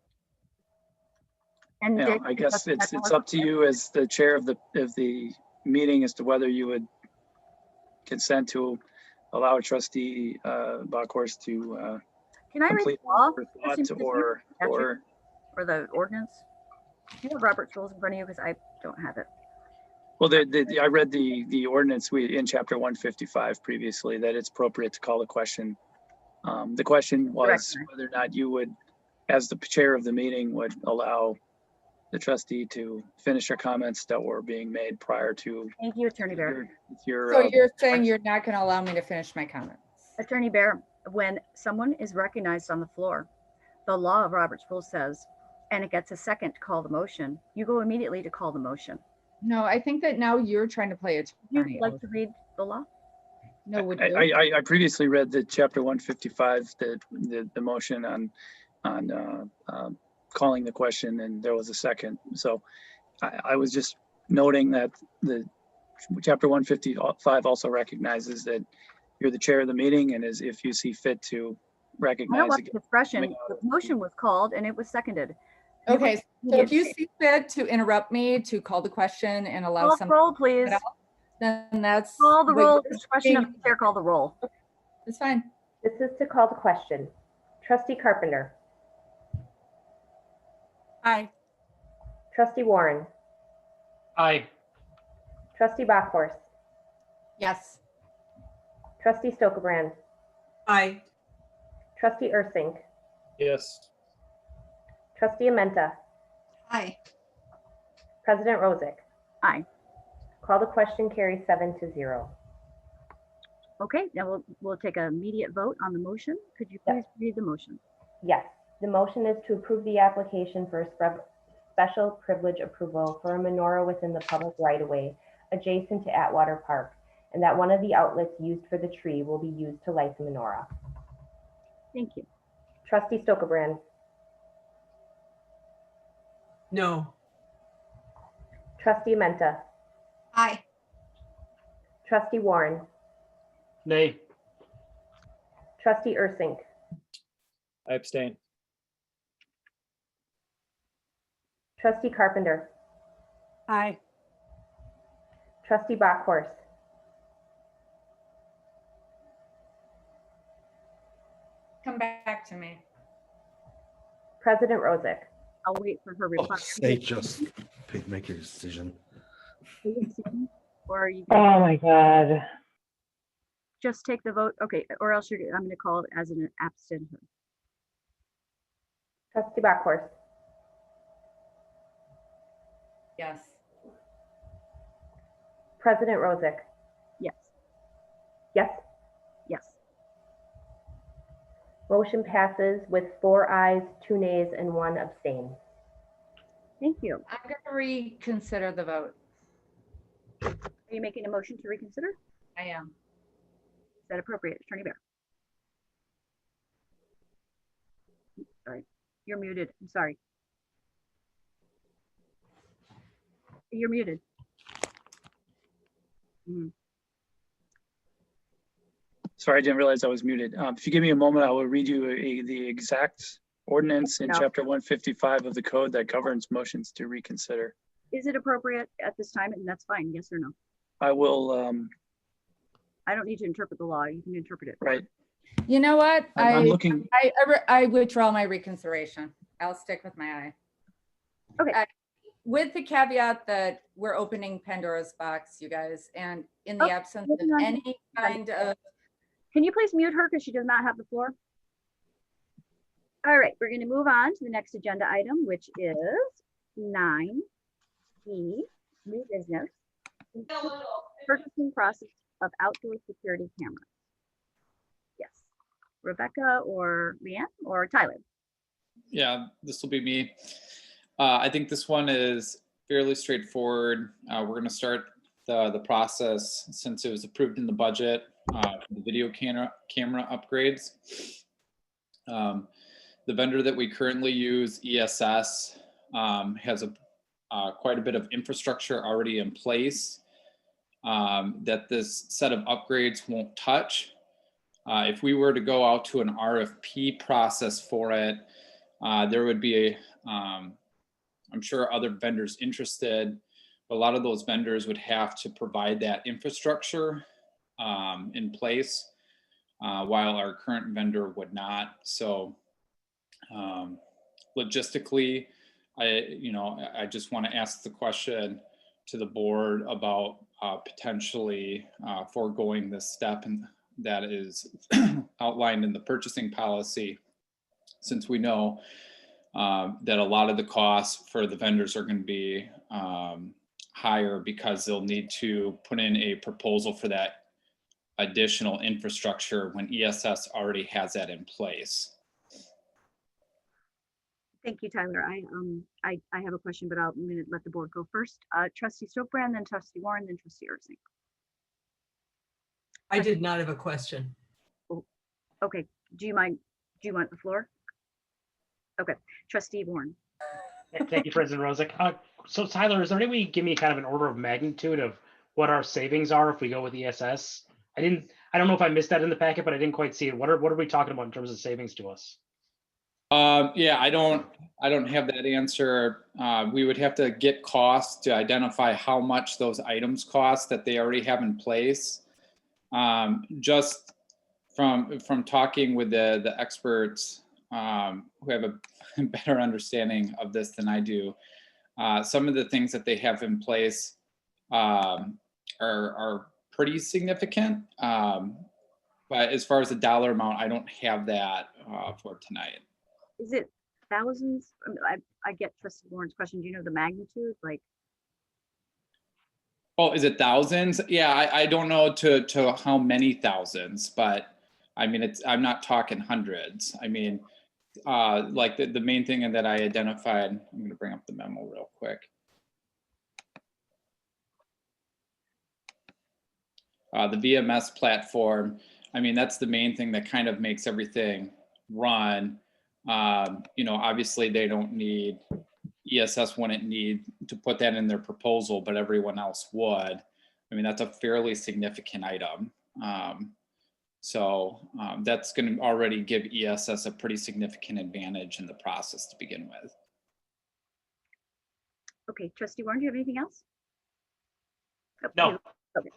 And I guess it's up to you as the chair of the meeting as to whether you would consent to allow trustee Bockhorst to Can I read complete the law? her thoughts or Or the ordinance? Do you have Robert's rules in front of you? Because I don't have it. well, I read the ordinance in chapter 155 previously that it's appropriate to call the question. The question was whether or not you would, as the chair of the meeting, would allow the trustee to finish her comments that were being made prior to. Thank you, Attorney Bear. So you're saying you're not going to allow me to finish my comments? Attorney Bear, when someone is recognized on the floor, the law of Robert's rules says, and it gets a second to call the motion, you go immediately to call the motion. No, I think that now you're trying to play attorney. You'd like to read the law? No, would you? I previously read the chapter 155, the motion on calling the question, and there was a second. So I was just noting that the chapter 155 also recognizes that you're the chair of the meeting, and as if you see fit to recognize the discretion, the motion was called and it was seconded. Okay, so if you see fit to interrupt me to call the question and allow Call some the roll, please. then that's Call the what roll. you're Discretion of saying. the chair, call the roll. It's fine. This is to call the question. Trustee Carpenter. Aye. Trustee Warren. Aye. Trustee Bockhorst. Yes. Trustee Stokebrand. Aye. Trustee Ursink. Yes. Trustee Amenta. Aye. President Rozek. Aye. Call the question, carries 7-0. Okay, now we'll take an immediate vote on the motion. Could you please read the motion? Yes, the motion is to approve the application for special privilege approval for a menorah within the public right-of-way adjacent to Atwater Park, and that one of the outlets used for the tree will be used to light the menorah. Thank you. Trustee Stokebrand. No. Trustee Menta. Aye. Trustee Warren. Nay. Trustee Ursink. I abstain. Trustee Carpenter. Aye. Trustee Bachhorst. Come back to me. President Rosick. I'll wait for her reply. Say just make your decision. Or you Oh my God. just take the vote. Okay, or else I'm going to call it as an abstention. Trustee Bachhorst. Yes. President Rosick. Yes. Yes. Yes. Motion passes with 4 ayes, 2 nays, and 1 abstain. Thank you. I'm going to reconsider the vote. Are you making a motion to reconsider? I am. Is that appropriate, Attorney Bear? Sorry, you're muted. I'm sorry. You're muted. Sorry, I didn't realize I was muted. If you give me a moment, I will read you the exact ordinance in No. chapter 155 of the code that governs motions to reconsider. Is it appropriate at this time? And that's fine, yes or no? I will, I don't need to interpret the law. You can interpret it. right. You know what? I'm looking. I withdraw my reconsideration. I'll stick with my aye. Okay. With the caveat that we're opening Pandora's box, you guys, and in the Oh, absence moving of on. any kind of, Can you please mute her because she does not have the floor? All right, we're going to move on to the next agenda item, which is 9E, new business, purchasing process of outdoor security cameras. Yes, Rebecca or Leanne or Tyler? Yeah, this will be me. I think this one is fairly straightforward. We're going to start the process since it was approved in the budget for the video camera upgrades. The vendor that we currently use, ESS, has quite a bit of infrastructure already in place that this set of upgrades won't touch. If we were to go out to an RFP process for it, there would be, I'm sure, other vendors interested, but a lot of those vendors would have to provide that infrastructure in place, while our current vendor would not. So logistically, I just want to ask the question to the board about potentially foregoing this step and that is outlined in the purchasing policy, since we know that a lot of the costs for the vendors are going to be higher because they'll need to put in a proposal for that additional infrastructure when ESS already has that in place. Thank you, Tyler. I have a question, but I'm going to let the board go first. Trustee Stokebrand, then Trustee Warren, then Trustee Ursink. I did not have a question. Okay, do you want the floor? Okay, Trustee Warren. Thank you, President Rosick. So Tyler, is there any way you give me kind of an order of magnitude of what our savings are if we go with ESS? I don't know if I missed that in the packet, but I didn't quite see it. What are we talking about in terms of savings to us? Yeah, I don't have that answer. We would have to get costs to identify how much those items cost that they already have in place. Just from talking with the experts who have a better understanding of this than I do, some of the things that they have in place are pretty significant. But as far as the dollar amount, I don't have that for tonight. Is it thousands? I get Trustee Warren's question. Do you know the magnitude? Like, Oh, is it thousands? Yeah, I don't know to how many thousands, but I mean, I'm not talking hundreds. I mean, like the main thing that I identified, I'm going to bring up the memo real quick. The VMS platform, I mean, that's the main thing that kind of makes everything run. You know, obviously they don't need, ESS wouldn't need to put that in their proposal, but everyone else would. I mean, that's a fairly significant item. So that's going to already give ESS a pretty significant advantage in the process to begin with. Okay, Trustee Warren, do you have anything else? Oh, No. Okay.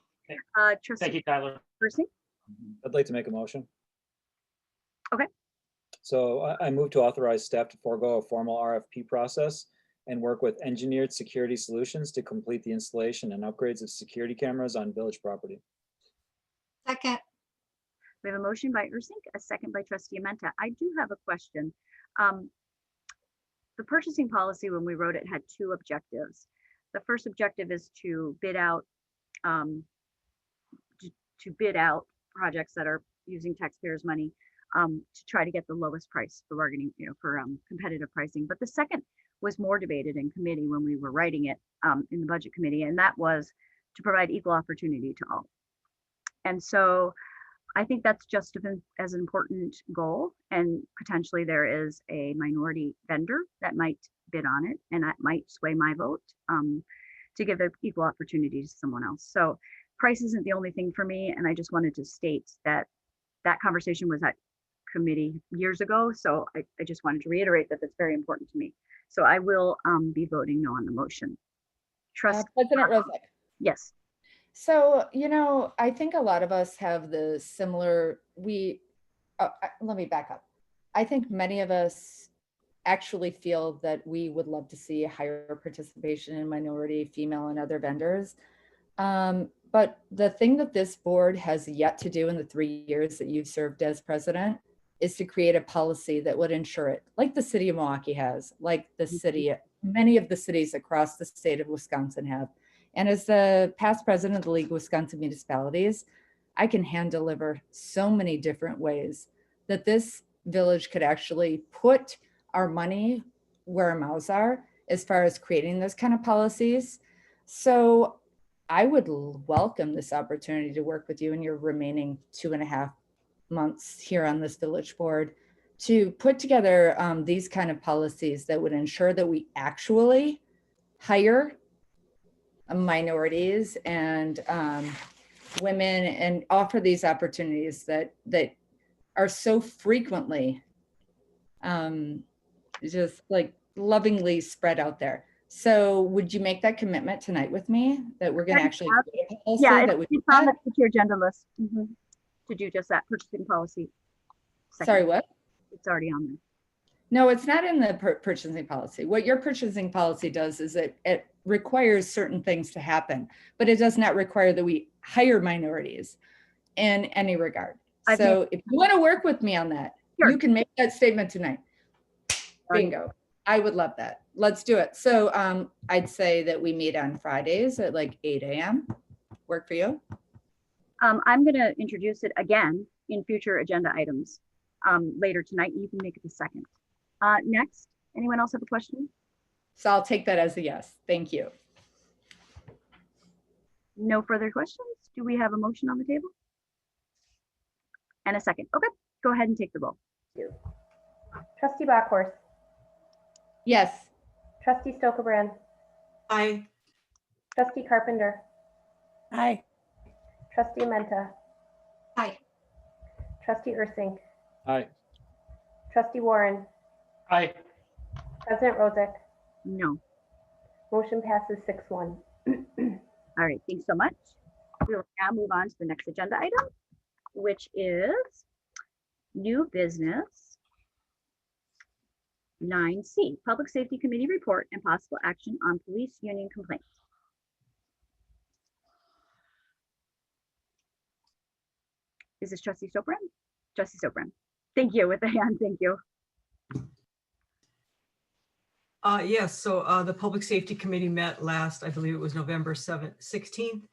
Trustee. Thank you, Tyler. Percy? I'd like to make a motion. Okay. So I move to authorize staff to forego a formal RFP process and work with Engineered Security Solutions to complete the installation and upgrades of security cameras on village property. Second. We have a motion by Ursink, a second by Trustee Amenta. I do have a question. The purchasing policy, when we wrote it, had two objectives. The first objective is to bid out projects that are using taxpayers' money to try to get the lowest price for bargaining, you know, for competitive pricing. But the second was more debated in committee when we were writing it in the budget committee, and that was to provide equal opportunity to all. And so I think that's just as an important goal, and potentially there is a minority vendor that might bid on it, and that might sway my vote to give equal opportunity to someone else. So price isn't the only thing for me, and I just wanted to state that that conversation was at committee years ago, so I just wanted to reiterate that that's very important to me. So I will be voting no on the motion. President Rosick. Yes. So, you know, I think a lot of us have the similar, let me back up. I think many of us actually feel that we would love to see higher participation in minority, female, and other vendors. But the thing that this board has yet to do in the 3 years that you've served as president is to create a policy that would ensure it, like the city of Milwaukee has, like the city, many of the cities across the state of Wisconsin have. And as the past president of the League of Wisconsin Municipalities, I can hand deliver so many different ways that this village could actually put our money where our mouths are as far as creating those kind of policies. So I would welcome this opportunity to work with you in your remaining 2.5 months here on this village board to put together these kind of policies that would ensure that we actually hire minorities and women and offer these opportunities that are so frequently just like lovingly spread out there. So would you make that commitment tonight with me that we're going to actually create a policy that we it's on the future agenda list to do just that purchasing policy. Sorry, what? It's already on there. No, it's not in the purchasing policy. What your purchasing policy does is it requires certain things to happen, but it does not require that we hire minorities in any regard. So if you want to work with me on that, you can make that statement tonight. Bingo. I would love that. Let's do it. So I'd say that we meet on Fridays at like 8 a.m. Work for you? I'm going to introduce it again in future agenda items later tonight. You can make it the second. Next, anyone else have a question? So I'll take that as a yes. Thank you. No further questions. Do we have a motion on the table? And a second. Okay, go ahead and take the roll. Trustee Backhorst. Yes. Trustee Stokebrand. Aye. Trustee Carpenter. Aye. Trustee Menta. Aye. Trustee Ursink. Aye. Trustee Warren. Aye. President Rosick. No. Motion passes 6-1. All right, thanks so much. We will now move on to the next agenda item, which is new business 9C, Public Safety Committee report and possible action on police union complaints. Is this Trustee Stokebrand? Trustee Stokebrand. Thank you with the hand. Thank you. Yes, so the Public Safety Committee met last, I believe it was November 16th,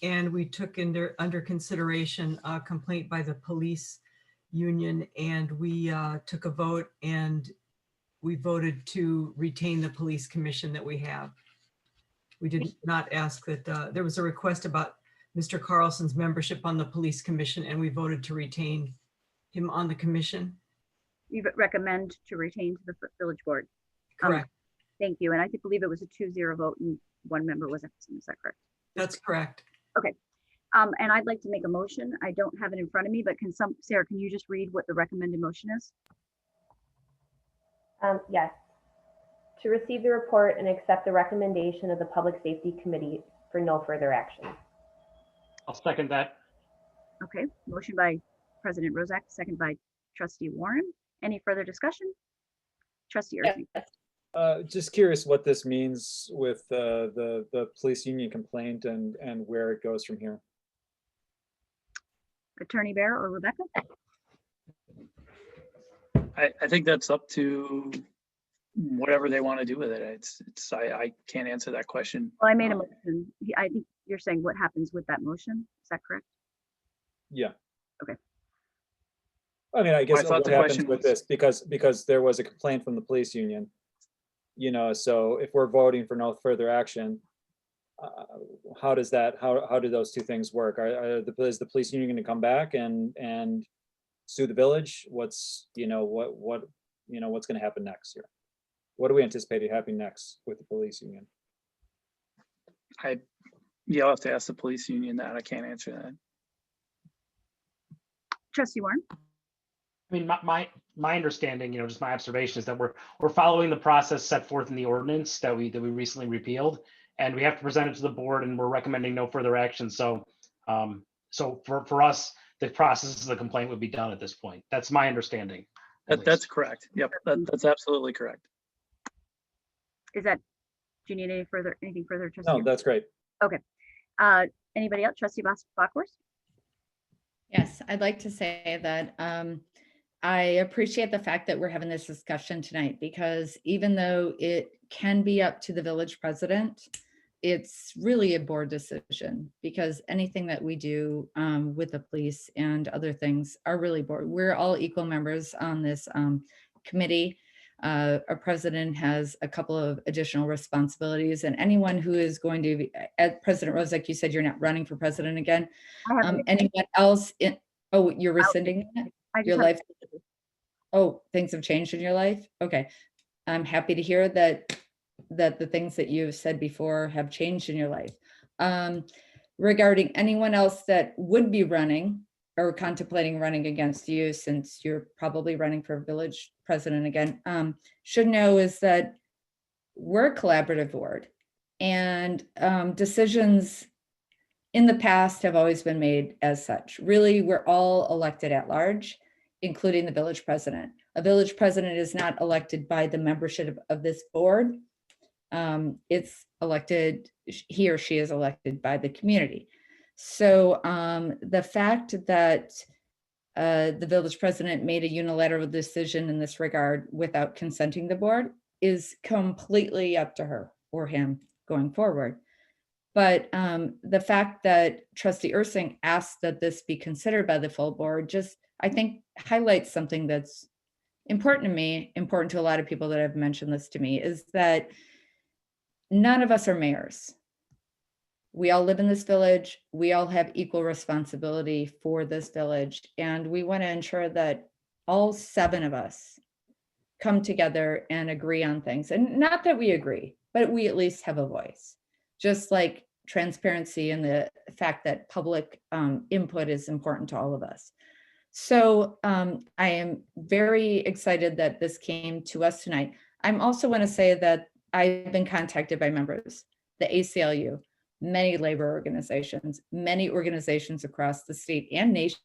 and we took under consideration a complaint by the police union, and we took a vote, and we voted to retain the police commission that we have. We did not ask that, there was a request about Mr. Carlson's membership on the police commission, and we voted to retain him on the commission. You recommend to retain to the village board? Correct. Thank you. And I believe it was a 2-0 vote and one member was absent. Is that correct? That's correct. Okay. And I'd like to make a motion. I don't have it in front of me, but Sarah, can you just read what the recommended motion is? Yes. To receive the report and accept the recommendation of the Public Safety Committee for no further action. I'll second that. Okay. Motion by President Rozak, second by Trustee Warren. Any further discussion? Trustee Ursink. Just curious what this means with the police union complaint and where it goes from here. Attorney Bear or Rebecca? I think that's up to whatever they want to do with it. I can't answer that question. Well, I made a motion. I think you're saying what happens with that motion. Is that correct? Yeah. Okay. I mean, I guess I thought what the happens question with was- this, because there was a complaint from the police union, you know, so if we're voting for no further action, how does that, how do those two things work? Is the police union going to come back and sue the village? What's, you know, what's going to happen next year? What do we anticipate happening next with the police union? You'll have to ask the police union that. I can't answer that. Trustee Warren? I mean, my understanding, just my observation is that we're following the process set forth in the ordinance that we recently repealed, and we have to present it to the board, and we're recommending no further action. So, for us, the process of the complaint would be done at this point. That's my understanding. That's correct. Yep, that's absolutely correct. Is that, do you need anything further? Trustee? No, that's great. Okay. Anybody else? Trustee Bachhorst? Yes, I'd like to say that I appreciate the fact that we're having this discussion tonight, because even though it can be up to the village president, it's really a board decision, because anything that we do with the police and other things are really board. We're all equal members on this committee. Our president has a couple of additional responsibilities, and anyone who is going to be, as President Rozak, you said you're not running for president again. Anyone else you're rescinding that? Your life? Oh, things have changed in your life? Okay. I'm happy to hear that the things that you've said before have changed in your life. Regarding anyone else that would be running or contemplating running against you, since you're probably running for village president again, should know is that we're a collaborative board, and decisions in the past have always been made as such. Really, we're all elected at large, including the village president. A village president is not elected by the membership of this board. It's elected, he or she is elected by the community. So the fact that the village president made a unilateral decision in this regard without consenting the board is completely up to her or him going forward. But the fact that Trustee Ursink asked that this be considered by the full board just, I think, highlights something that's important to me, important to a lot of people that have mentioned this to me, is that none of us are mayors. We all live in this village. We all have equal responsibility for this village. And we want to ensure that all 7 of us come together and agree on things. And not that we agree, but we at least have a voice. Just like transparency and the fact that public input is important to all of us. So I am very excited that this came to us tonight. I'm also want to say that I've been contacted by members, the ACLU, many labor organizations, many organizations across the state and nation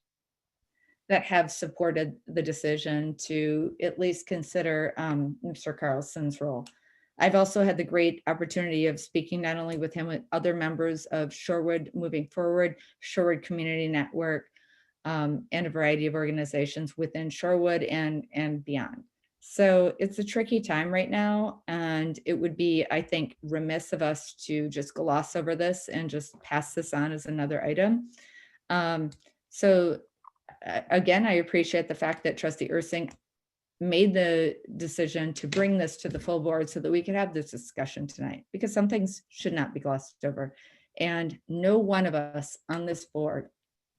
that have supported the decision to at least consider Mr. Carlson's role. I've also had the great opportunity of speaking not only with him, with other members of Shorewood Moving Forward, Shorewood Community Network, and a variety of organizations within Shorewood and beyond. So it's a tricky time right now, and it would be, I think, remiss of us to just gloss over this and just pass this on as another item. So again, I appreciate the fact that Trustee Ursink made the decision to bring this to the full board so that we could have this discussion tonight, because some things should not be glossed over. And no one of us on this board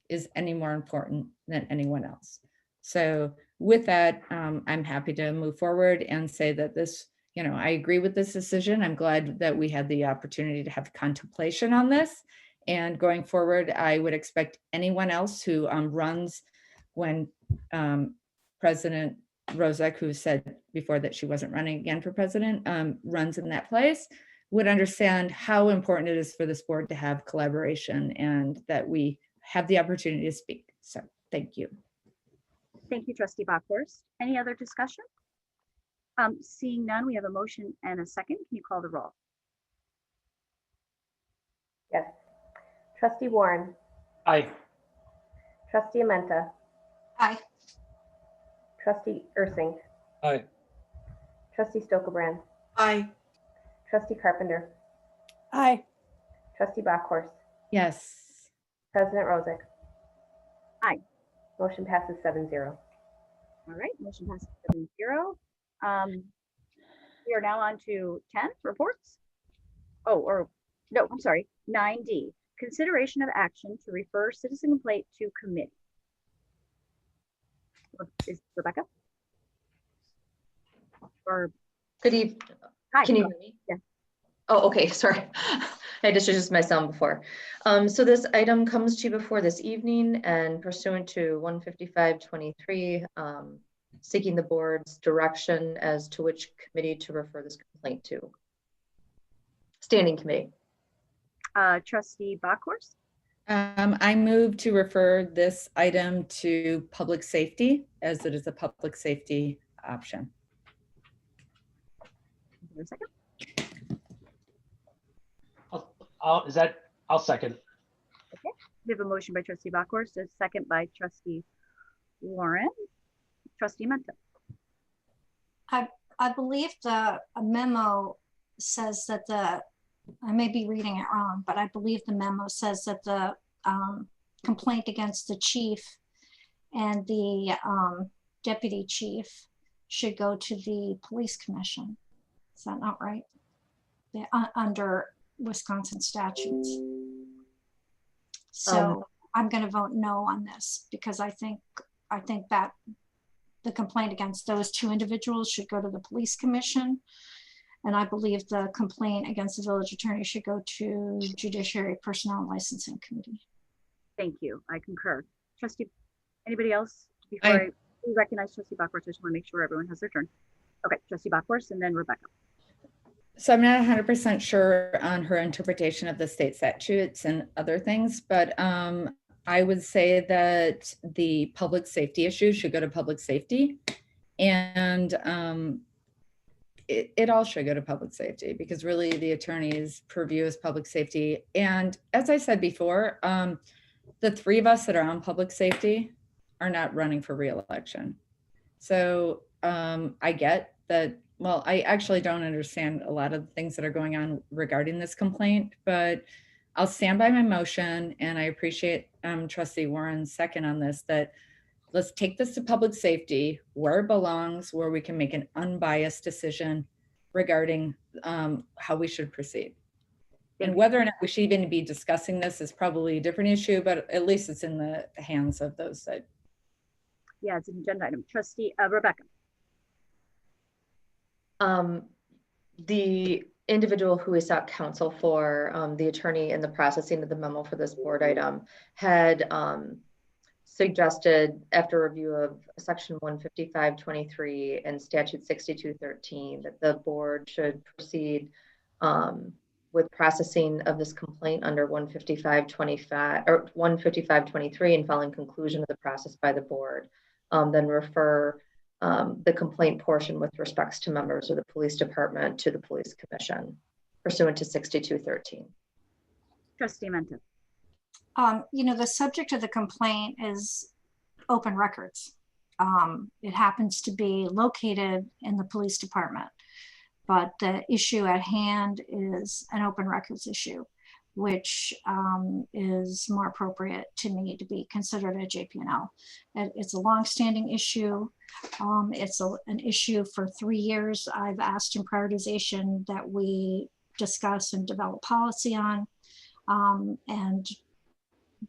is any more important than anyone else. So with that, I'm happy to move forward and say that this, I agree with this decision. I'm glad that we had the opportunity to have contemplation on this. And going forward, I would expect anyone else who runs when President Rozek, who said before that she wasn't running again for president, runs in that place, would understand how important it is for this board to have collaboration and that we have the opportunity to speak. So thank you. Thank you, Trustee Bachhorst. Any other discussion? Seeing none, we have a motion and a second. Can you call the roll? Yes. Trustee Warren. Aye. Trustee Amenta. Aye. Trustee Ursink. Aye. Trustee Stokebrand. Aye. Trustee Carpenter. Aye. Trustee Bachhorst. Yes. President Rozek. Aye. Motion passes 7-0. All right, motion passes 7-0. We are now on to 10 reports. Oh, or no, I'm sorry, 9D. Consideration of action to refer citizen complaint to committee. Is Rebecca? Or Good evening. hi. Can you hear me? Yeah. Oh, okay, sorry. I just used my sound before. So this item comes to you before this evening and pursuant to 155-23, seeking the board's direction as to which committee to refer this complaint to. Standing committee. Trustee Bachhorst. I move to refer this item to public safety, as it is a public safety option. Is there a second? I'll second. Okay. We have a motion by Trustee Bachhorst, a second by Trustee Warren. Trustee Menta. I believe the memo says that I may be reading it wrong, but I believe the memo says that the complaint against the chief and the deputy chief should go to the police commission. Is that not right? Under Wisconsin statutes. So I'm going to vote no on this because I think that the complaint against those two individuals should go to the police commission. And I believe the complaint against the village attorney should go to Judiciary Personnel and Licensing Committee. Thank you. I concur. Trustee, anybody else? Before I recognize Trustee Bachhorst, I just want to make sure everyone has their turn. Okay, Trustee Bachhorst and then Rebecca. So I'm not 100% sure on her interpretation of the state statutes and other things, but I would say that the public safety issue should go to public safety, and it all should go to public safety because really the attorney's purview is public safety. And as I said before, the three of us that are on public safety are not running for re-election. So I get that. Well, I actually don't understand a lot of the things that are going on regarding this complaint, but I'll stand by my motion, and I appreciate Trustee Warren's second on this, that let's take this to public safety where it belongs, where we can make an unbiased decision regarding how we should proceed. And whether or not we should even be discussing this is probably a different issue, but at least it's in the hands of those that. Yeah, it's an agenda item. Trustee Rebecca. The individual who we sought counsel for, the attorney in the processing of the memo for this board item, had suggested, after review of section 155-23 and statute 6213, that the board should proceed with processing of this complaint under 155-25 or 155-23 and following conclusion of the process by the board, then refer the complaint portion with respects to members of the police department to the police commission pursuant to 6213. Trustee Menta. The subject of the complaint is open records. it happens to be located in the police department. But the issue at hand is an open records issue, which is more appropriate to me to be considered a JP&L. It's a longstanding issue. It's an issue for 3 years. I've asked in prioritization that we discuss and develop policy on. And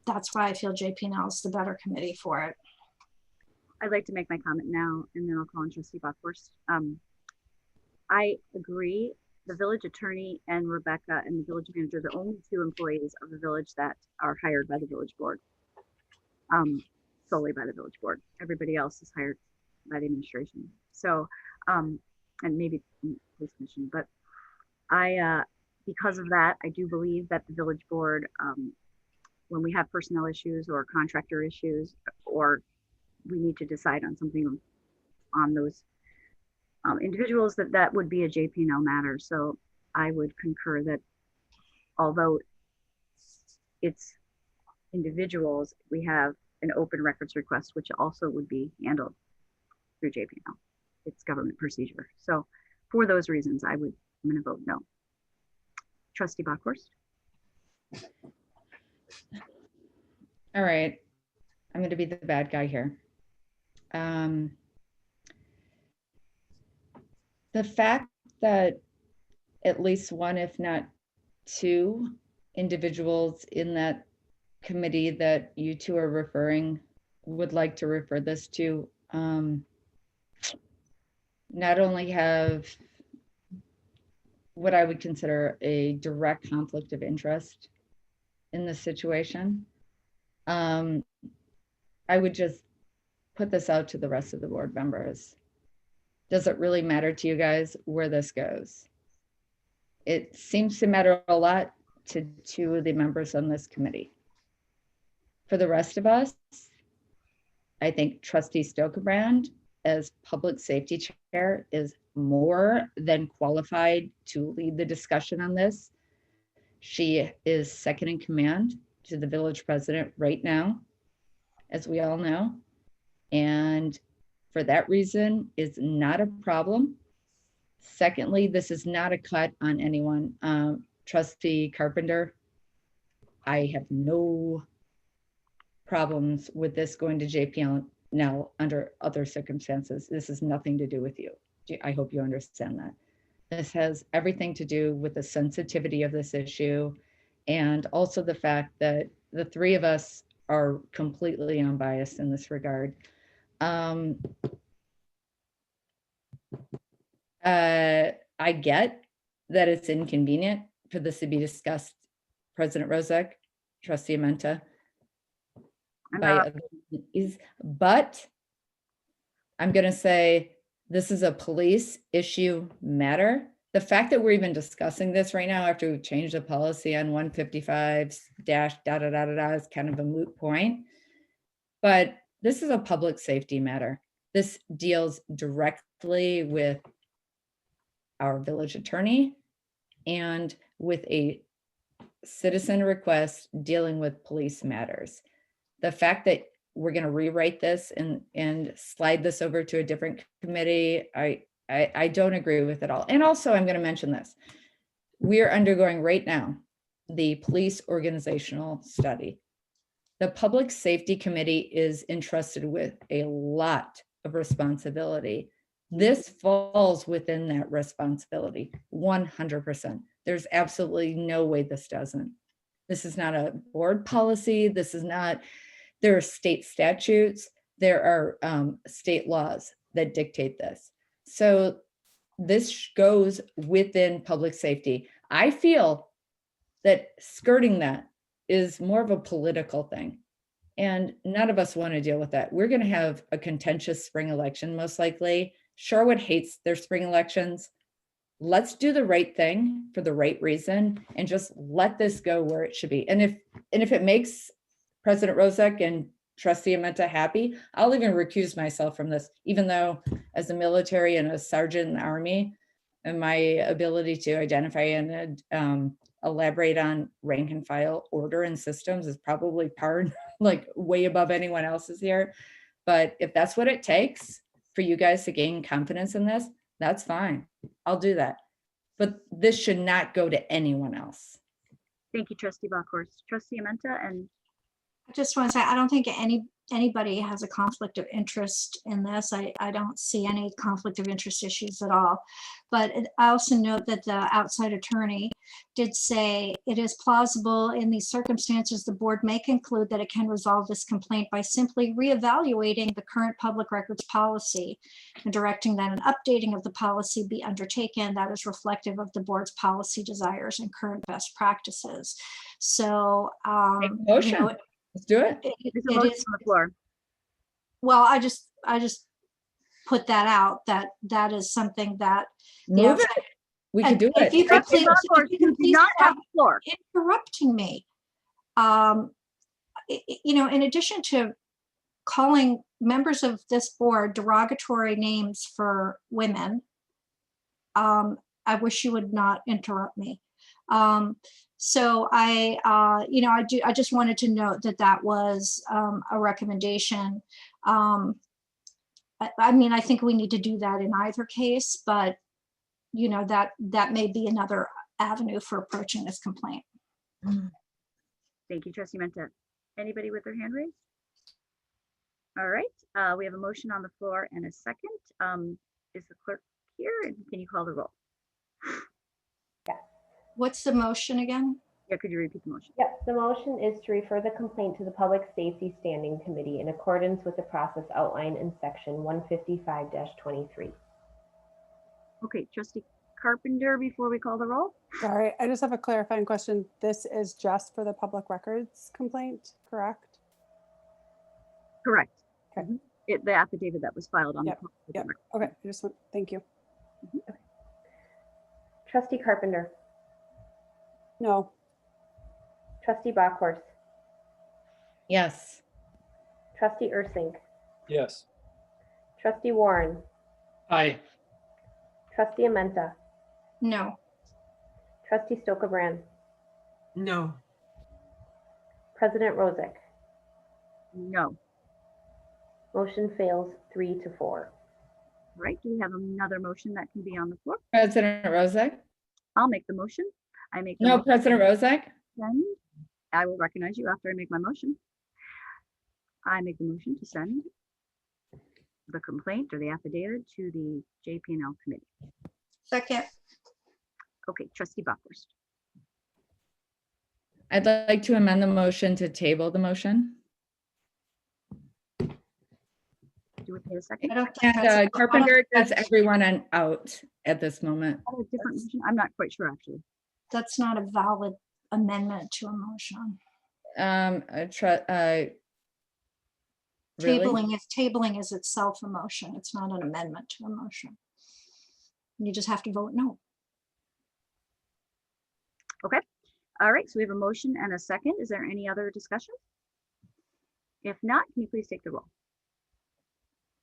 that's why I feel JP&L is the better committee for it. I'd like to make my comment now, and then I'll call on Trustee Buckhorst. I agree. The village attorney and Rebecca and the village manager are the only 2 employees of the village that are hired by the village board, solely by the village board. Everybody else is hired by the administration. So, and maybe police commission, but because of that, I do believe that the village board, when we have personnel issues or contractor issues, or we need to decide on something on those individuals, that would be a JP&L matter. So I would concur that although it's individuals, we have an open records request, which also would be handled through JP&L. It's government procedure. So for those reasons, I'm going to vote no. Trustee Buckhorst. All right, I'm going to be the bad guy here. The fact that at least 1, if not 2 individuals in that committee that you 2 are referring would like to refer this to, not only have what I would consider a direct conflict of interest in this situation, I would just put this out to the rest of the board members. Does it really matter to you guys where this goes? It seems to matter a lot to 2 of the members on this committee. For the rest of us, I think Trustee Stokebrand as public safety chair is more than qualified to lead the discussion on this. She is second in command to the village president right now, as we all know. And for that reason, is not a problem. Secondly, this is not a cut on anyone. Trustee Carpenter, I have no problems with this going to JP&L now under other circumstances. This has nothing to do with you. I hope you understand that. This has everything to do with the sensitivity of this issue, and also the fact that the 3 of us are completely unbiased in this regard. I get that it's inconvenient for this to be discussed, President Rozek, Trustee Amenta, but I'm going to say this is a police issue matter. The fact that we're even discussing this right now after we've changed the policy on 155 dash is kind of a moot point, but this is a public safety matter. This deals directly with our village attorney and with a citizen request dealing with police matters. The fact that we're going to rewrite this and slide this over to a different committee, I don't agree with it all. And also, I'm going to mention this. We are undergoing right now the police organizational study. The Public Safety Committee is entrusted with a lot of responsibility. This falls within that responsibility, 100%. There's absolutely no way this doesn't. This is not a board policy. This is not, there are state statutes. There are state laws that dictate this. So this goes within public safety. I feel that skirting that is more of a political thing. And none of us want to deal with that. We're going to have a contentious spring election, most likely. Shorewood hates their spring elections. Let's do the right thing for the right reason and just let this go where it should be. And if it makes President Rozek and Trustee Amenta happy, I'll even recuse myself from this, even though as a military and a sergeant in the Army, and my ability to identify and elaborate on rank and file order and systems is probably like way above anyone else's here. But if that's what it takes for you guys to gain confidence in this, that's fine. I'll do that. But this should not go to anyone else. Thank you, Trustee Bachhorst. Trustee Amenta, and I just want to say, I don't think anybody has a conflict of interest in this. I don't see any conflict of interest issues at all. But I also note that the outside attorney did say it is plausible in these circumstances, the board may conclude that it can resolve this complaint by simply reevaluating the current public records policy and directing that an updating of the policy be undertaken that is reflective of the board's policy desires and current best practices. So, motion. you know, Let's do it. there's a motion on the floor. Well, I just put that out, that is something that. the Move outside- it. We can do If it. you could Trustee please, Bachhorst, if you could you do please not have stop the floor. interrupting me. You know, in addition to calling members of this board derogatory names for women, I wish you would not interrupt me. So you know, I just wanted to note that that was a recommendation. I mean, I think we need to do that in either case, but you know, that may be another avenue for approaching this complaint. Thank you, Trustee Menta. Anybody with their hand raised? All right, we have a motion on the floor and a second. Is the clerk here? And can you call the roll? What's the motion again? Yeah, could you repeat the motion? Yep, the motion is to refer the complaint to the Public Safety Standing Committee in accordance with the process outlined in section 155-23. Okay, Trustee Carpenter, before we call the roll? Sorry, I just have a clarifying question. This is just for the public records complaint, correct? Correct. Okay. The affidavit that was filed on Yep, the yep. Okay, I just want, thank you. Trustee Carpenter, No, Trustee Bachhorst, Yes. Trustee Ursink, Yes. Trustee Warren, Aye. Trustee Amenta, No. Trustee Stokebrand, No. President Rosick. No. Motion fails 3-4. Right, do we have another motion that can be on the floor? President Rozek? I'll make the motion. I make the No, motion. President Rozek? Send. I will recognize you after I make my motion. I make the motion to send the complaint or the affidavit to the JP&L committee. Second. Okay, Trustee Bachhorst. I'd like to amend the motion to table the motion. Do we need a second? I don't think And that's- Carpenter does everyone out at this moment. Oh, a different motion? I'm not quite sure, actually. That's not a valid amendment to a motion. Really? Tabling is itself a motion. It's not an amendment to a motion. You just have to vote no. Okay. All right, so we have a motion and a second. Is there any other discussion? If not, can you please take the roll?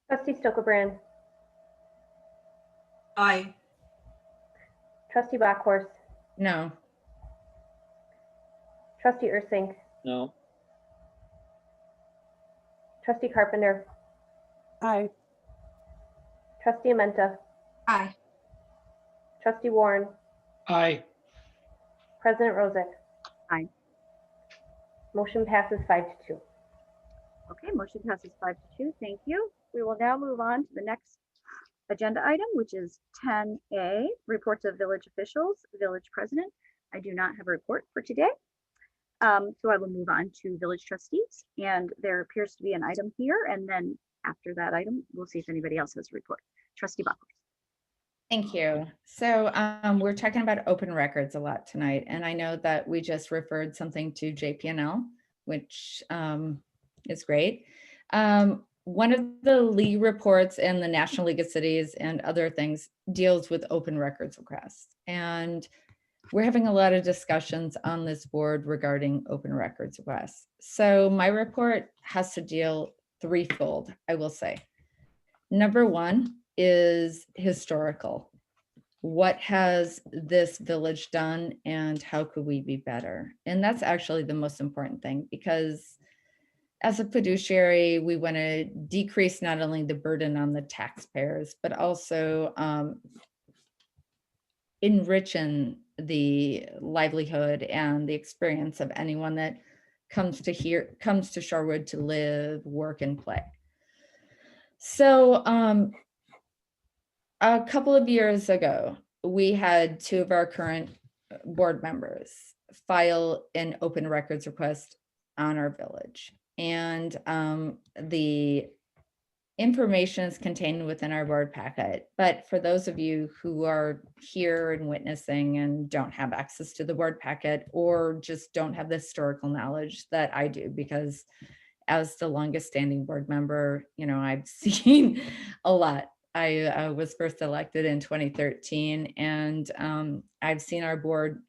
Trustee Stokebrand, Aye. Trustee Bachhorst, No. Trustee Ursink, No. Trustee Carpenter, aye. Trustee Amenta, Aye. Trustee Warren, Aye. President Rosick. Aye. Motion passes 5-2. Okay, motion passes 5-2. Thank you. We will now move on to the next agenda item, which is 10A, reports of village officials, village president. I do not have a report for today. So I will move on to village trustees, and there appears to be an item here. And then after that item, we'll see if anybody else has a report. Trustee Bachhorst. Thank you. So we're talking about open records a lot tonight, and I know that we just referred something to JP&L, which is great. One of the league reports and the National League of Cities and other things deals with open records requests. And we're having a lot of discussions on this board regarding open records requests. So my report has to deal threefold, I will say. Number one is historical. What has this village done and how could we be better? And that's actually the most important thing, because as a fiduciary, we want to decrease not only the burden on the taxpayers, but also enrichen the livelihood and the experience of anyone that comes to Shorewood to live, work, and play. So a couple of years ago, we had 2 of our current board members file an open records request on our village. And the information is contained within our board packet. But for those of you who are here and witnessing and don't have access to the board packet, or just don't have the historical knowledge that I do, because as the longest standing board member, I've seen a lot. I was first elected in 2013, and I've seen our board,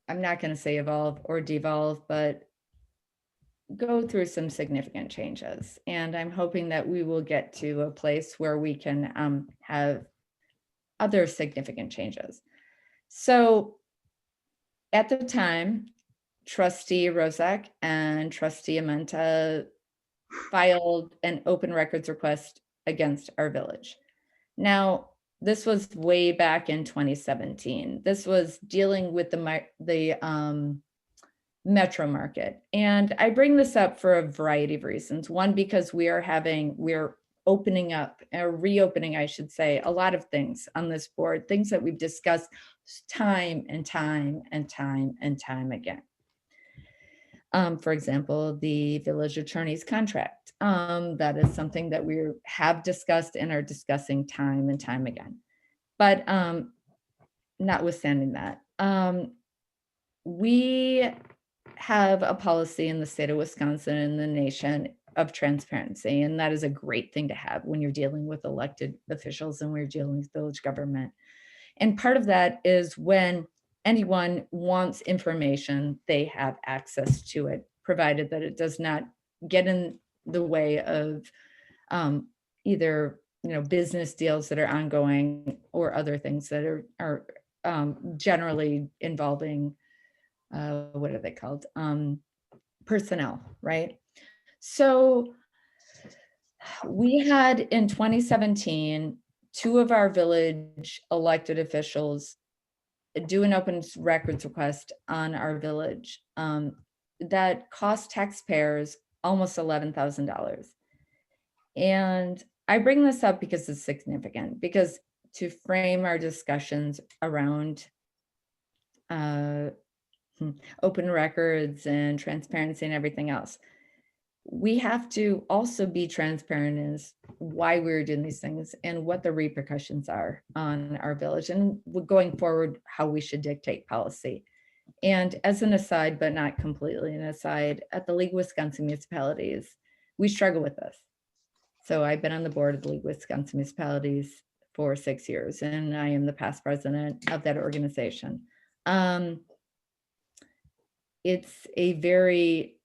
I'm not going to say evolve or devolve, but go through some significant changes. And I'm hoping that we will get to a place where we can have other significant changes. So at the time, Trustee Rozak and Trustee Amenta filed an open records request against our village. Now, this was way back in 2017. This was dealing with the metro market. And I bring this up for a variety of reasons. One, because we're opening up, or reopening, I should say, a lot of things on this board, things that we've discussed time and time and time and time again. For example, the village attorney's contract. That is something that we have discussed and are discussing time and time again. But notwithstanding that, we have a policy in the state of Wisconsin and the nation of transparency, and that is a great thing to have when you're dealing with elected officials and we're dealing with village government. And part of that is when anyone wants information, they have access to it, provided that it does not get in the way of either business deals that are ongoing or other things that are generally involving what are they called? Personnel, right? So we had in 2017, 2 of our village elected officials do an open records request on our village that cost taxpayers almost $11,000. And I bring this up because it's significant, because to frame our discussions around open records and transparency and everything else, we have to also be transparent as why we're doing these things and what the repercussions are on our village, and going forward, how we should dictate policy. And as an aside, but not completely an aside, at the League of Wisconsin Municipalities, we struggle with this. So I've been on the board of the League of Wisconsin Municipalities for 6 years, and I am the past president of that organization. It's a very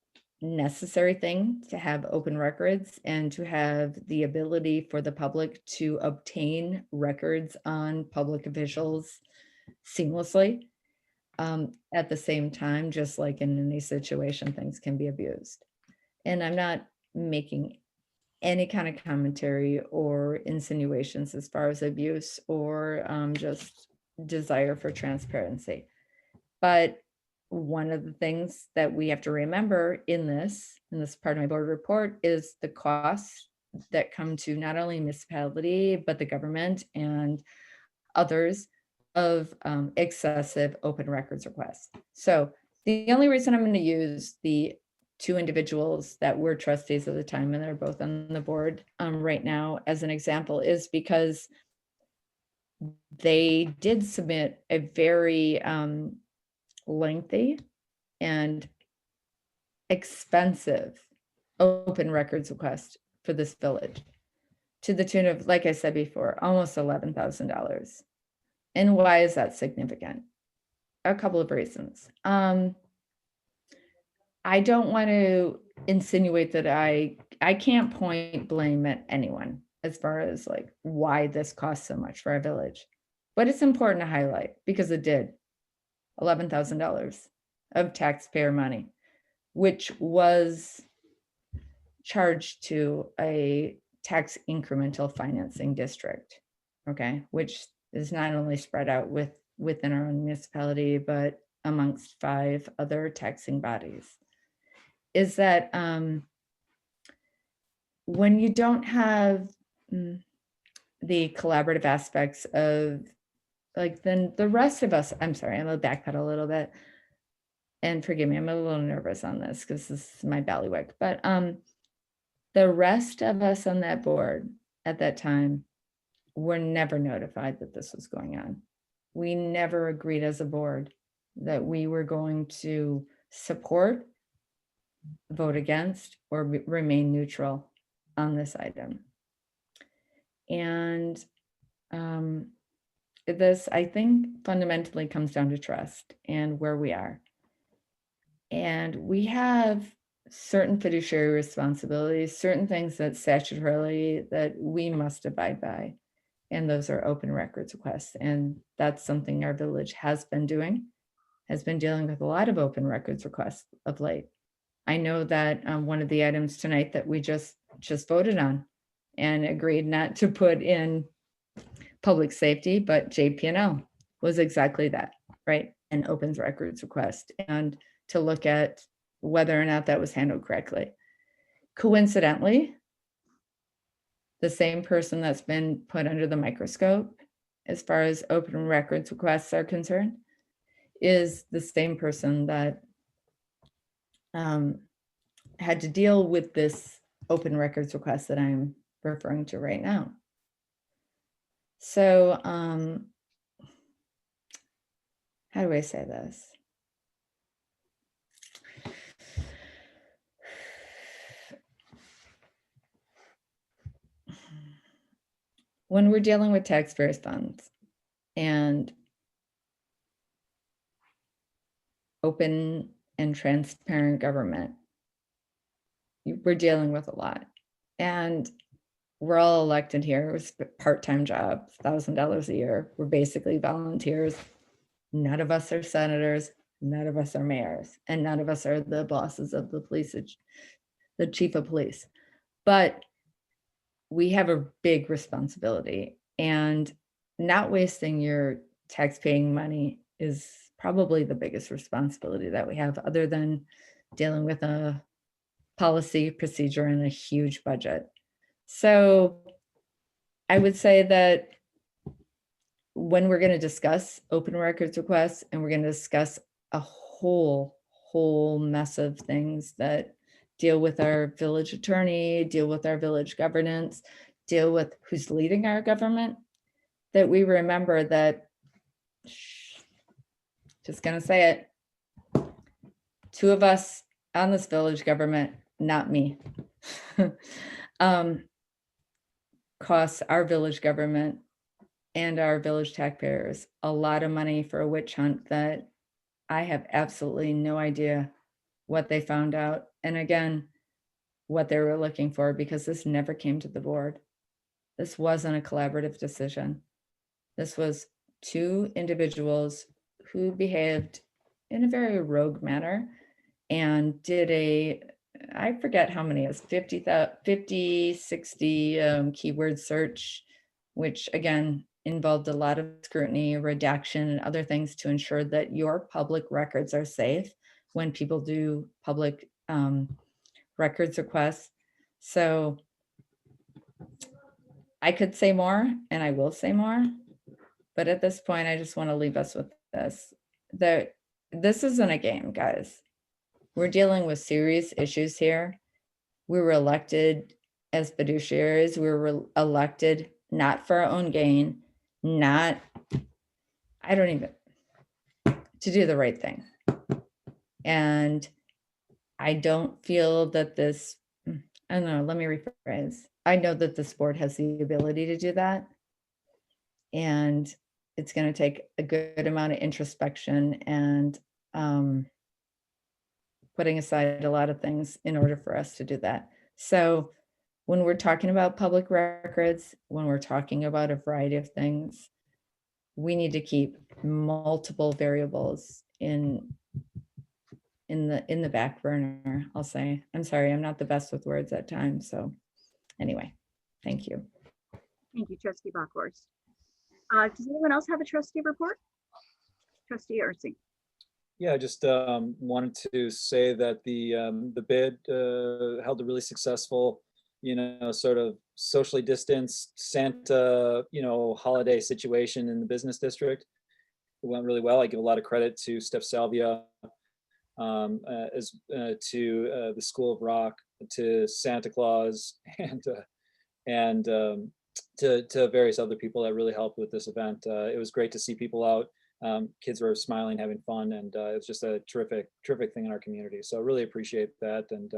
necessary thing to have open records and to have the ability for the public to obtain records on public officials seamlessly. At the same time, just like in any situation, things can be abused. And I'm not making any kind of commentary or insinuations as far as abuse or just desire for transparency. But one of the things that we have to remember in this part of my board report is the costs that come to not only municipality, but the government and others of excessive open records requests. So the only reason I'm going to use the 2 individuals that were trustees at the time, and they're both on the board right now, as an example, is because they did submit a very lengthy and expensive open records request for this village, to the tune of, like I said before, almost $11,000. And why is that significant? A couple of reasons. I don't want to insinuate that I can't point blame at anyone as far as like why this costs so much for our village, but it's important to highlight because it did. $11,000 of taxpayer money. which was charged to a tax incremental financing district, okay, which is not only spread out within our own municipality, but amongst 5 other taxing bodies, is that when you don't have the collaborative aspects of, like, then the rest of us, I'm sorry, I'm gonna backpedal a little bit, and forgive me, I'm a little nervous on this because this is my ballywick, but the rest of us on that board at that time were never notified that this was going on. We never agreed as a board that we were going to support, vote against, or remain neutral on this item. And this, I think, fundamentally comes down to trust and where we are. And we have certain fiduciary responsibilities, certain things that statutorily that we must abide by. And those are open records requests. And that's something our village has been doing, has been dealing with a lot of open records requests of late. I know that one of the items tonight that we just voted on and agreed not to put in public safety, but JP&L was exactly that, right? An open records request, and to look at whether or not that was handled correctly. Coincidentally, the same person that's been put under the microscope as far as open records requests are concerned is the same person that had to deal with this open records request that I'm referring to right now. So how do I say this? When we're dealing with taxpayers' funds and open and transparent government, we're dealing with a lot. And we're all elected here. It's a part-time job, $1,000 a year. We're basically volunteers. None of us are senators. None of us are mayors. And none of us are the bosses of the police, the chief of police. But we have a big responsibility, and not wasting your tax-paying money is probably the biggest responsibility that we have, other than dealing with a policy, procedure, and a huge budget. So I would say that when we're going to discuss open records requests, and we're going to discuss a whole mess of things that deal with our village attorney, deal with our village governance, deal with who's leading our government, that we remember that, just gonna say it, 2 of us on this village government, not me, costs our village government and our village taxpayers a lot of money for a witch hunt that I have absolutely no idea what they found out. And again, what they were looking for, because this never came to the board. This wasn't a collaborative decision. This was 2 individuals who behaved in a very rogue manner and did I forget how many, it was 50, 60 keyword search, which again involved a lot of scrutiny, redaction, and other things to ensure that your public records are safe when people do public records requests. So I could say more, and I will say more, but at this point, I just want to leave us with this, that this isn't a game, guys. We're dealing with serious issues here. We were elected as fiduciaries. We were elected not for our own gain, to do the right thing. And I don't feel that this, I don't know, let me rephrase. I know that this board has the ability to do that. And it's going to take a good amount of introspection and putting aside a lot of things in order for us to do that. So when we're talking about public records, when we're talking about a variety of things, we need to keep multiple variables in in the back burner, I'll say. I'm sorry, I'm not the best with words at times. So anyway, thank you. Thank you, Trustee Bachhorst. Does anyone else have a trustee report? Trustee Ursing. Yeah, I just wanted to say that the bid held a really successful, sort of socially distanced Santa, holiday situation in the business district. It went really well. I give a lot of credit to Steph Salvia, as to the School of Rock, to Santa Claus, and to various other people that really helped with this event. It was great to see people out. Kids were smiling, having fun, and it was just a terrific thing in our community. So I really appreciate that, and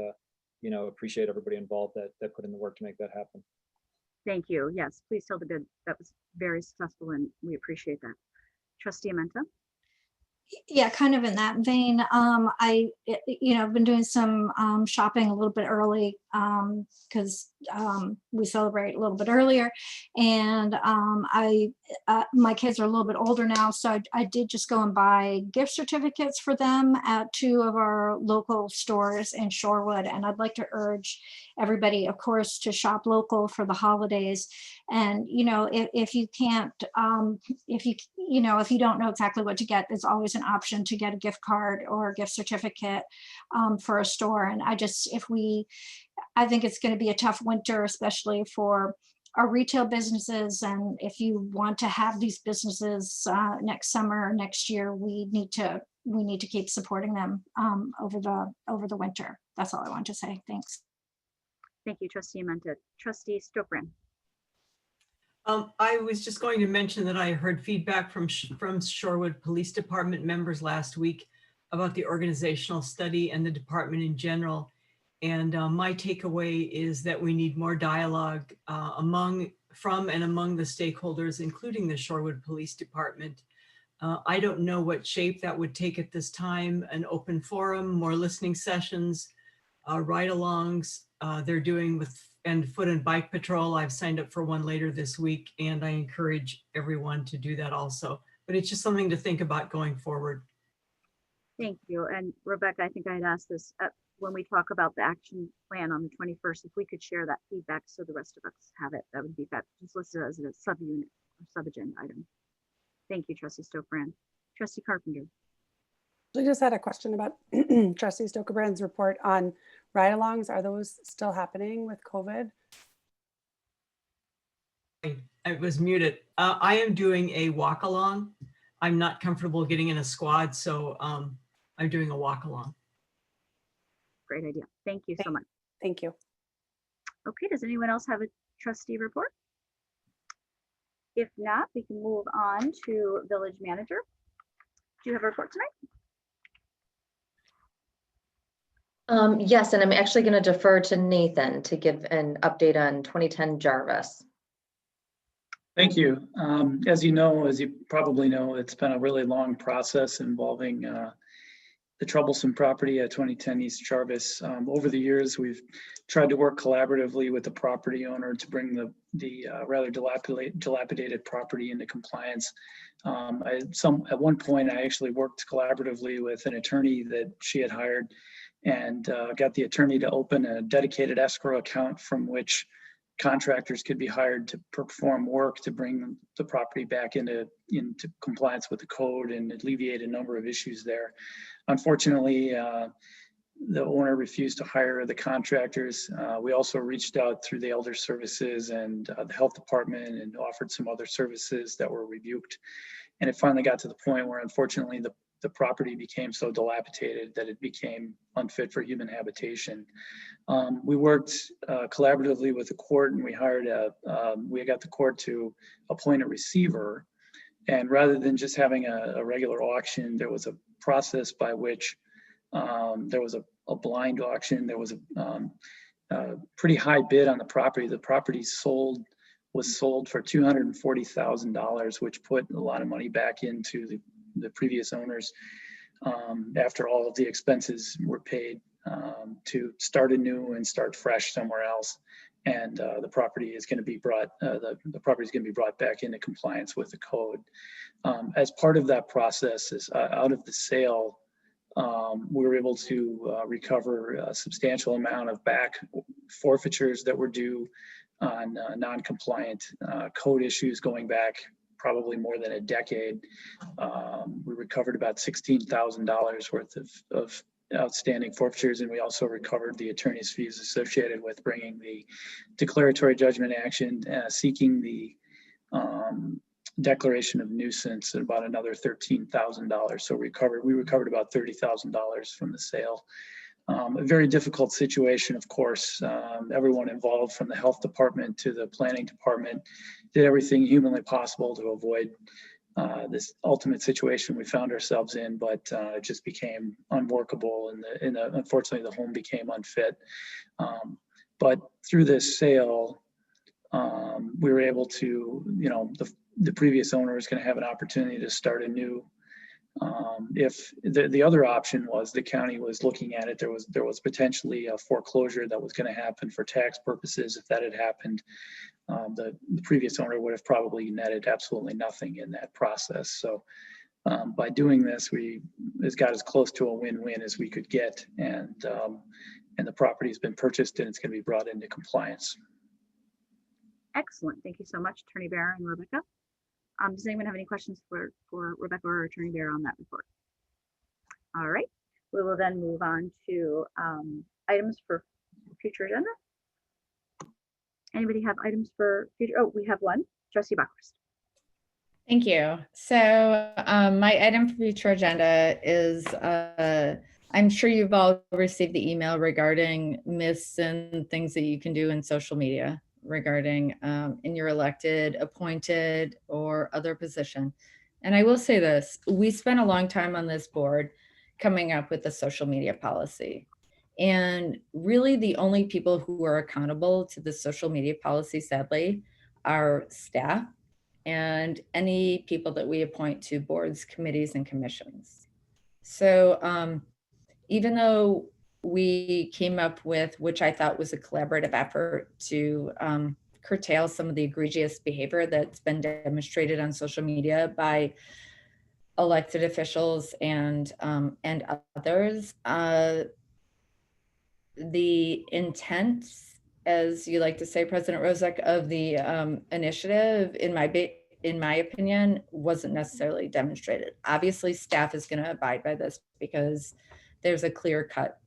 appreciate everybody involved that put in the work to make that happen. Thank you. Yes, please tell the bid that was very successful, and we appreciate that. Trustee Amenta. Yeah, kind of in that vein. I've been doing some shopping a little bit early because we celebrate a little bit earlier, and my kids are a little bit older now, so I did just go and buy gift certificates for them at 2 of our local stores in Shorewood, and I'd like to urge everybody, of course, to shop local for the holidays. And if you can't, if you don't know exactly what to get, there's always an option to get a gift card or a gift certificate for a store. And I think it's going to be a tough winter, especially for our retail businesses. And if you want to have these businesses next summer or next year, we need to keep supporting them over the winter. That's all I want to say. Thanks. Thank you, Trustee Amenta. Trustee Stokbran. I was just going to mention that I heard feedback from Shorewood Police Department members last week about the organizational study and the department in general. And my takeaway is that we need more dialogue from and among the stakeholders, including the Shorewood Police Department. I don't know what shape that would take at this time: an open forum, more listening sessions, ride-alongs. They're doing with foot and bike patrol. I've signed up for one later this week, and I encourage everyone to do that also. But it's just something to think about going forward. Thank you. And Rebecca, I think I had asked this when we talk about the action plan on the 21st, if we could share that feedback so the rest of us have it, that would be that just listed as a subunit or sub-agenda item. Thank you, Trustee Stokbran. Trustee Carpenter. I just had a question about Trustee Stokbran's report on ride-alongs. Are those still happening with COVID? I was muted. I am doing a walk-along. I'm not comfortable getting in a squad, so I'm doing a walk-along. Great idea. Thank you so much. Thank you. Okay, does anyone else have a trustee report? If not, we can move on to village manager. Do you have a report tonight? Yes, and I'm actually going to defer to Nathan to give an update on 2010 Jarvis. Thank you. As you probably know, it's been a really long process involving the troublesome property at 2010 East Jarvis. Over the years, we've tried to work collaboratively with the property owner to bring the rather dilapidated property into compliance. At one point, I actually worked collaboratively with an attorney that she had hired, and got the attorney to open a dedicated escrow account from which contractors could be hired to perform work to bring the property back into compliance with the code and alleviate a number of issues there. Unfortunately, the owner refused to hire the contractors. We also reached out through the Elder Services and the Health Department and offered some other services that were rebuked. And it finally got to the point where, unfortunately, the property became so dilapidated that it became unfit for human habitation. We worked collaboratively with the court, and we got the court to appoint a receiver. And rather than just having a regular auction, there was a process by which there was a blind auction. There was a pretty high bid on the property. The property was sold for $240,000, which put a lot of money back into the previous owners after all of the expenses were paid to start anew and start fresh somewhere else. And the property is going to be brought back into compliance with the code. As part of that process, is out of the sale we were able to recover a substantial amount of back forfeitures that were due on non-compliant code issues going back probably more than a decade. We recovered about $16,000 worth of outstanding forfeitures, and we also recovered the attorney's fees associated with bringing the declaratory judgment action, seeking the declaration of nuisance, at about another $13,000. So we recovered about $30,000 from the sale. A very difficult situation, of course. Everyone involved, from the health department to the planning department, did everything humanly possible to avoid this ultimate situation we found ourselves in, but it just became unworkable, and unfortunately the home became unfit. But through this sale, we were able to, the previous owner is going to have an opportunity to start anew. If the other option was the county was looking at it, there was potentially a foreclosure that was going to happen for tax purposes. If that had happened, the previous owner would have probably netted absolutely nothing in that process. So by doing this, it's got as close to a win-win as we could get, and the property has been purchased and it's going to be brought into compliance. Excellent. Thank you so much, Attorney Bear and Rebecca. Does anyone have any questions for Rebecca or Attorney Bear on that report? All right, we will then move on to items for future agenda. Anybody have items for future? Oh, we have one. Trustee Bachhorst. Thank you. So my item for future agenda is, I'm sure you've all received the email regarding myths and things that you can do in social media regarding in your elected, appointed, or other position. And I will say this, we spent a long time on this board coming up with a social media policy. And really the only people who are accountable to the social media policy, sadly, are staff and any people that we appoint to boards, committees, and commissions. So even though we came up with, which I thought was a collaborative effort to curtail some of the egregious behavior that's been demonstrated on social media by elected officials and others, the intent, as you like to say, President Rozek, of the initiative, in my opinion, wasn't necessarily demonstrated. Obviously, staff is going to abide by this because there's a clear-cut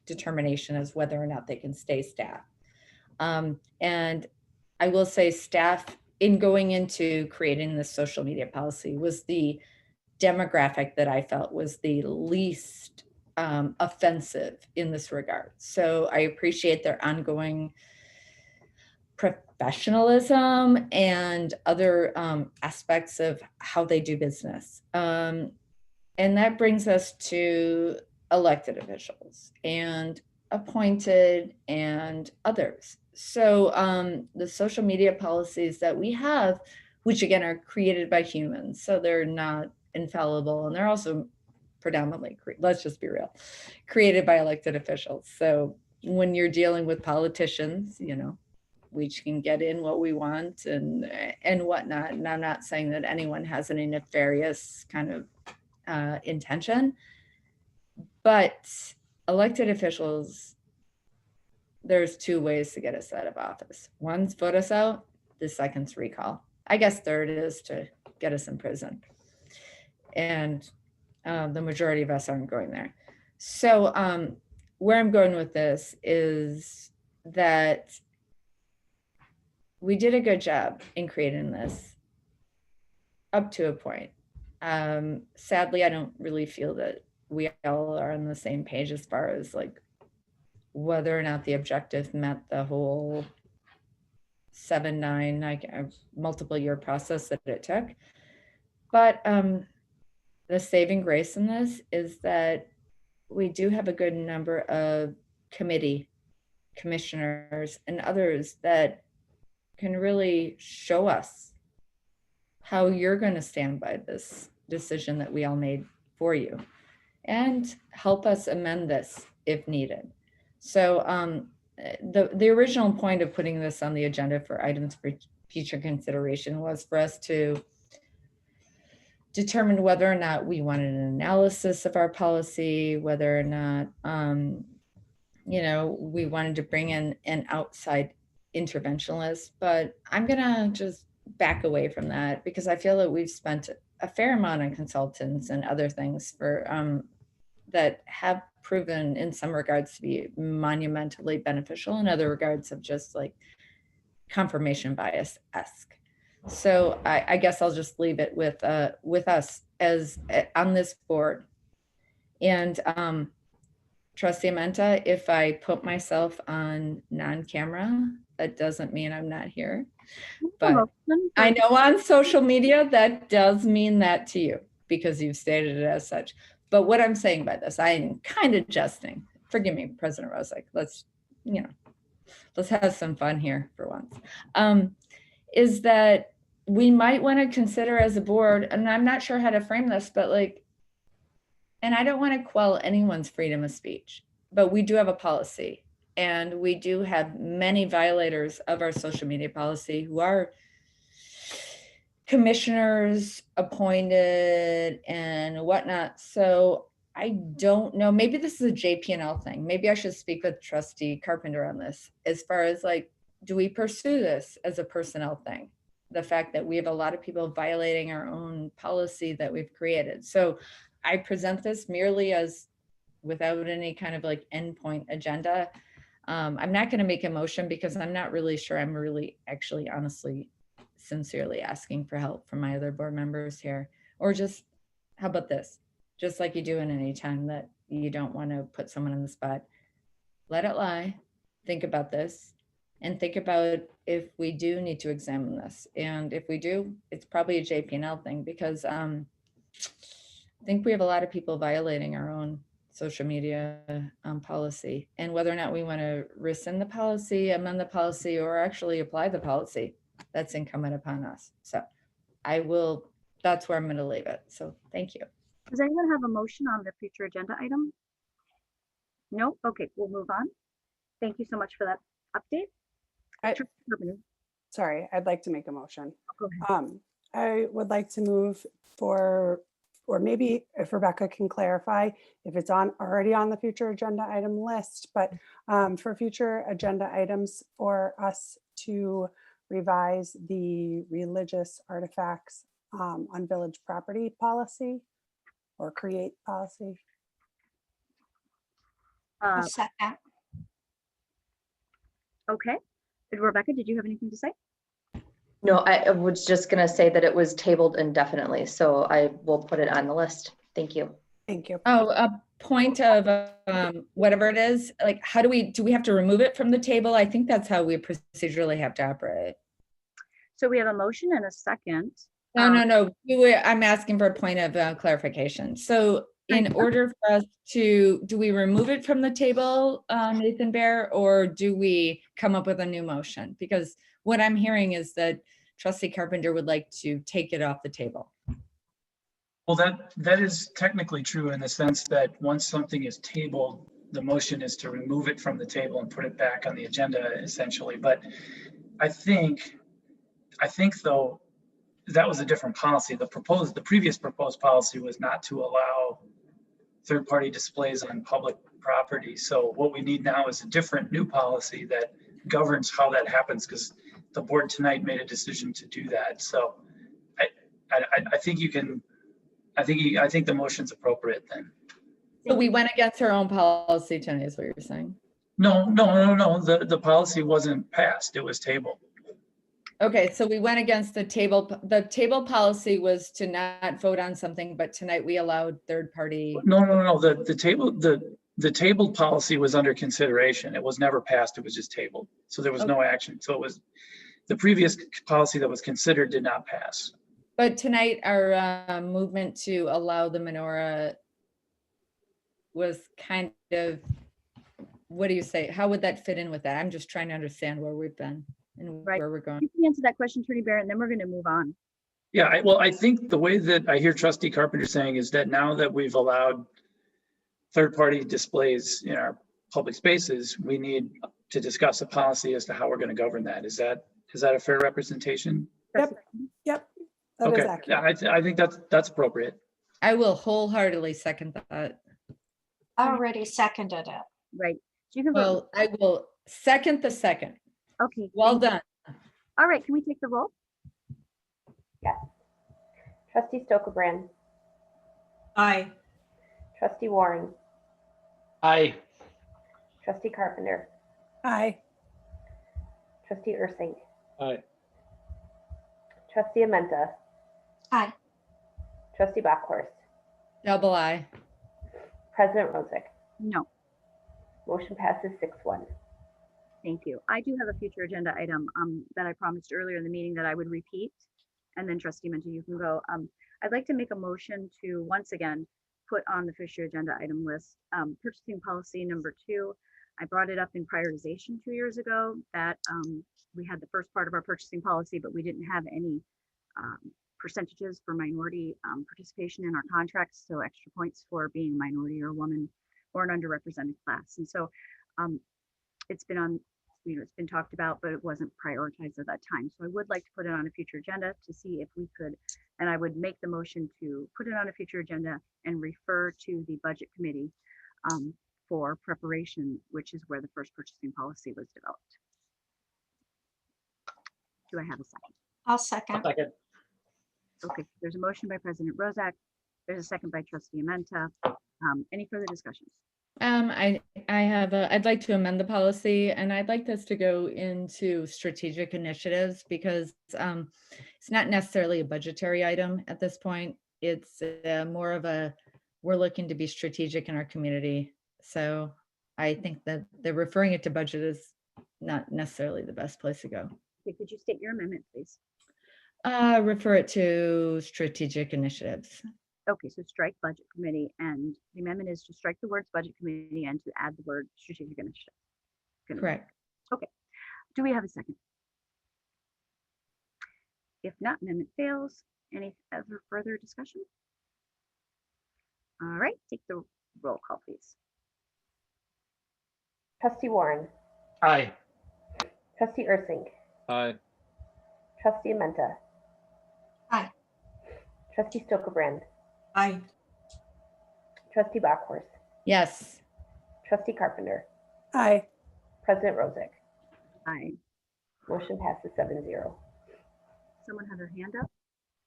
determination as whether or not they can stay staff. And I will say staff, in going into creating this social media policy, was the demographic that I felt was the least offensive in this regard. So I appreciate their ongoing professionalism and other aspects of how they do business. And that brings us to elected officials and appointed and others. So the social media policies that we have, which again are created by humans, so they're not infallible, and they're also predominantly, let's just be real, created by elected officials. So when you're dealing with politicians, we can get in what we want and whatnot. And I'm not saying that anyone has any nefarious kind of intention, but elected officials, there's two ways to get us out of office. One's vote us out, the second's recall. I guess third is to get us in prison. And the majority of us aren't going there. So where I'm going with this is that we did a good job in creating this up to a point. Sadly, I don't really feel that we all are on the same page as far as like whether or not the objective met the whole 7-9 multiple year process that it took. But the saving grace in this is that we do have a good number of committee commissioners and others that can really show us how you're going to stand by this decision that we all made for you and help us amend this if needed. So the original point of putting this on the agenda for items for future consideration was for us to determined whether or not we wanted an analysis of our policy, whether or not, you know, we wanted to bring in an outside interventionist, but I'm gonna just back away from that because I feel that we've spent a fair amount on consultants and other things for that have proven in some regards to be monumentally beneficial, in other regards of just like confirmation bias-esque. So I guess I'll just leave it with us as on this board. And Trustee Amenta, if I put myself on non-camera, that doesn't mean I'm not here. But I know on social media that does mean that to you because you've stated it as such. But what I'm saying by this, I'm kind of jesting. Forgive me, President Rosick. Let's have some fun here for once. Is that we might want to consider as a board, and I'm not sure how to frame this, but like, and I don't want to quell anyone's freedom of speech, but we do have a policy and we do have many violators of our social media policy who are commissioners appointed and whatnot. So I don't know, maybe this is a JP&L thing. Maybe I should speak with Trustee Carpenter on this as far as like, do we pursue this as a personnel thing? The fact that we have a lot of people violating our own policy that we've created. So I present this merely as without any kind of like endpoint agenda. I'm not going to make a motion because I'm not really sure I'm really actually honestly sincerely asking for help from my other board members here. Or just, how about this? Just like you do in any time that you don't want to put someone on the spot, let it lie, think about this, and think about if we do need to examine this. And if we do, it's probably a JP&L thing because I think we have a lot of people violating our own social media policy, and whether or not we want to rescind the policy, amend the policy, or actually apply the policy, that's incumbent upon us. So that's where I'm going to leave it. So thank you. Does anyone have a motion on the future agenda item? No? Okay, we'll move on. Thank you so much for that update. Sorry, I'd like to make a motion. Go ahead. I would like to move for, or maybe if Rebecca can clarify if it's already on the future agenda item list, but for future agenda items for us to revise the religious artifacts on village property policy or create policy. I'll set that. Okay. Rebecca, did you have anything to say? No, I was just going to say that it was tabled indefinitely, so I will put it on the list. Thank you. Thank you. Oh, a point of whatever it is, like, how do we have to remove it from the table? I think that's how we procedurally have to operate. So we have a motion and a second. No. I'm asking for a point of clarification. So in order for us to, do we remove it from the table, Nathan Bear, or do we come up with a new motion? Because what I'm hearing is that Trustee Carpenter would like to take it off the table. Well, that is technically true in the sense that once something is tabled, the motion is to remove it from the table and put it back on the agenda essentially. But I think though, that was a different policy. The previous proposed policy was not to allow third-party displays on public property. So what we need now is a different new policy that governs how that happens, because the board tonight made a decision to do that. So I think you can, I think the motion's appropriate then. So we went against our own policy tonight, is what you're saying? No. The policy wasn't passed. It was tabled. Okay, so we went against the table. The table policy was to not vote on something, but tonight we allowed third party. No. The tabled policy was under consideration. It was never passed. It was just tabled. So there was no action. So it was the previous policy that was considered did not pass. But tonight our movement to allow the menorah was kind of, what do you say? How would that fit in with that? I'm just trying to understand where we've been and where we're going. You can answer that question, Attorney Barrett, and then we're going to move on. Yeah, I think the way that I hear Trustee Carpenter saying is that now that we've allowed third-party displays in our public spaces, we need to discuss a policy as to how we're going to govern that. Is that a fair representation? Yep. That is Okay, yeah, accurate. I think that's appropriate. I will wholeheartedly second that. I already seconded it. Right. So you can vote. Well, I will second the second. Okay. Well thank you. done. All right, can we take the roll? Yes. Trustee Stokebrand, Aye. Trustee Warren, Aye. Trustee Carpenter, Aye. Trustee Ursink, Aye. Trustee Amenta, Aye. Trustee Bachhorst, Double aye. President Rosick. No, Motion passes 6-1. thank you. I do have a future agenda item that I promised earlier in the meeting that I would repeat. And then Trustee Menta, you can go. I'd like to make a motion to once again put on the future agenda item list purchasing policy number 2. I brought it up in prioritization 2 years ago that we had the first part of our purchasing policy, but we didn't have any percentages for minority participation in our contracts. So extra points for being a minority or a woman or an underrepresented class. And so it's been on, it's been talked about, but it wasn't prioritized at that time. So I would like to put it on a future agenda to see if we could, and I would make the motion to put it on a future agenda and refer to the budget committee for preparation, which is where the first purchasing policy was developed. Do I have a second? I'll second. Second. Okay, there's a motion by President Rozak. There's a second by Trustee Amenta. Any further discussions? I'd like to amend the policy, and I'd like this to go into strategic initiatives because it's not necessarily a budgetary item at this point. It's more of we're looking to be strategic in our community. So I think that referring it to budget is not necessarily the best place to go. Okay, could you state your amendment, please? Refer it to strategic initiatives. Okay, so strike budget committee, and the amendment is to strike the words budget committee and to add the word strategic initiative. Correct. Okay, do we have a second? If not, amendment fails. Any other further discussion? All right, take the roll call, please. Trustee Warren, Aye. Trustee Ursink, Aye. Trustee Amenta, Aye. Trustee Stokebrand, Aye. Trustee Bachhorst, Yes. Trustee Carpenter, Aye. President Rosick. Aye. Motion passes 7-0. Someone had their hand up?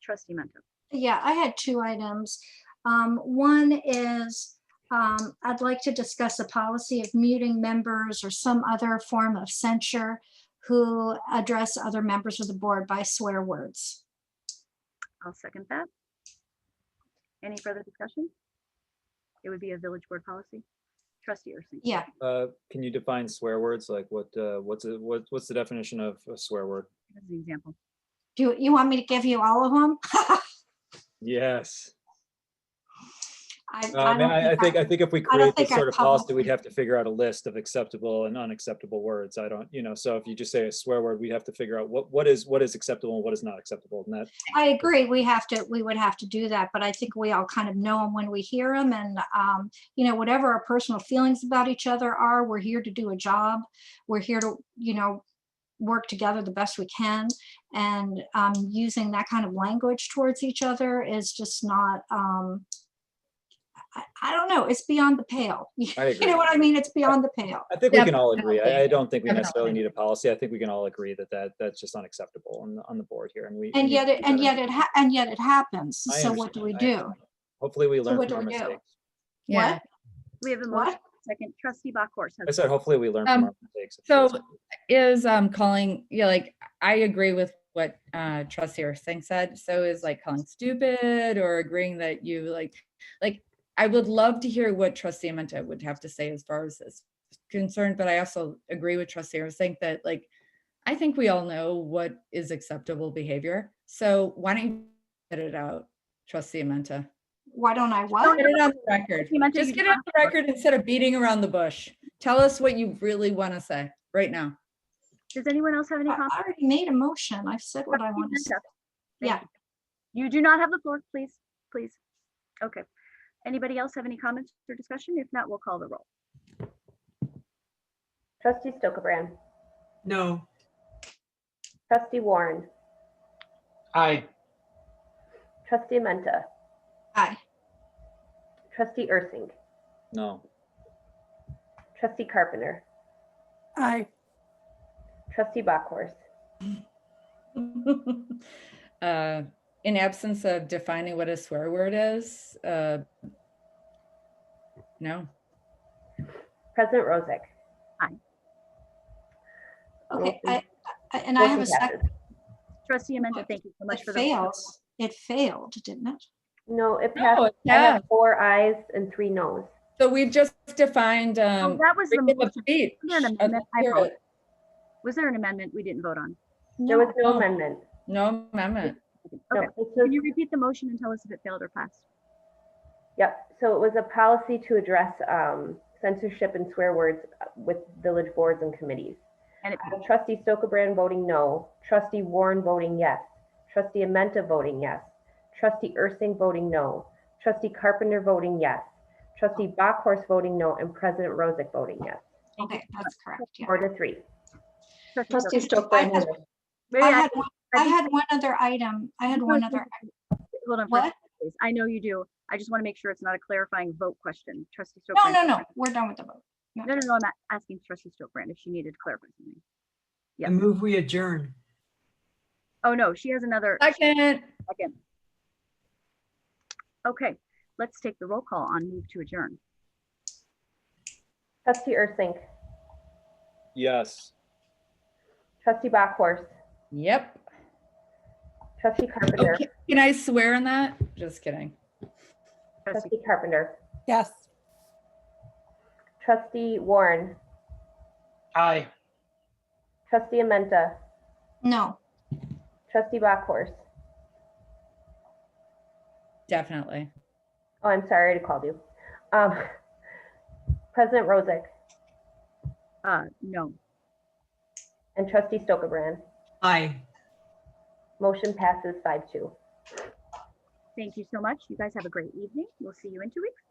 Trustee Menta. Yeah, I had 2 items. One is I'd like to discuss a policy of muting members or some other form of censure who address other members of the board by swear words. I'll second that. Any further discussion? It would be a village board policy. Trustee Ursink. Yeah. Can you define swear words? Like what's the definition of a swear word? As an example. Do you want me to give you all of them? Yes. I I think if we I don't create this think I sort of policy, publicly- we'd have to figure out a list of acceptable and unacceptable words. I don't, so if you just say a swear word, we'd have to figure out what is acceptable and what is not acceptable. And that, I agree. We would have to do that, but I think we all kind of know them when we hear them. And, whatever our personal feelings about each other are, we're here to do a job. We're here to, work together the best we can. And using that kind of language towards each other is just not, I don't know. It's beyond the pale. I agree. You know what I mean? It's beyond the pale. I think we can all agree. Definitely. I don't think we necessarily Definitely. need a policy. I think we can all agree that's just unacceptable on the board here. And And yet it happens. I So what do we do? understand. Hopefully we learn what from our do we do? mistakes. Yeah. What? We have a motion. Second, Trustee Bachhorst. I said, hopefully we learn from our mistakes. So is calling, I agree with what Trustee Ursink said. So is calling stupid or agreeing that you like I would love to hear what Trustee Amenta would have to say as far as this is concerned, but I also agree with Trustee Ursink that I think we all know what is acceptable behavior. So why don't you get it out, Trustee Amenta? Why don't I what? Get it on the record. Just get it on the record instead of beating around the bush. Tell us what you really want to say right now. Does anyone else have any I comments? already made a motion. I've said what I want to say. Yeah. You do not have the floor, please. Okay. Anybody else have any comments or discussion? If not, we'll call the roll. Trustee Stokebrand, No. Trustee Warren, Aye. Trustee Menta, Aye. Trustee Ursink, No. Trustee Carpenter, Aye. Trustee Bachhorst. In absence of defining what a swear word is, no. President Rozek. Aye. Okay, Motion- and I have a motion second. passes. Trustee Amanda, thank you so much It for the. fails. It failed, didn't it? No, it No, passed. it I have passed. 4 ayes and 3 noes. So we've just defined Oh, that was the freedom of motion. speech. Was there an I'd amendment? like to hear it. Was there an amendment we didn't vote on? There was no No. amendment. No amendment. No, Okay, this can was- you repeat the motion and tell us if it failed or passed? Yep, so it was a policy to address censorship and swear words with village boards and committees. And it, I have Trustee Stokebrand voting no, Trustee Warren voting yes, Trustee Amenta voting yes, Trustee Ursink voting no, Trustee Carpenter voting yes, Trustee Bachhorst voting no, and President Rozek voting yes. Okay, that's correct. Yeah. 4-3. Trustee Stoke- Stokebrand has I had one other item. I had one other. Hold on. What? Please. I know you do. I just want to make sure it's not a clarifying vote question. Trustee No, Stokebrand. no, no. We're done with the vote. No, I'm not asking Trustee Stokebrand if she needed to clarify something. I move we adjourn. Oh, no, she has another. Second. Okay, let's take the roll call on move to adjourn. Trustee Ursink, Yes. Trustee Bachhorst, Yep. Trustee Carpenter, Okay. Can I swear on that? Just kidding. Trustee Carpenter, Yes. Trustee Warren, Aye. Trustee Amenta, No. Trustee Bachhorst. Definitely. Oh, I'm sorry, I already called you. President Rozek No. and Trustee Stokebrand. Aye. Motion passes 5-2. Thank you so much. You guys have a great evening. We'll see you in 2 weeks.